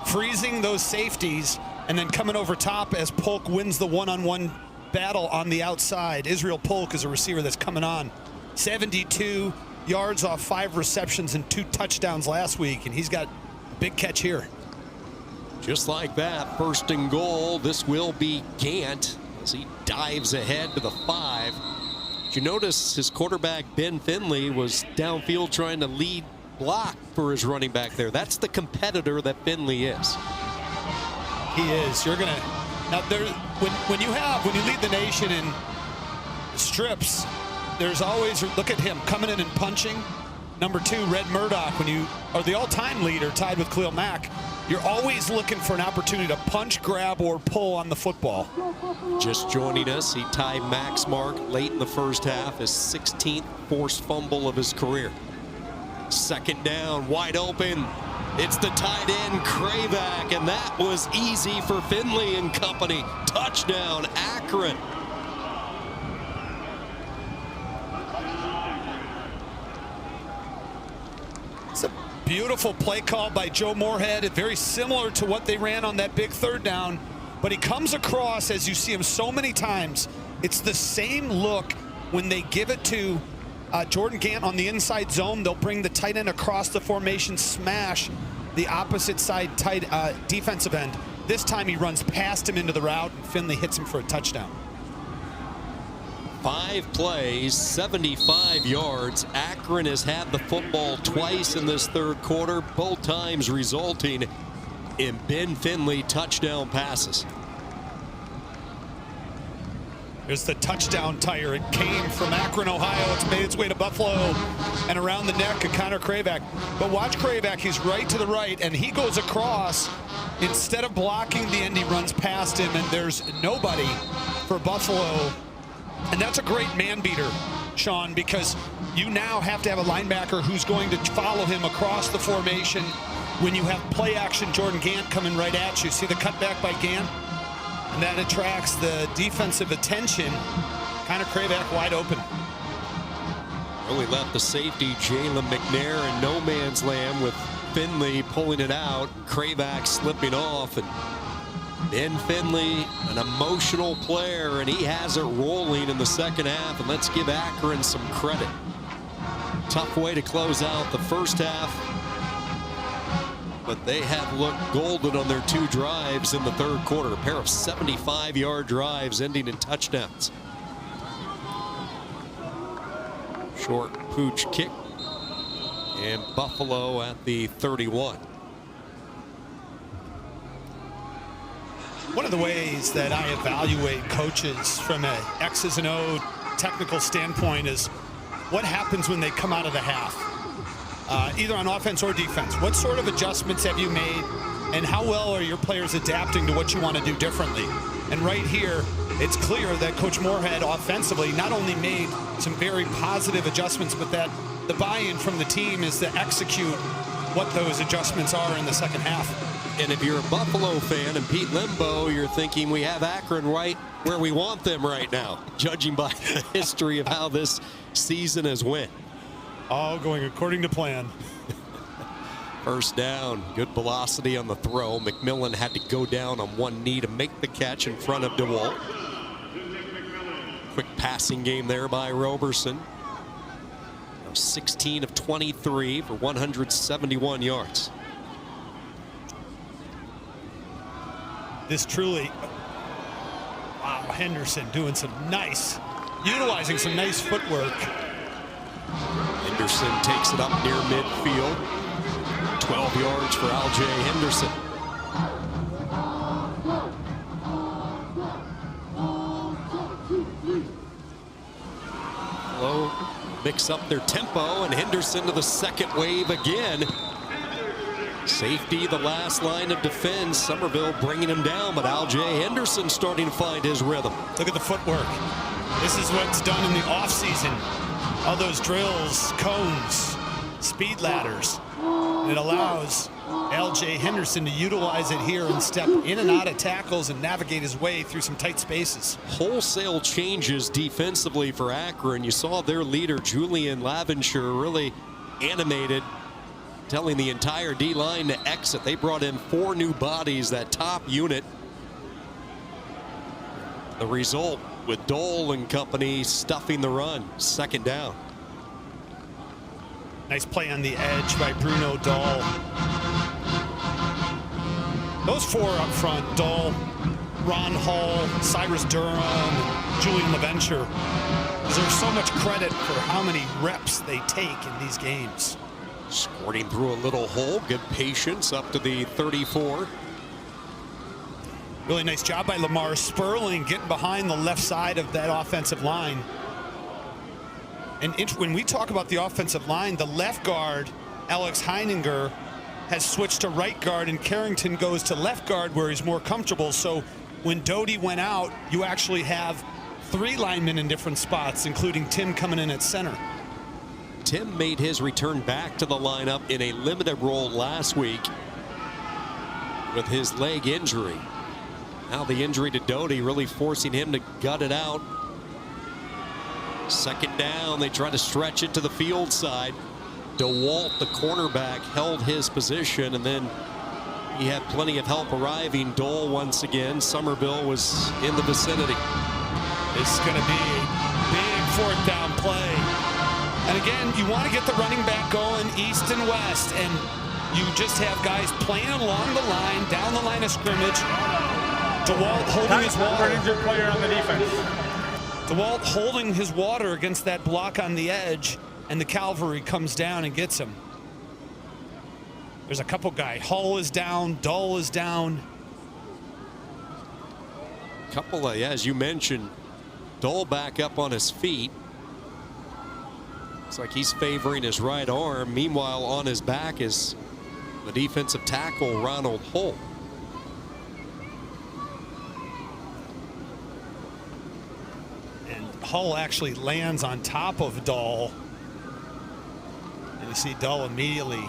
freezing those safeties, and then coming over top as Polk wins the one-on-one battle on the outside. Israel Polk is a receiver that's coming on. 72 yards off 5 receptions and 2 touchdowns last week, and he's got a big catch here. Just like that, first and goal. This will be Gant as he dives ahead to the 5. Did you notice his quarterback, Ben Finley, was downfield trying to lead block for his running back there? That's the competitor that Finley is. He is. You're going to... Now, there, when you lead the nation in strips, there's always... Look at him coming in and punching. Number 2, Red Murdoch, when you are the all-time leader tied with Khalil Mack, you're always looking for an opportunity to punch, grab, or pull on the football. Just joining us, he tied Mack's mark late in the first half, his 16th forced fumble of his career. Second down, wide open. It's the tight end, Kravac, and that was easy for Finley and company. Touchdown, Akron. It's a beautiful play call by Joe Moorhead, very similar to what they ran on that big third down. But he comes across, as you see him so many times, it's the same look when they give it to Jordan Gant on the inside zone. They'll bring the tight end across the formation, smash the opposite side tight defensive end. This time he runs past him into the route, and Finley hits him for a touchdown. 5 plays, 75 yards. Akron has had the football twice in this third quarter, both times resulting in Ben Finley touchdown passes. There's the touchdown tire. It came from Akron, Ohio. It's made its way to Buffalo and around the neck of Connor Kravac. But watch Kravac. He's right to the right, and he goes across. Instead of blocking the end, he runs past him, and there's nobody for Buffalo. And that's a great man beater, Sean, because you now have to have a linebacker who's going to follow him across the formation when you have play action Jordan Gant coming right at you. See the cutback by Gant? And that attracts the defensive attention. Connor Kravac wide open. Really left the safety, Jalen McNair, in no man's land with Finley pulling it out. Kravac slipping off, and Ben Finley, an emotional player, and he has it rolling in the second half. And let's give Akron some credit. Tough way to close out the first half, but they have looked golden on their 2 drives in the third quarter. A pair of 75-yard drives ending in touchdowns. Short pooch kick, and Buffalo at the 31. One of the ways that I evaluate coaches from an X's and O technical standpoint is what happens when they come out of the half, either on offense or defense. What sort of adjustments have you made and how well are your players adapting to what you want to do differently. And right here, it's clear that Coach Moorhead offensively not only made some very positive adjustments, but that the buy-in from the team is to execute what those adjustments are in the second half. And if you're a Buffalo fan and Pete Limbo, you're thinking we have Akron right where we want them right now, judging by the history of how this season has went. All going according to plan. First down, good velocity on the throw. McMillan had to go down on one knee to make the catch in front of DeWalt. Quick passing game there by Roberson. Now 16 of 23 for 171 yards. This truly, wow, Henderson doing some utilizing some nice footwork. Henderson takes it up near midfield. 12 yards for Al-J. Henderson. Low mix up their tempo, and Henderson to the second wave again. Safety, the last line of defense. Somerville bringing him down, but Al-J. Henderson starting to find his rhythm. Look at the footwork. This is what's done in the offseason. All those drills, cones, speed ladders. It allows Al-J. Henderson to utilize it here and step in and out of tackles and navigate his way through some tight spaces. Wholesale changes defensively for Akron. You saw their leader, Julian Laventure, really animated, telling the entire D-line to exit. They brought in 4 new bodies, that top unit. The result with Dole and company stuffing the run. Second down. Nice play on the edge by Bruno Dahl. Those 4 up front, Dahl, Ron Hall, Cyrus Durham, Julian LaVenture, deserve so much credit for how many reps they take in these games. Squirting through a little hole, good patience up to the 34. Really nice job by Lamar Sperling getting behind the left side of that offensive line. And when we talk about the offensive line, the left guard, Alex Heininger, has switched to right guard, and Carrington goes to left guard where he's more comfortable. So when Doty went out, you actually have 3 linemen in different spots, including Tim coming in at center. Tim made his return back to the lineup in a limited role last week with his leg injury. Now the injury to Doty really forcing him to gut it out. Second down, they try to stretch it to the field side. DeWalt, the cornerback, held his position, and then he had plenty of help arriving. Dole once again. Somerville was in the vicinity. This is going to be a big 4th down play. And again, you want to get the running back going east and west, and you just have guys playing along the line, down the line of scrimmage. DeWalt holding his water. Injured player on the defense. DeWalt holding his water against that block on the edge, and the cavalry comes down and gets him. There's a couple guys. Hull is down. Dull is down. Couple of, as you mentioned, Dull back up on his feet. Looks like he's favoring his right arm. Meanwhile, on his back is the defensive tackle, Ronald Hull. Hull actually lands on top of Dahl. And you see Dahl immediately.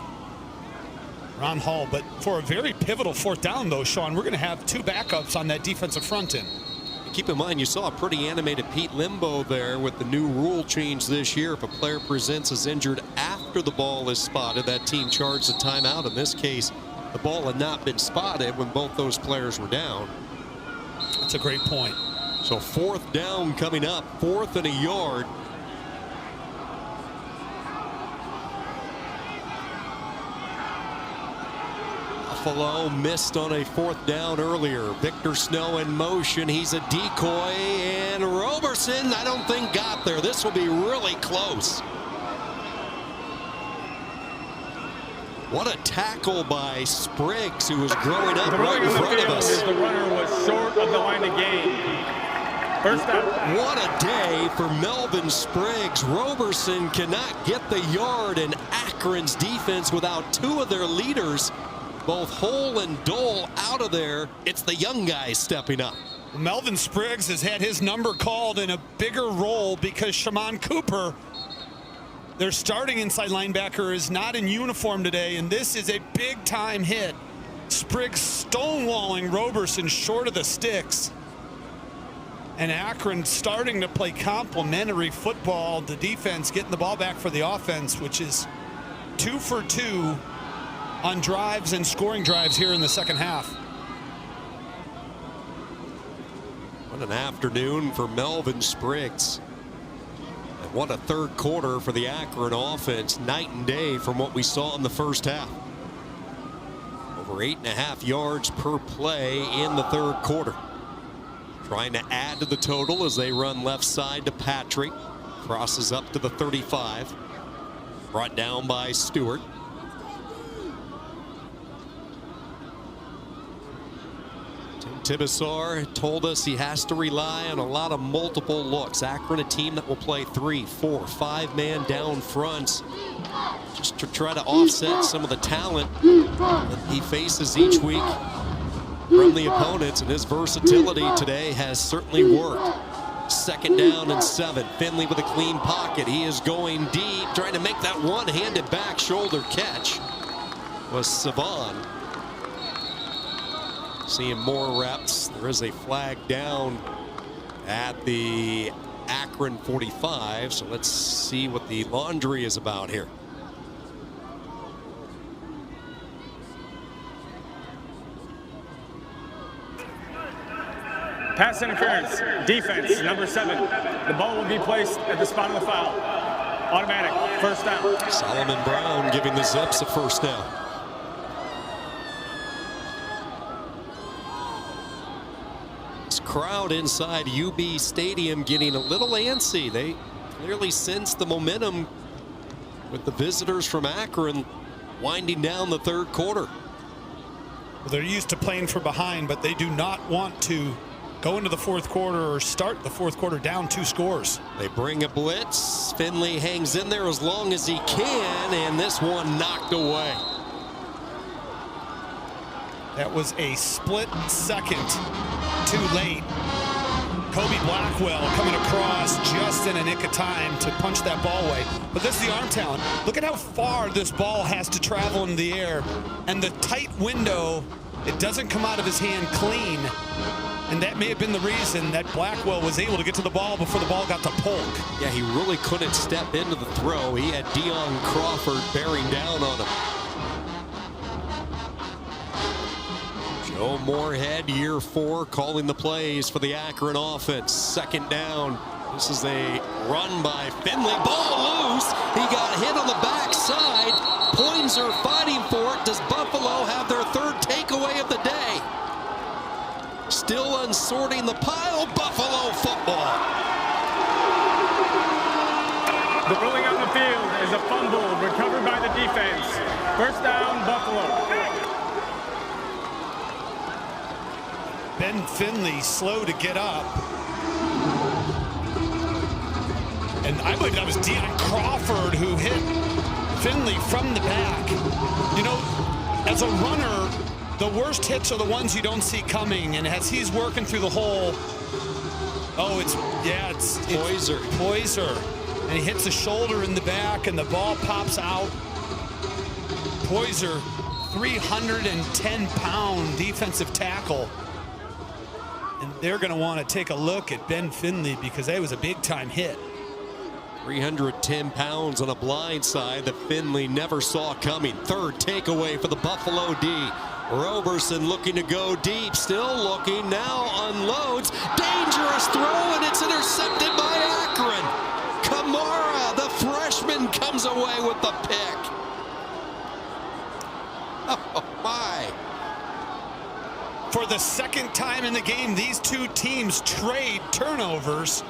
Ron Hull, but for a very pivotal 4th down, though, Sean, we're going to have 2 backups on that defensive front end. Keep in mind, you saw a pretty animated Pete Limbo there with the new rule change this year. If a player presents as injured after the ball is spotted, that team charged a timeout. In this case, the ball had not been spotted when both those players were down. That's a great point. So 4th down coming up, 4th and a yard. Buffalo missed on a 4th down earlier. Victor Snow in motion. He's a decoy, and Roberson, I don't think, got there. This will be really close. What a tackle by Spriggs, who was growing up right in front of us. The runner was short of the line of gain. First down. What a day for Melvin Spriggs. Roberson cannot get the yard, and Akron's defense, without 2 of their leaders, both Hole and Dole out of there. It's the young guys stepping up. Melvin Spriggs has had his number called in a bigger role because Shaman Cooper, their starting inside linebacker, is not in uniform today, and this is a big-time hit. Spriggs stonewalling Roberson short of the sticks. And Akron starting to play complementary football. The defense getting the ball back for the offense, which is 2 for 2 on drives and scoring drives here in the second half. What an afternoon for Melvin Spriggs. And what a third quarter for the Akron offense. Night and day from what we saw in the first half. Over 8.5 yards per play in the third quarter. Trying to add to the total as they run left side to Patrick. Crosses up to the 35. Brought down by Stewart. Tim Tibesar told us he has to rely on a lot of multiple looks. Akron, a team that will play 3, 4, 5-man down fronts just to try to offset some of the talent that he faces each week from the opponents, and his versatility today has certainly worked. 2nd down and 7. Finley with a clean pocket. He is going deep, trying to make that one-handed back shoulder catch. Was Savan. Seeing more reps. There is a flag down at the Akron 45. So let's see what the laundry is about here. Pass interference, defense, number 7. The ball will be placed at the spot of the foul. Automatic, first down. Solomon Brown giving the Zips a first down. This crowd inside UB Stadium getting a little antsy. They clearly sense the momentum with the visitors from Akron winding down the third quarter. Well, they're used to playing from behind, but they do not want to go into the fourth quarter or start the fourth quarter down 2 scores. They bring a blitz. Finley hangs in there as long as he can, and this one knocked away. That was a split second too late. Kobe Blackwell coming across just in a nick of time to punch that ball away. But this is the arm talent. Look at how far this ball has to travel in the air. And the tight window, it doesn't come out of his hand clean. And that may have been the reason that Blackwell was able to get to the ball before the ball got to Polk. Yeah, he really couldn't step into the throw. He had Deion Crawford bearing down on him. Joe Moorhead, year 4, calling the plays for the Akron offense. 2nd down. This is a run by Finley. Ball loose. He got hit on the backside. Poinzer fighting for it. Does Buffalo have their 3rd takeaway of the day? Still unsorting the pile. Buffalo football. The ruling on the field is a fumble recovered by the defense. First down, Buffalo. Ben Finley slow to get up. And I believe that was Deion Crawford who hit Finley from the back. You know, as a runner, the worst hits are the ones you don't see coming. And as he's working through the hole, it's Poyser. And he hits the shoulder in the back and the ball pops out. Poyser, 310-pound defensive tackle. And they're going to want to take a look at Ben Finley because that was a big-time hit. 310 pounds on a blind side that Finley never saw coming. 3rd takeaway for the Buffalo D. Roberson looking to go deep, still looking, now unloads. Dangerous throw, and it's intercepted by Akron. Kamara, the freshman, comes away with the pick. Oh, my. For the 2nd time in the game, these 2 teams trade turnovers.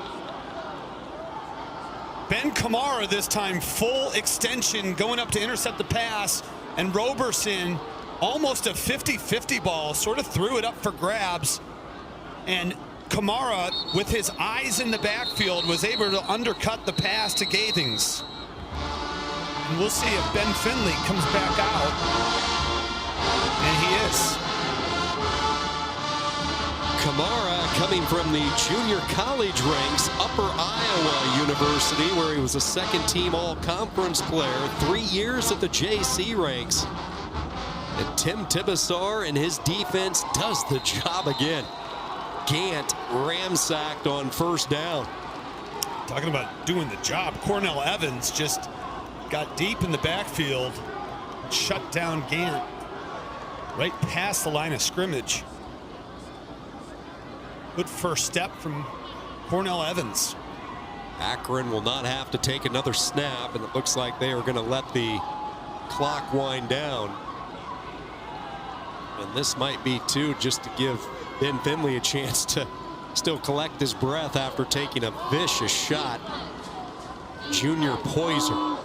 Ben Kamara this time full extension going up to intercept the pass, and Roberson almost a 50-50 ball, sort of threw it up for grabs, and Kamara with his eyes in the backfield was able to undercut the pass to Gathings. And we'll see if Ben Finley comes back out. does. Kamara coming from the junior college ranks, Upper Iowa University, where he was a second-team all-conference player, 3 years at the JC ranks. And Tim Tibesar and his defense does the job again. Gant ramsacked on first down. Talking about doing the job, Cornell Evans just got deep in the backfield, shut down Gant right past the line of scrimmage. Good first step from Cornell Evans. Akron will not have to take another snap, and it looks like they are going to let the clock wind down. And this might be, too, just to give Ben Finley a chance to still collect his breath after taking a vicious shot. Junior Poiser.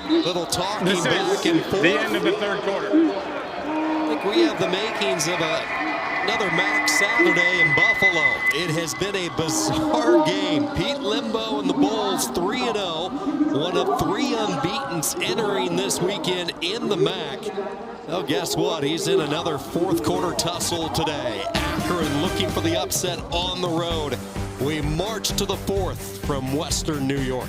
Little talking back and forth. The end of the third quarter. I think we have the makings of another Mac Saturday in Buffalo. It has been a bizarre game. Pete Limbo and the Bulls 3-0. One of 3 unbeatens entering this weekend in the MAC. Well, guess what? He's in another fourth quarter tussle today. Akron looking for the upset on the road. We march to the fourth from Western New York.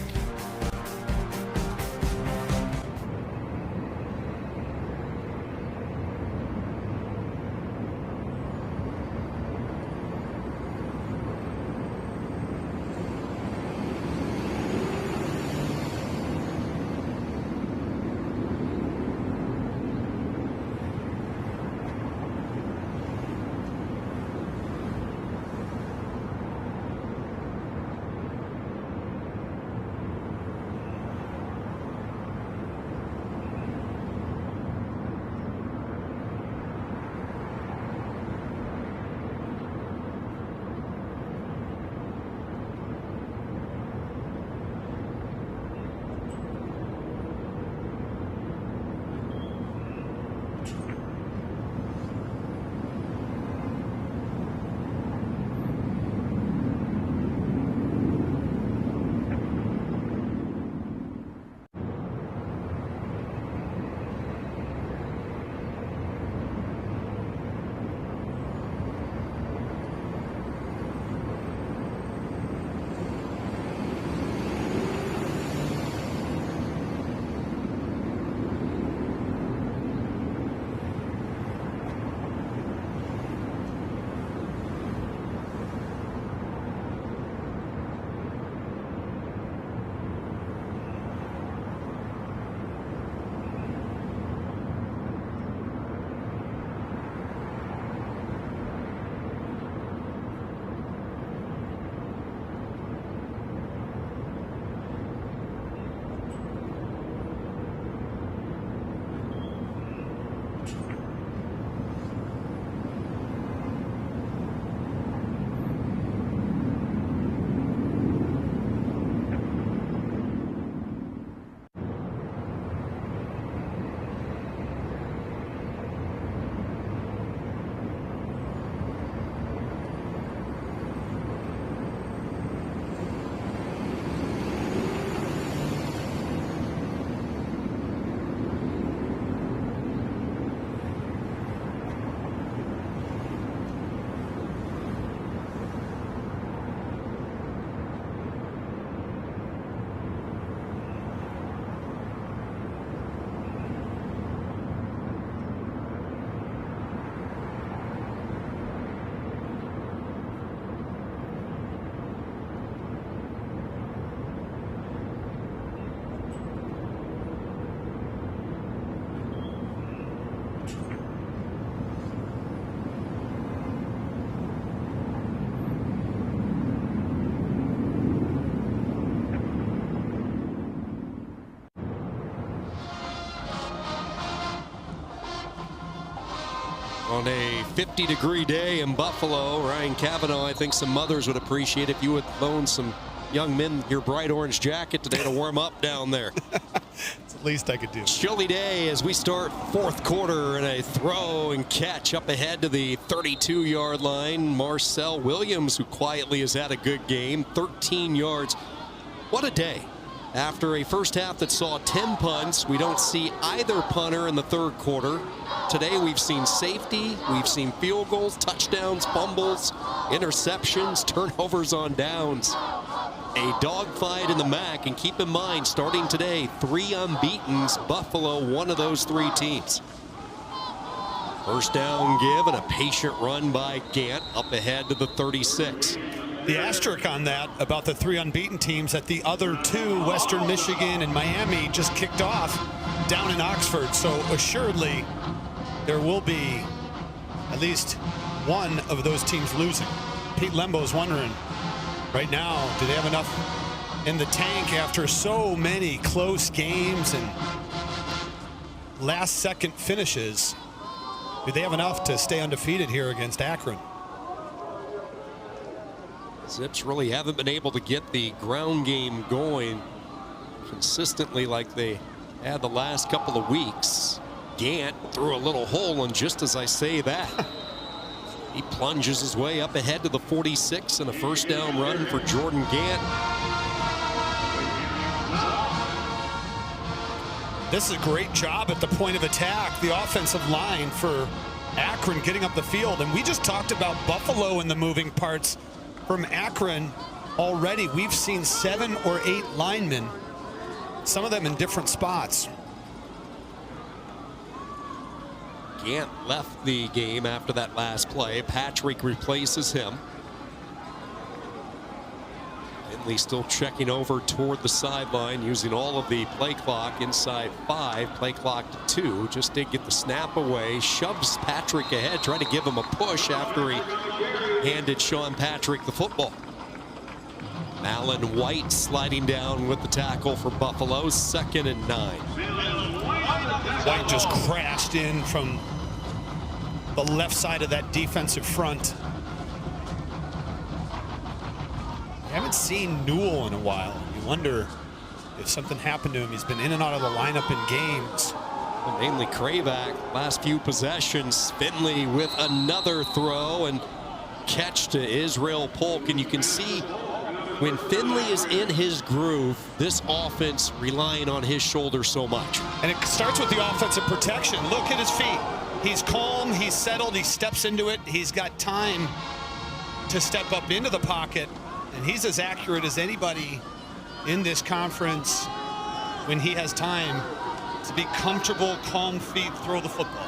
On a 50-degree day in Buffalo, Ryan Cavanaugh, I think some mothers would appreciate if you would loan some young men your bright orange jacket today to warm up down there. It's the least I could do. Chilly day as we start fourth quarter, and a throw and catch up ahead to the 32-yard line. Marcel Williams, who quietly has had a good game, 13 yards. What a day. After a first half that saw 10 punts, we don't see either punter in the third quarter. Today we've seen safety, we've seen field goals, touchdowns, fumbles, interceptions, turnovers on downs. A dogfight in the MAC, and keep in mind, starting today, 3 unbeatens, Buffalo, one of those 3 teams. First down give and a patient run by Gant up ahead to the 36. The asterisk on that about the 3 unbeaten teams that the other 2, Western Michigan and Miami, just kicked off down in Oxford. So assuredly, there will be at least one of those teams losing. Pete Lembo's wondering right now, do they have enough in the tank after so many close games and last-second finishes? Do they have enough to stay undefeated here against Akron? Zips really haven't been able to get the ground game going consistently like they had the last couple of weeks. Gant threw a little hole, and just as I say that, he plunges his way up ahead to the 46 and a first down run for Jordan Gant. This is a great job at the point of attack, the offensive line for Akron getting up the field. And we just talked about Buffalo and the moving parts. From Akron already, we've seen 7 or 8 linemen, some of them in different spots. Gant left the game after that last play. Patrick replaces him. Finley still checking over toward the sideline, using all of the play clock inside 5, play clock to 2. Just did get the snap away, shoves Patrick ahead, trying to give him a push after he handed Sean Patrick the football. Alan White sliding down with the tackle for Buffalo, 2nd and 9. White just crashed in from the left side of that defensive front. We haven't seen Newell in a while. You wonder if something happened to him. He's been in and out of the lineup in games. Mainly Kravac, last few possessions. Finley with another throw and catch to Israel Polk. And you can see when Finley is in his groove, this offense relying on his shoulder so much. And it starts with the offensive protection. Look at his feet. He's calm, he's settled, he steps into it. He's got time to step up into the pocket. And he's as accurate as anybody in this conference when he has time to be comfortable, calm feet, throw the football.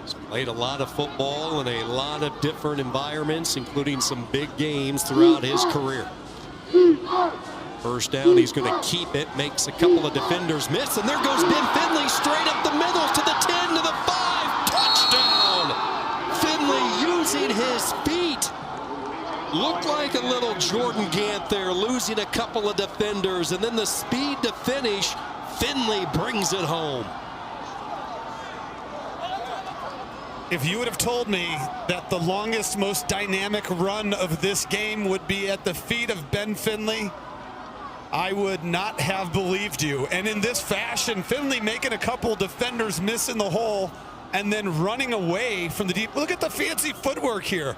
He's played a lot of football in a lot of different environments, including some big games throughout his career. First down, he's going to keep it, makes a couple of defenders miss, and there goes Ben Finley straight up the middle to the 10 to the 5. Touchdown! Finley using his feet. Looked like a little Jordan Gant there, losing a couple of defenders, and then the speed to finish. Finley brings it home. If you would have told me that the longest, most dynamic run of this game would be at the feet of Ben Finley, I would not have believed you. And in this fashion, Finley making a couple defenders miss in the hole and then running away from the deep. Look at the fancy footwork here.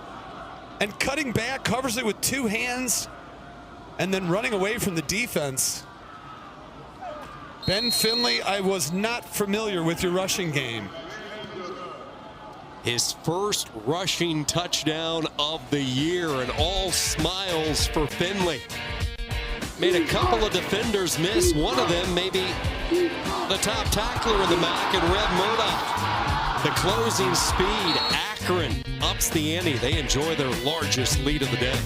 And cutting back, covers it with 2 hands, and then running away from the defense. Ben Finley, I was not familiar with your rushing game. His first rushing touchdown of the year, and all smiles for Finley. Made a couple of defenders miss. One of them maybe the top tackler in the MAC, and Red Murdoch. The closing speed. Akron ups the ante. They enjoy their largest lead of the day.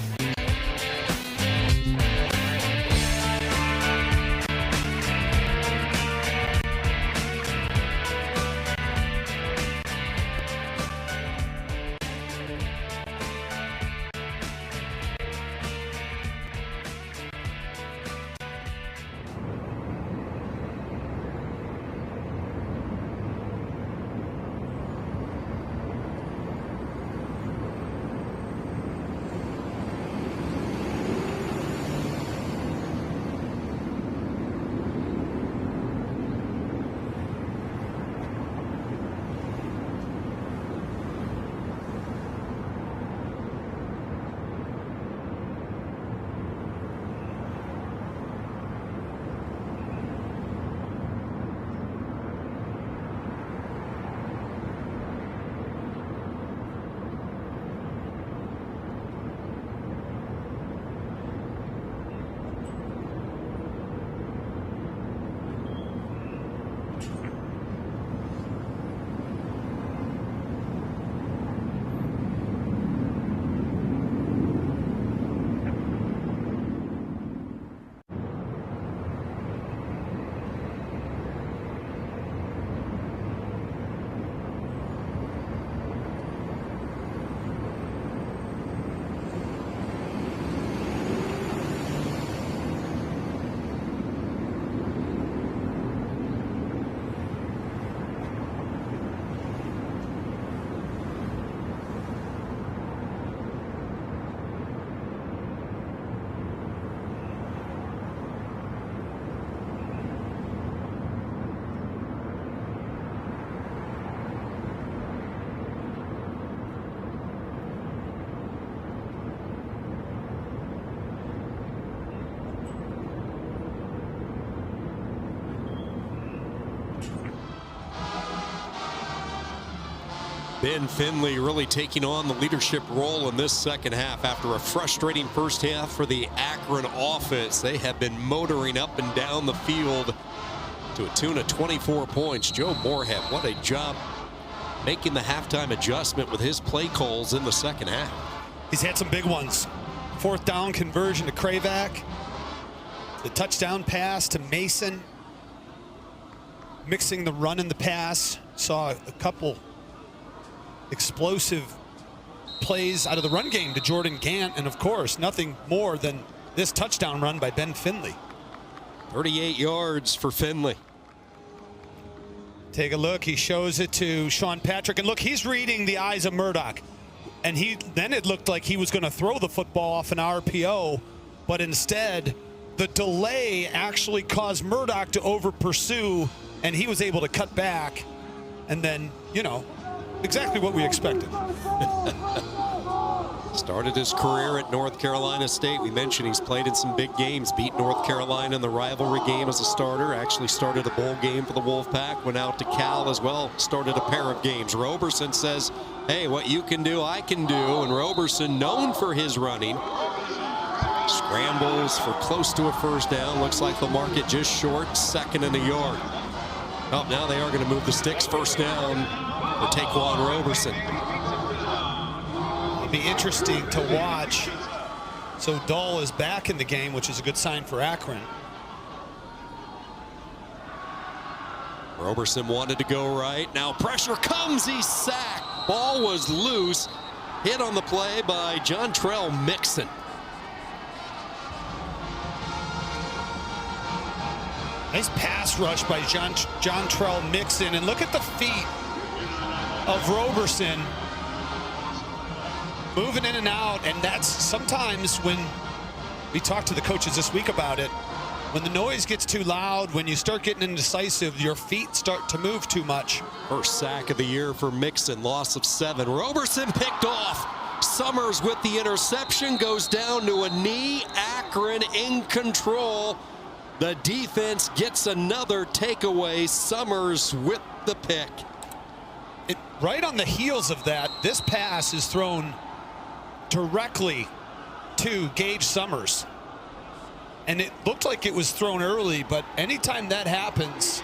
Ben Finley really taking on the leadership role in this second half after a frustrating first half for the Akron offense. They have been motoring up and down the field to a tune of 24 points. Joe Moorhead, what a job making the halftime adjustment with his play calls in the second half. He's had some big ones. Fourth down conversion to Kravac. The touchdown pass to Mason. Mixing the run and the pass. Saw a couple explosive plays out of the run game to Jordan Gant, and of course nothing more than this touchdown run by Ben Finley. 38 yards for Finley. Take a look. He shows it to Sean Patrick, and look, he's reading the eyes of Murdoch, and then it looked like he was going to throw the football off an RPO, but instead the delay actually caused Murdoch to over pursue, and he was able to cut back, and then, you know, exactly what we expected. Started his career at North Carolina State. We mentioned he's played in some big games. Beat North Carolina in the rivalry game as a starter. Actually started a bowl game for the Wolfpack. Went out to Cal as well. Started a pair of games. Roberson says, hey, what you can do, I can do. And Roberson, known for his running, scrambles for close to a first down. Looks like they'll mark it just short. Second and a yard. Oh, now they are going to move the sticks. First down for Taquan Roberson. It'll be interesting to watch. So Dahl is back in the game, which is a good sign for Akron. Roberson wanted to go right. Now pressure comes. He's sacked. Ball was loose. Hit on the play by Jontrell Mixon. Nice pass rush by Jontrell Mixon. And look at the feet of Roberson moving in and out. And that's sometimes when we talked to the coaches this week about it, when the noise gets too loud, when you start getting indecisive, your feet start to move too much. First sack of the year for Mixon, loss of 7. Roberson picked off. Summers with the interception, goes down to a knee. Akron in control. The defense gets another takeaway. Summers with the pick. Right on the heels of that, this pass is thrown directly to Gage Summers. And it looked like it was thrown early, but anytime that happens,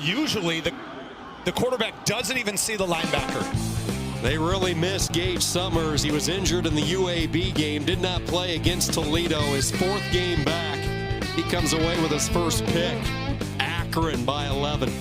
usually the quarterback doesn't even see the linebacker. They really missed Gage Summers. He was injured in the UAB game, did not play against Toledo. His 4th game back. He comes away with his first pick. Akron by 11.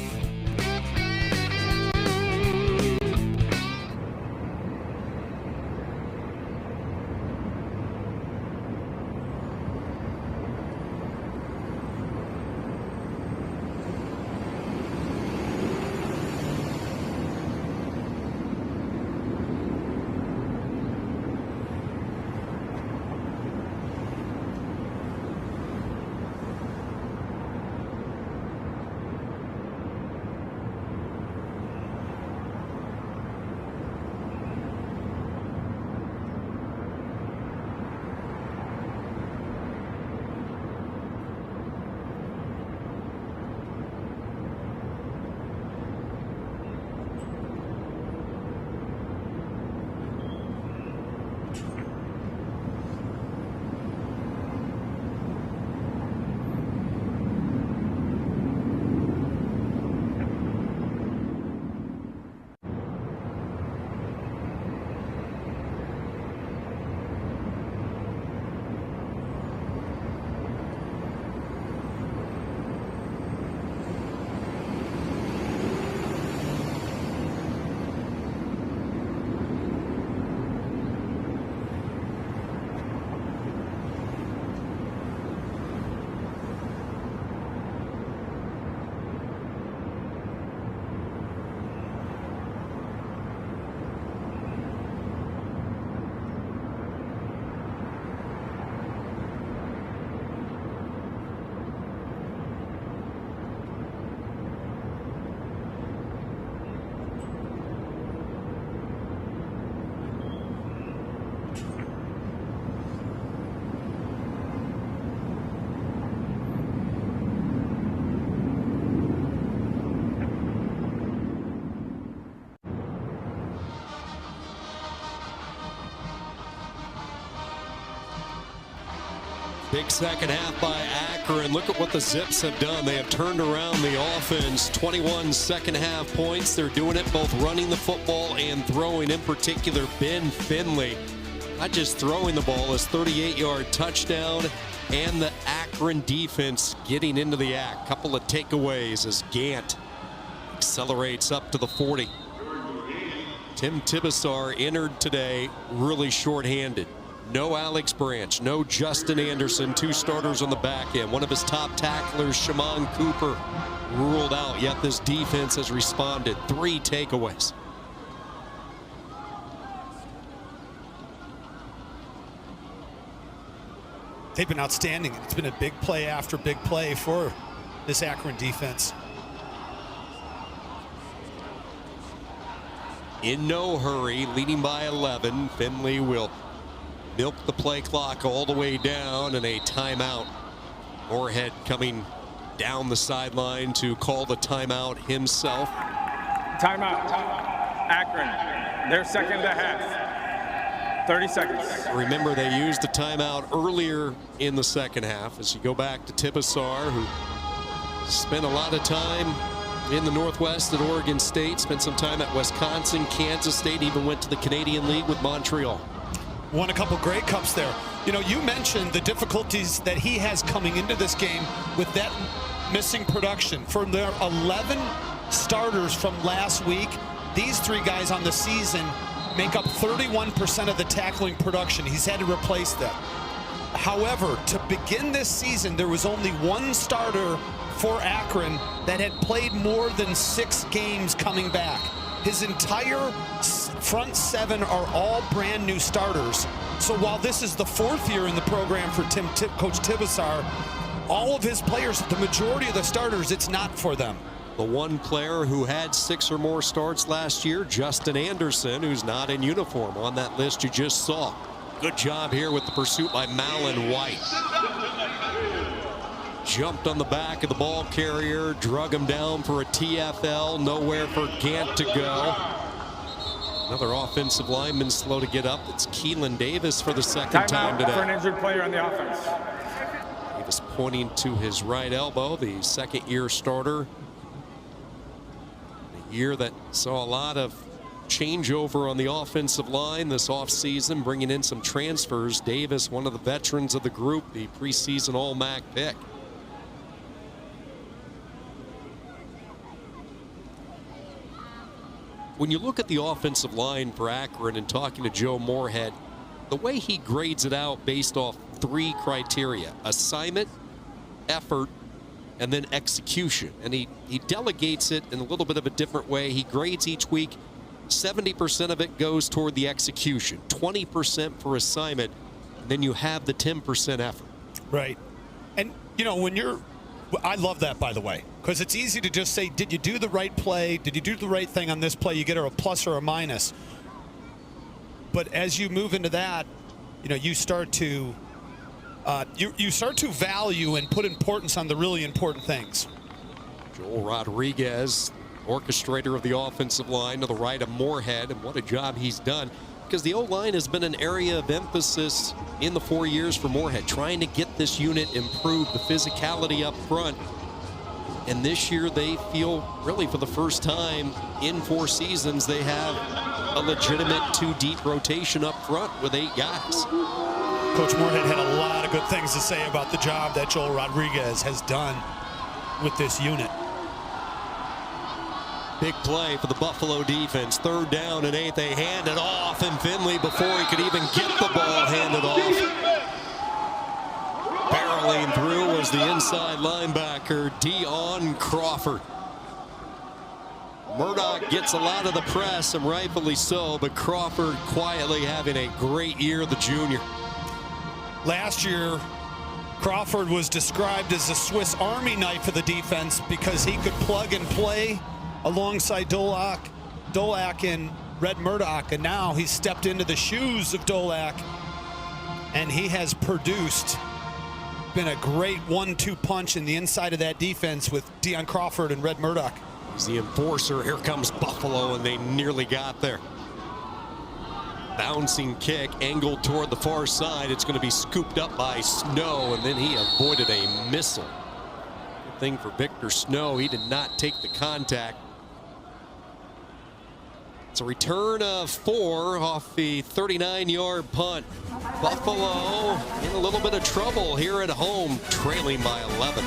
Big second half by Akron. Look at what the Zips have done. They have turned around the offense. 21 second half points. They're doing it both running the football and throwing. In particular, Ben Finley, not just throwing the ball, his 38-yard touchdown, and the Akron defense getting into the act. Couple of takeaways as Gant accelerates up to the 40. Tim Tibesar entered today really shorthanded. No Alex Branch, no Justin Anderson, 2 starters on the back end. One of his top tacklers, Shimon Cooper, ruled out, yet this defense has responded. 3 takeaways. They've been outstanding. It's been a big play after big play for this Akron defense. In no hurry, leading by 11. Finley will milk the play clock all the way down, and a timeout. Moorhead coming down the sideline to call the timeout himself. Timeout. Akron, their second to half. 30 seconds. Remember, they used the timeout earlier in the second half. As you go back to Tibesar, who spent a lot of time in the Northwest at Oregon State, spent some time at Wisconsin, Kansas State, even went to the Canadian League with Montreal. Won a couple Grey Cups there. You know, you mentioned the difficulties that he has coming into this game with that missing production. From their 11 starters from last week, these 3 guys on the season make up 31% of the tackling production. He's had to replace them. However, to begin this season, there was only 1 starter for Akron that had played more than 6 games coming back. His entire front 7 are all brand new starters. So while this is the 4th year in the program for Coach Tibesar, all of his players, the majority of the starters, it's not for them. The one player who had 6 or more starts last year, Justin Anderson, who's not in uniform on that list you just saw. Good job here with the pursuit by Malin White. Jumped on the back of the ball carrier, drug him down for a TFL, nowhere for Gant to go. Another offensive lineman slow to get up. It's Keelan Davis for the second time today. For an injured player on the offense. Davis pointing to his right elbow, the second-year starter. A year that saw a lot of changeover on the offensive line this offseason, bringing in some transfers. Davis, one of the veterans of the group, the preseason All-MAC pick. When you look at the offensive line for Akron and talking to Joe Moorhead, the way he grades it out based off 3 criteria: assignment, effort, and then execution. And he delegates it in a little bit of a different way. He grades each week. 70% of it goes toward the execution, 20% for assignment, and then you have the 10% effort. Right. And, you know, when you're, I love that, by the way, because it's easy to just say, did you do the right play? Did you do the right thing on this play? You get a plus or a minus. But as you move into that, you know, you start to you start to value and put importance on the really important things. Joel Rodriguez, orchestrator of the offensive line, to the right of Moorhead, and what a job he's done, because the O-line has been an area of emphasis in the 4 years for Moorhead, trying to get this unit improved, the physicality up front. And this year they feel, really for the first time in 4 seasons, they have a legitimate 2 deep rotation up front with 8 guys. Coach Moorhead had a lot of good things to say about the job that Joel Rodriguez has done with this unit. Big play for the Buffalo defense. 3rd down and 8. They hand it off, and Finley, before he could even get the ball handed off, barreling through was the inside linebacker, Deon Crawford. Murdoch gets a lot of the press, and rightfully so, but Crawford quietly having a great year, the junior. Last year, Crawford was described as a Swiss Army knife for the defense because he could plug and play alongside Dolak and Red Murdoch, and now he's stepped into the shoes of Dolak, and he has produced, been a great 1-2 punch in the inside of that defense with Deon Crawford and Red Murdoch. He's the enforcer. Here comes Buffalo, and they nearly got there. Bouncing kick angled toward the far side. It's going to be scooped up by Snow, and then he avoided a missile. Good thing for Victor Snow, he did not take the contact. It's a return of 4 off the 39-yard punt. Buffalo in a little bit of trouble here at home, trailing by 11.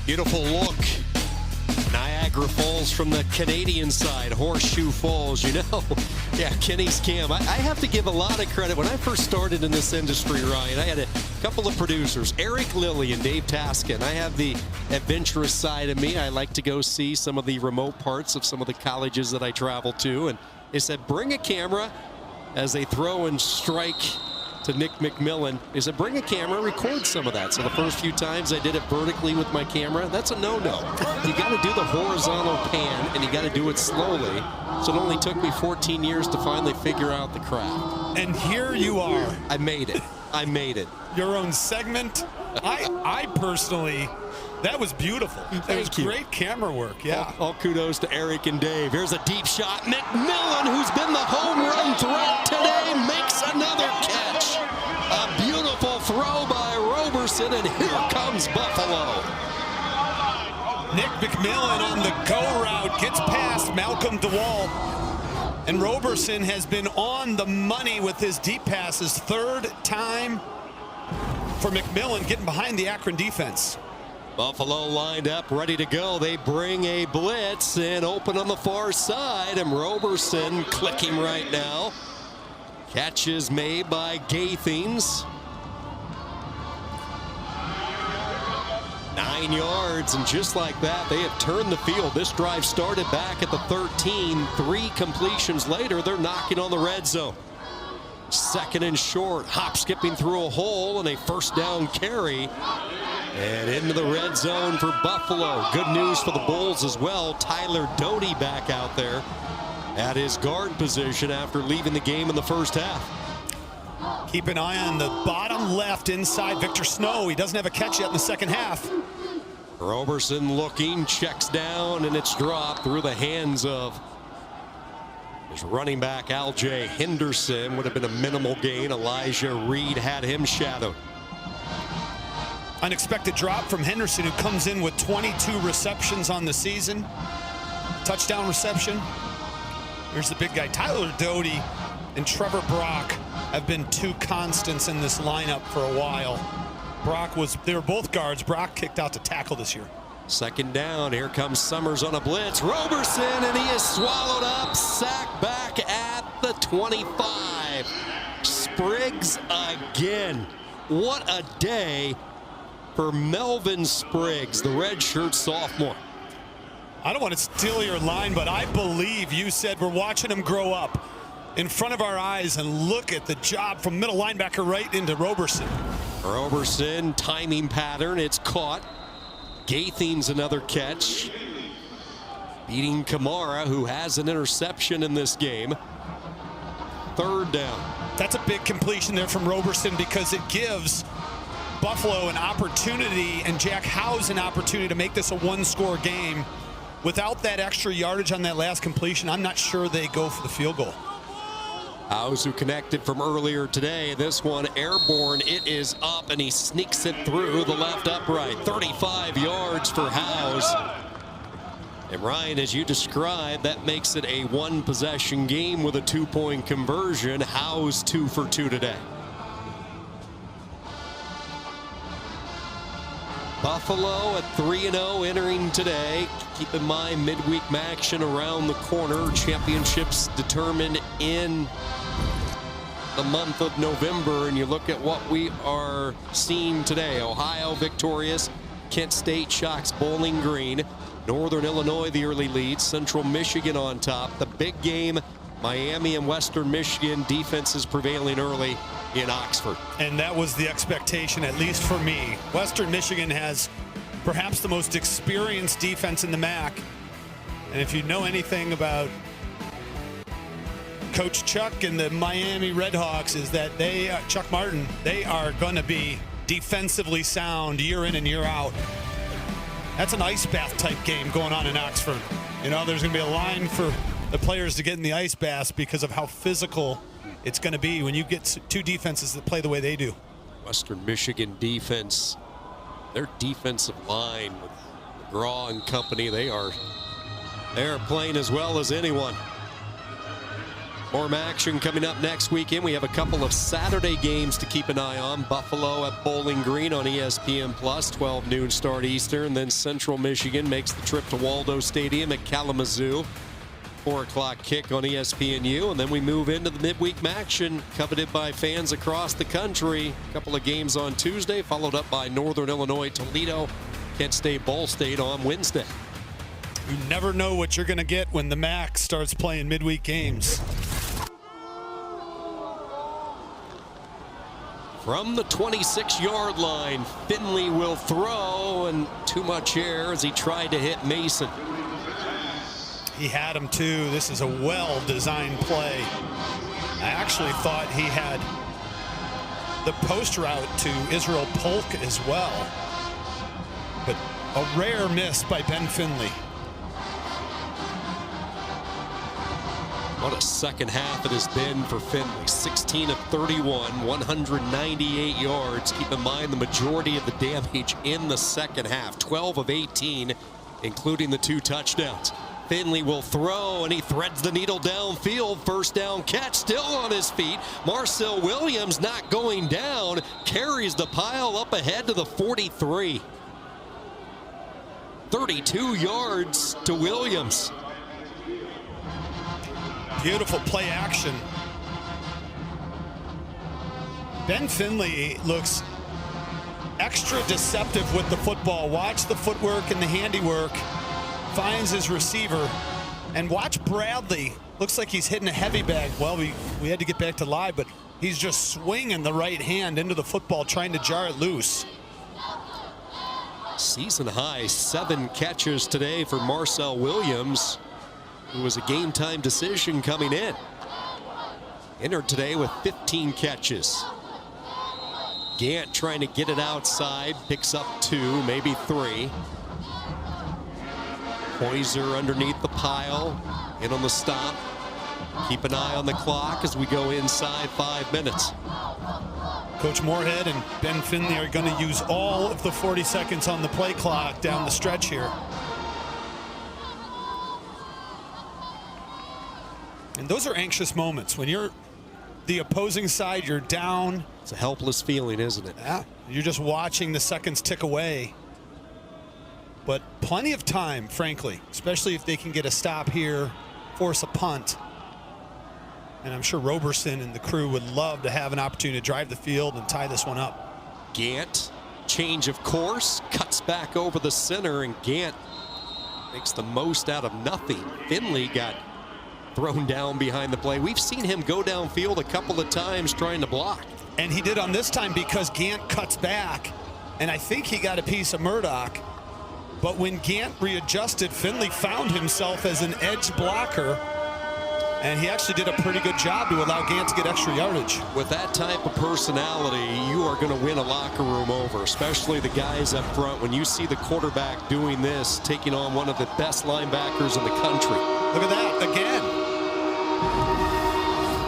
Beautiful look. Niagara Falls from the Canadian side, Horseshoe Falls, you know. Yeah, Kenny's Cam. I have to give a lot of credit. When I first started in this industry, Ryan, I had a couple of producers, Eric Lilly and Dave Taskin. I have the adventurous side of me. I like to go see some of the remote parts of some of the colleges that I travel to. And they said, bring a camera as they throw and strike to Nick McMillan. They said, bring a camera, record some of that. So the first few times I did it vertically with my camera. That's a no-no. You got to do the horizontal pan, and you got to do it slowly. So it only took me 14 years to finally figure out the craft. And here you are. I made it. I made it. Your own segment. I personally, that was beautiful. That was great camera work. Yeah. All kudos to Eric and Dave. Here's a deep shot. McMillan, who's been the home run threat today, makes another catch. A beautiful throw by Roberson, and here comes Buffalo. Nick McMillan on the go route gets past Malcolm DeWall. And Roberson has been on the money with his deep passes. Third time for McMillan getting behind the Akron defense. Buffalo lined up, ready to go. They bring a blitz and open on the far side, and Roberson clicking right now. Catch is made by Gaithings. 9 yards, and just like that, they have turned the field. This drive started back at the 13. 3 completions later, they're knocking on the red zone. Second and short, hop skipping through a hole, and a first down carry. And into the red zone for Buffalo. Good news for the Bulls as well. Tyler Doty back out there at his guard position after leaving the game in the first half. Keep an eye on the bottom left inside Victor Snow. He doesn't have a catch yet in the second half. Roberson looking, checks down, and it's dropped through the hands of his running back, Al-Jay Henderson. Would have been a minimal gain. Elijah Reed had him shadowed. Unexpected drop from Henderson, who comes in with 22 receptions on the season. Touchdown reception. Here's the big guy. Tyler Doty and Trevor Brock have been 2 constants in this lineup for a while. They were both guards. Brock kicked out to tackle this year. Second down, here comes Summers on a blitz. Roberson, and he is swallowed up, sacked back at the 25. Spriggs again. What a day for Melvin Spriggs, the redshirt sophomore. I don't want to steal your line, but I believe you said we're watching him grow up in front of our eyes, and look at the job from middle linebacker right into Roberson. Roberson, timing pattern, it's caught. Gaithing's another catch. Beating Kamara, who has an interception in this game. Third down. That's a big completion there from Roberson, because it gives Buffalo an opportunity and Jack Howes an opportunity to make this a one-score game. Without that extra yardage on that last completion, I'm not sure they go for the field goal. Howes, who connected from earlier today. This one airborne. It is up, and he sneaks it through the left upright. 35 yards for Howes. And Ryan, as you described, that makes it a one-possession game with a two-point conversion. Howes 2 for 2 today. Buffalo at 3-0 entering today. Keep in mind, midweek action around the corner. Championships determined in the month of November, and you look at what we are seeing today. Ohio victorious. Kent State shocks Bowling Green. Northern Illinois the early lead. Central Michigan on top. The big game, Miami and Western Michigan. Defenses prevailing early in Oxford. And that was the expectation, at least for me. Western Michigan has perhaps the most experienced defense in the MAC. And if you know anything about Coach Chuck and the Miami Redhawks, is that they, Chuck Martin, they are going to be defensively sound year in and year out. That's an ice bath type game going on in Oxford. You know, there's going to be a line for the players to get in the ice baths because of how physical it's going to be when you get two defenses that play the way they do. Western Michigan defense, their defensive line with McGraw and company, they are playing as well as anyone. More action coming up next weekend. We have a couple of Saturday games to keep an eye on. Buffalo at Bowling Green on ESPN+, 12 noon start Eastern. Then Central Michigan makes the trip to Waldo Stadium at Kalamazoo. 4 o'clock kick on ESPNU. And then we move into the midweek action coveted by fans across the country. A couple of games on Tuesday, followed up by Northern Illinois, Toledo, Kent State, Ball State on Wednesday. You never know what you're going to get when the MAC starts playing midweek games. From the 26-yard line, Finley will throw, and too much air as he tried to hit Mason. He had him too. This is a well-designed play. I actually thought he had the post route to Israel Polk as well. But a rare miss by Ben Finley. What a second half it has been for Finley. 16 of 31, 198 yards. Keep in mind the majority of the damage in the second half. 12 of 18, including the 2 touchdowns. Finley will throw, and he threads the needle downfield. First down catch, still on his feet. Marcel Williams not going down. Carries the pile up ahead to the 43. 32 yards to Williams. Beautiful play action. Ben Finley looks extra deceptive with the football. Watch the footwork and the handiwork. Finds his receiver. And watch Bradley. Looks like he's hitting a heavy bag. Well, we had to get back to live, but he's just swinging the right hand into the football, trying to jar it loose. Season high 7 catches today for Marcel Williams, who was a game-time decision coming in. Entered today with 15 catches. Gant trying to get it outside, picks up 2, maybe 3. Poyser underneath the pile, in on the stop. Keep an eye on the clock as we go inside 5 minutes. Coach Moorhead and Ben Finley are going to use all of the 40 seconds on the play clock down the stretch here. And those are anxious moments. When you're the opposing side, you're down. It's a helpless feeling, isn't it? Yeah. You're just watching the seconds tick away. but plenty of time, frankly, especially if they can get a stop here, force a punt. And I'm sure Roberson and the crew would love to have an opportunity to drive the field and tie this one up. Gant, change of course, cuts back over the center, and Gant makes the most out of nothing. Finley got thrown down behind the play. We've seen him go downfield a couple of times trying to block. And he did on this time because Gant cuts back, and I think he got a piece of Murdoch. But when Gant readjusted, Finley found himself as an edge blocker, and he actually did a pretty good job to allow Gant to get extra yardage. With that type of personality, you are going to win a locker room over, especially the guys up front. When you see the quarterback doing this, taking on one of the best linebackers in the country. Look at that again.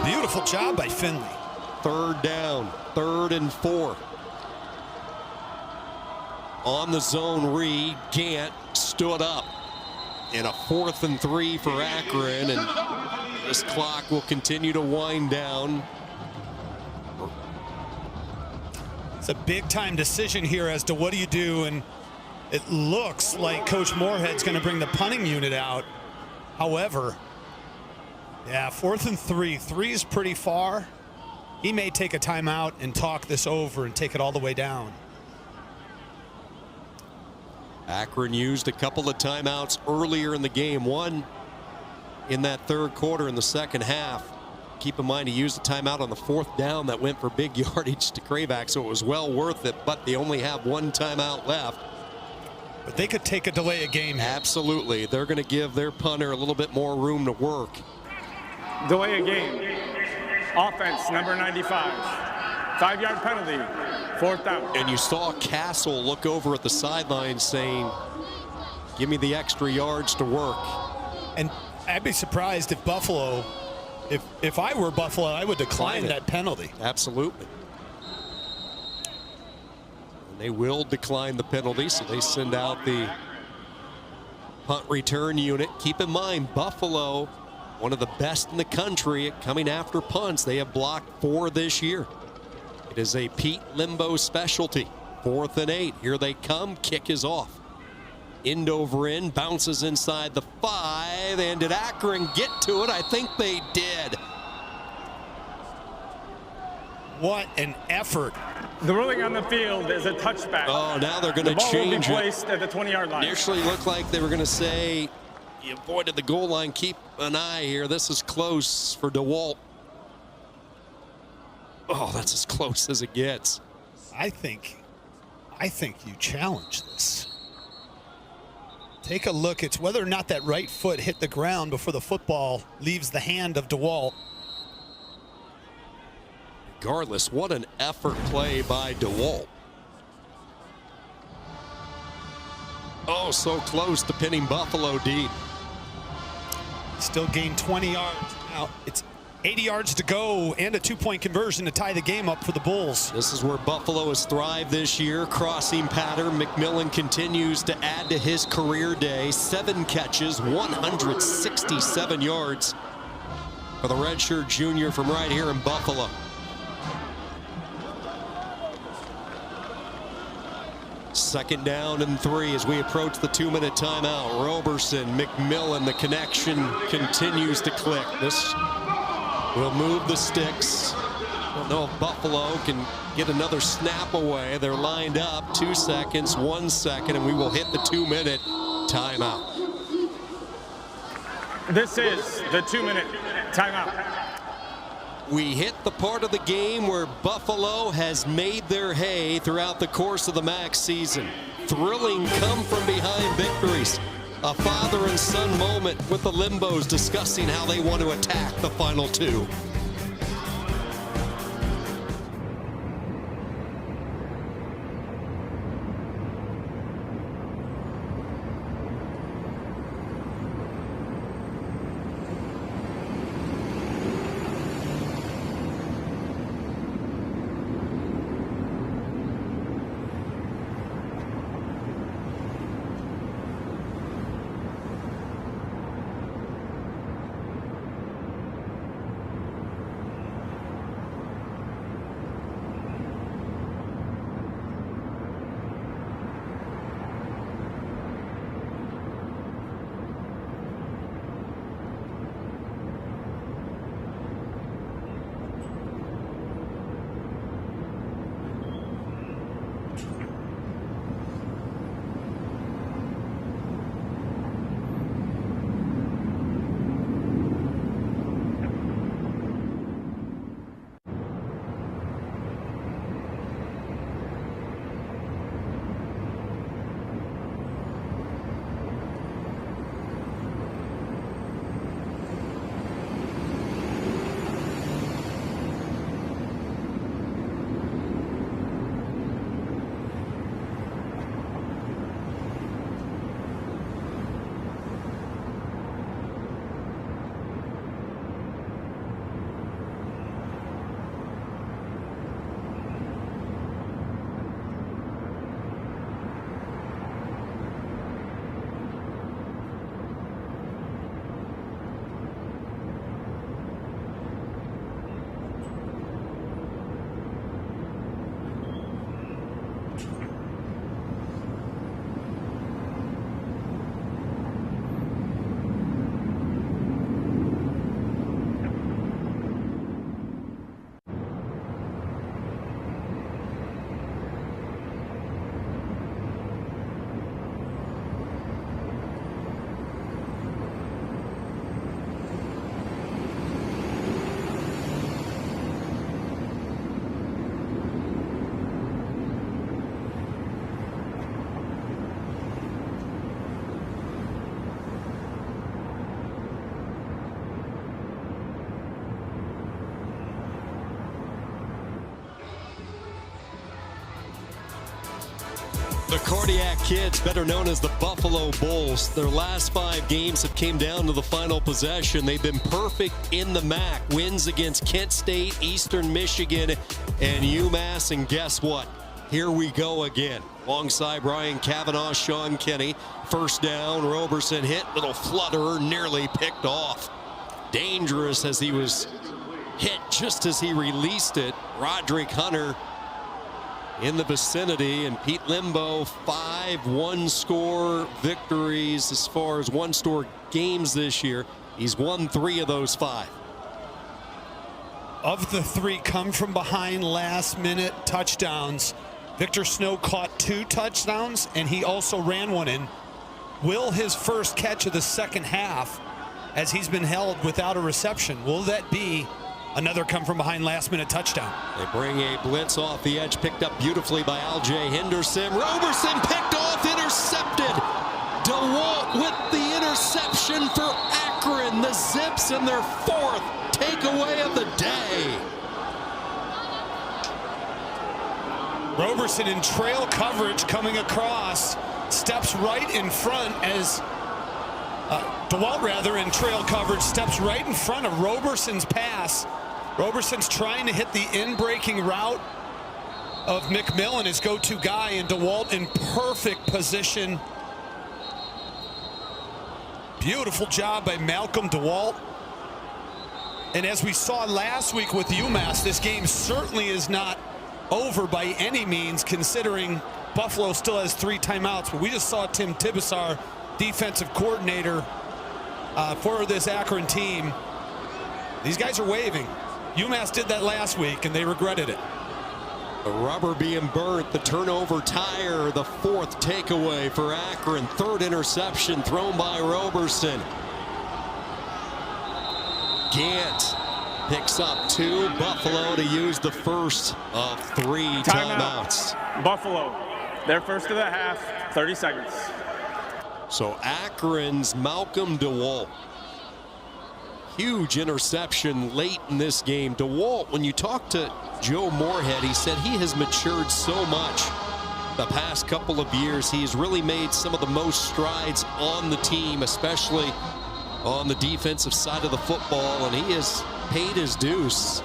Beautiful job by Finley. 3rd down, 3rd and 4. On the zone read, Gant stood up. And a 4th and 3 for Akron, and this clock will continue to wind down. It's a big time decision here as to what do you do, and it looks like Coach Moorhead's going to bring the punting unit out. However, yeah, 4th and 3. 3 is pretty far. He may take a timeout and talk this over and take it all the way down. Akron used a couple of timeouts earlier in the game. One in that 3rd quarter in the 2nd half. Keep in mind he used a timeout on the 4th down that went for big yardage to Kravac, so it was well worth it, but they only have 1 timeout left. But they could take a delay a game here. Absolutely. They're going to give their punter a little bit more room to work. Delay a game. Offense, number 95. 5-yard penalty. 4th down. And you saw Castle look over at the sideline saying, give me the extra yards to work. And I'd be surprised if Buffalo, if I were Buffalo, I would decline that penalty. Absolutely. And they will decline the penalty, so they send out the punt return unit. Keep in mind, Buffalo, one of the best in the country at coming after punts. They have blocked 4 this year. It is a Pete Limbo specialty. 4th and 8. Here they come. Kick is off. End over end. Bounces inside the 5. And did Akron get to it? I think they did. What an effort. The ruling on the field is a touchback. Oh, now they're going to change it. The ball will be placed at the 20-yard line. Initially looked like they were going to say, you avoided the goal line. Keep an eye here. This is close for DeWalt. Oh, that's as close as it gets. I think you challenge this. Take a look. It's whether or not that right foot hit the ground before the football leaves the hand of DeWalt. Regardless, what an effort play by DeWalt. Oh, so close to pinning Buffalo deep. Still gained 20 yards. Now it's 80 yards to go and a 2-point conversion to tie the game up for the Bulls. This is where Buffalo has thrived this year. Crossing pattern. McMillan continues to add to his career day. 7 catches, 167 yards for the redshirt junior from right here in Buffalo. Second down and 3 as we approach the 2-minute timeout. Roberson, McMillan, the connection continues to click. This will move the sticks. Don't know if Buffalo can get another snap away. They're lined up. 2 seconds, 1 second, and we will hit the 2-minute timeout. This is the 2-minute timeout. We hit the part of the game where Buffalo has made their hay throughout the course of the MAC season. Thrilling come-from-behind victories. A father and son moment with the Limbos discussing how they want to attack the final 2. The Cardiac Kids, better known as the Buffalo Bulls, their last 5 games have came down to the final possession. They've been perfect in the MAC. Wins against Kent State, Eastern Michigan, and UMass. And guess what? Here we go again. Alongside Brian Cavanaugh, Sean Kenny. First down, Roberson hit, little flutterer, nearly picked off. Dangerous as he was hit just as he released it. Roderick Hunter in the vicinity, and Pete Limbo, 5 one-score victories as far as one-score games this year. He's won 3 of those 5. Of the 3 come from behind last-minute touchdowns. Victor Snow caught 2 touchdowns, and he also ran one in. Will his first catch of the second half, as he's been held without a reception, will that be another come from behind last-minute touchdown? They bring a blitz off the edge, picked up beautifully by Al-Jay Henderson. Roberson picked off, intercepted. DeWalt with the interception for Akron. The Zips in their 4th takeaway of the day. Roberson in trail coverage coming across, steps right in front as DeWalt rather in trail coverage, steps right in front of Roberson's pass. Roberson's trying to hit the in-breaking route of McMillan, his go-to guy, and DeWalt in perfect position. Beautiful job by Malcolm DeWalt. And as we saw last week with UMass, this game certainly is not over by any means, considering Buffalo still has 3 timeouts. But we just saw Tim Tibesar, defensive coordinator for this Akron team. These guys are waving. UMass did that last week, and they regretted it. The rubber being burnt, the turnover tire, the 4th takeaway for Akron. 3rd interception thrown by Roberson. Gant picks up 2. Buffalo to use the first of 3 timeouts. Buffalo, their first of the half, 30 seconds. So Akron's Malcolm DeWalt. Huge interception late in this game. DeWalt, when you talk to Joe Moorhead, he said he has matured so much the past couple of years. He has really made some of the most strides on the team, especially on the defensive side of the football, and he has paid his dues.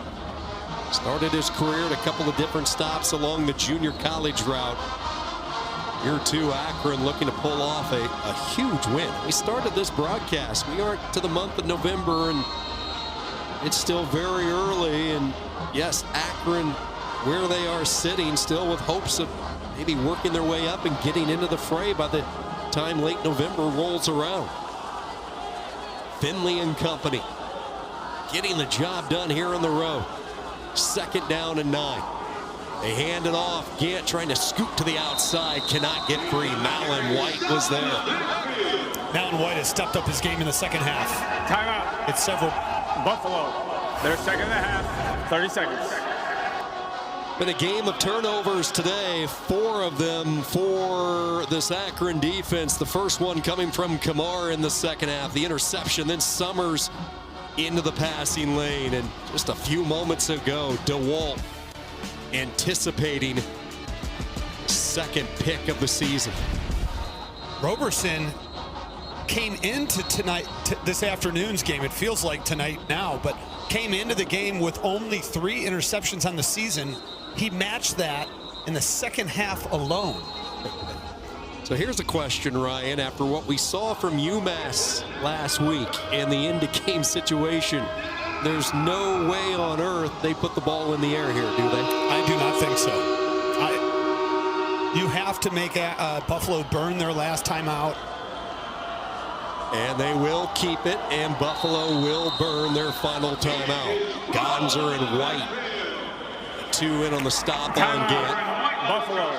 Started his career at a couple of different stops along the junior college route. Year 2, Akron looking to pull off a huge win. We started this broadcast. We aren't to the month of November, and it's still very early. And yes, Akron, where they are sitting, still with hopes of maybe working their way up and getting into the fray by the time late November rolls around. Finley and company getting the job done here on the road. 2nd down and 9. They hand it off. Gant trying to scoot to the outside. Cannot get free. Malin White was there. Malin White has stepped up his game in the second half. Timeout. It's several. Buffalo, their 2nd and a half, 30 seconds. Been a game of turnovers today. 4 of them for this Akron defense. The first one coming from Kamar in the second half. The interception, then Summers into the passing lane. And just a few moments ago, DeWalt anticipating 2nd pick of the season. Roberson came into this afternoon's game, it feels like tonight now, but came into the game with only 3 interceptions on the season. He matched that in the second half alone. So here's a question, Ryan, after what we saw from UMass last week in the end-of-game situation. There's no way on earth they put the ball in the air here, do they? I do not think so. You have to make Buffalo burn their last timeout. And they will keep it, and Buffalo will burn their final timeout. Gonzer and White, 2 in on the stop on Gant. Buffalo,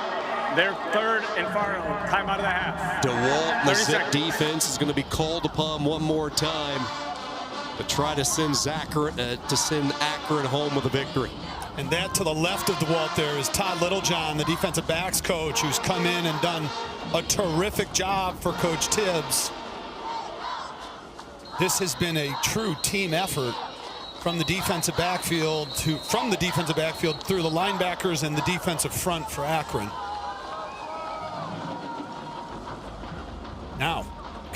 their 3rd and final timeout of the half. DeWalt, the Zip defense, is going to be called upon one more time to try to send Akron home with a victory. And that to the left of DeWalt there is Todd Littlejohn, the defensive backs coach, who's come in and done a terrific job for Coach Tibbs. This has been a true team effort from the defensive backfield through the linebackers and the defensive front for Akron.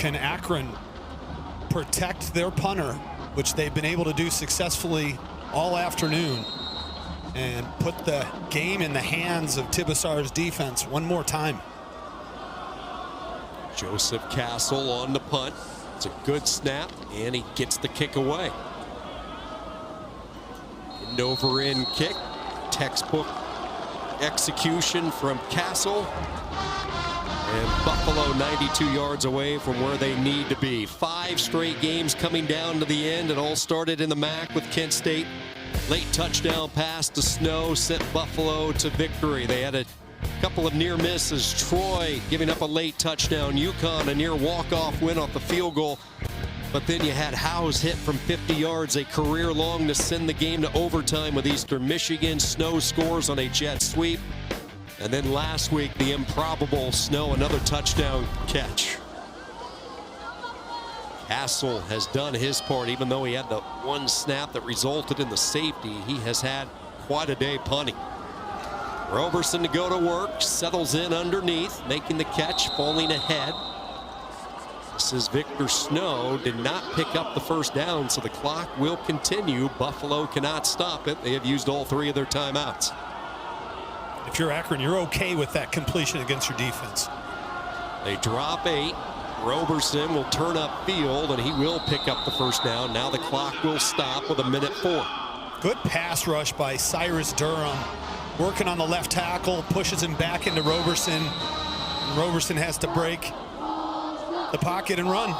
can Akron protect their punter, which they've been able to do successfully all afternoon, and put the game in the hands of Tibesar's defense one more time. Joseph Castle on the punt. It's a good snap, and he gets the kick away. An over-in kick, textbook execution from Castle. And Buffalo 92 yards away from where they need to be. 5 straight games coming down to the end. It all started in the MAC with Kent State. Late touchdown pass to Snow sent Buffalo to victory. They had a couple of near misses. Troy giving up a late touchdown. UConn a near walk-off win off the field goal. But then you had Howe's hit from 50 yards, a career long to send the game to overtime with Eastern Michigan. Snow scores on a jet sweep. And then last week, the improbable Snow, another touchdown catch. Castle has done his part, even though he had the one snap that resulted in the safety. He has had quite a day punting. Roberson to go to work, settles in underneath, making the catch, falling ahead. This is Victor Snow, did not pick up the first down, so the clock will continue. Buffalo cannot stop it. They have used all 3 of their timeouts. If you're Akron, you're okay with that completion against your defense. They drop 8. Roberson will turn up field, and he will pick up the first down. Now the clock will stop with 1:04. Good pass rush by Cyrus Durham. Working on the left tackle, pushes him back into Roberson. Roberson has to break the pocket and run.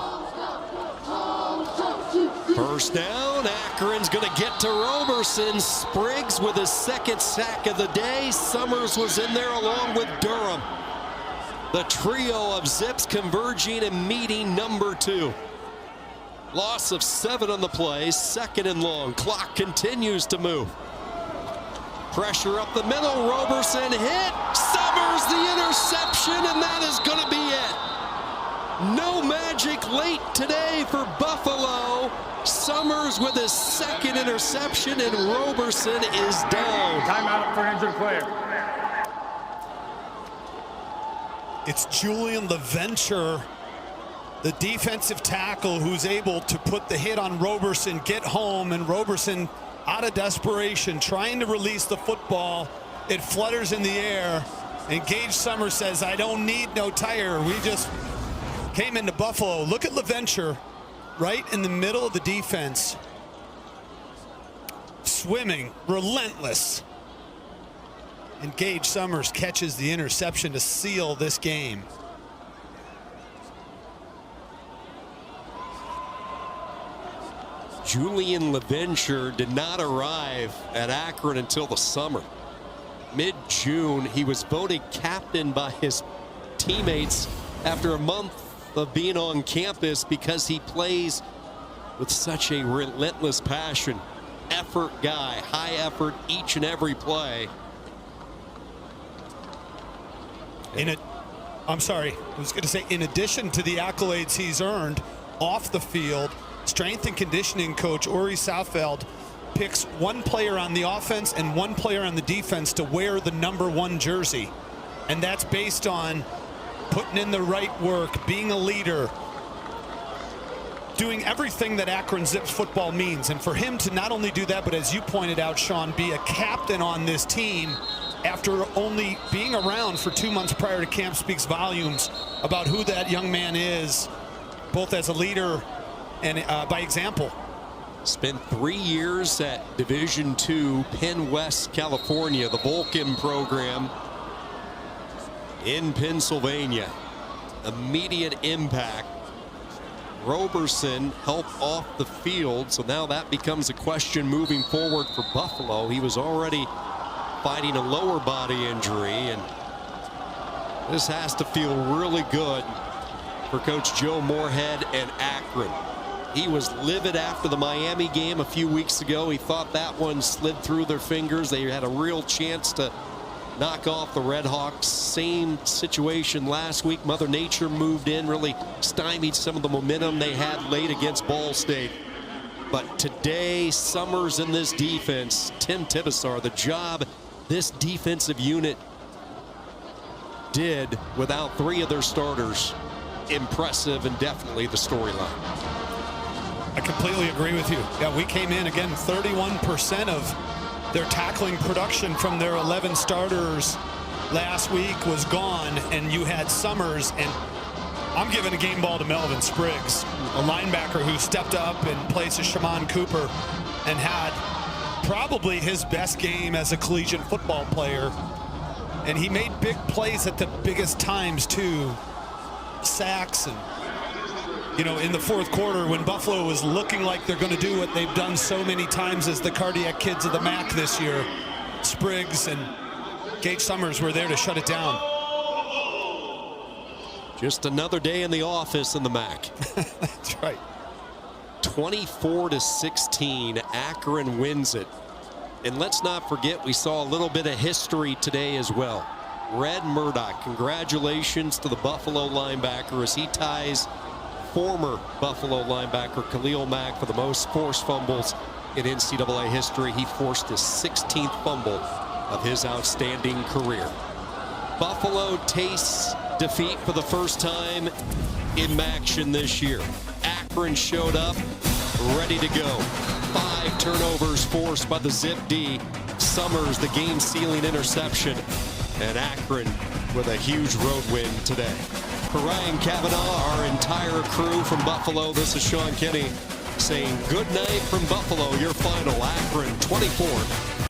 First down, Akron's going to get to Roberson. Spriggs with his 2nd sack of the day. Summers was in there along with Durham. The trio of Zips converging and meeting number 2. Loss of 7 on the play, 2nd and long. Clock continues to move. Pressure up the middle, Roberson hit. Summers the interception, and that is going to be it. No magic late today for Buffalo. Summers with his 2nd interception, and Roberson is down. Timeout for an injured player. It's Julian LaVenture, the defensive tackle, who's able to put the hit on Roberson, get home, and Roberson, out of desperation, trying to release the football. It flutters in the air, and Gage Summers says, I don't need no tire. We just came into Buffalo. Look at LaVenture right in the middle of the defense. Swimming, relentless. And Gage Summers catches the interception to seal this game. Julian LaVenture did not arrive at Akron until the summer. Mid-June, he was voted captain by his teammates after a month of being on campus because he plays with such a relentless passion. Effort guy, high effort each and every play. I'm sorry, I was going to say, in addition to the accolades he's earned off the field, strength and conditioning coach Uri Southfeld picks one player on the offense and one player on the defense to wear the number 1 jersey. And that's based on putting in the right work, being a leader, doing everything that Akron Zips football means. And for him to not only do that, but as you pointed out, Sean, be a captain on this team after only being around for 2 months prior to camp speaks volumes about who that young man is, both as a leader and by example. Spent 3 years at Division II, Penn West, California, the Vulcan program in Pennsylvania. Immediate impact. Roberson helped off the field, so now that becomes a question moving forward for Buffalo. He was already fighting a lower body injury, and this has to feel really good for Coach Joe Moorhead and Akron. He was livid after the Miami game a few weeks ago. He thought that one slid through their fingers. They had a real chance to knock off the Red Hawks. Same situation last week. Mother Nature moved in, really stymied some of the momentum they had late against Ball State. But today, Summers in this defense, Tim Tibesar, the job this defensive unit did without 3 of their starters impressive and definitely the storyline. I completely agree with you. Yeah, we came in again, 31% of their tackling production from their 11 starters last week was gone, and you had Summers, and I'm giving a game ball to Melvin Spriggs, a linebacker who stepped up in place of Shaman Cooper and had probably his best game as a collegiate football player. And he made big plays at the biggest times too. Sacks and, you know, in the fourth quarter when Buffalo was looking like they're going to do what they've done so many times as the cardiac kids of the MAC this year, Spriggs and Gage Summers were there to shut it down. Just another day in the office in the MAC. That's right. 24-16, Akron wins it. And let's not forget, we saw a little bit of history today as well. Red Murdoch, congratulations to the Buffalo linebacker as he ties former Buffalo linebacker Khalil Mack for the most forced fumbles in NCAA history. He forced his 16th fumble of his outstanding career. Buffalo tastes defeat for the first time in action this year. Akron showed up ready to go. 5 turnovers forced by the Zip D. Summers, the game-sealing interception. And Akron with a huge road win today. For Ryan Kavanaugh, our entire crew from Buffalo, this is Sean Kenny saying good night from Buffalo. Your final, Akron 24,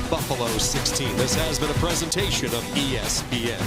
Buffalo 16. This has been a presentation of ESPN.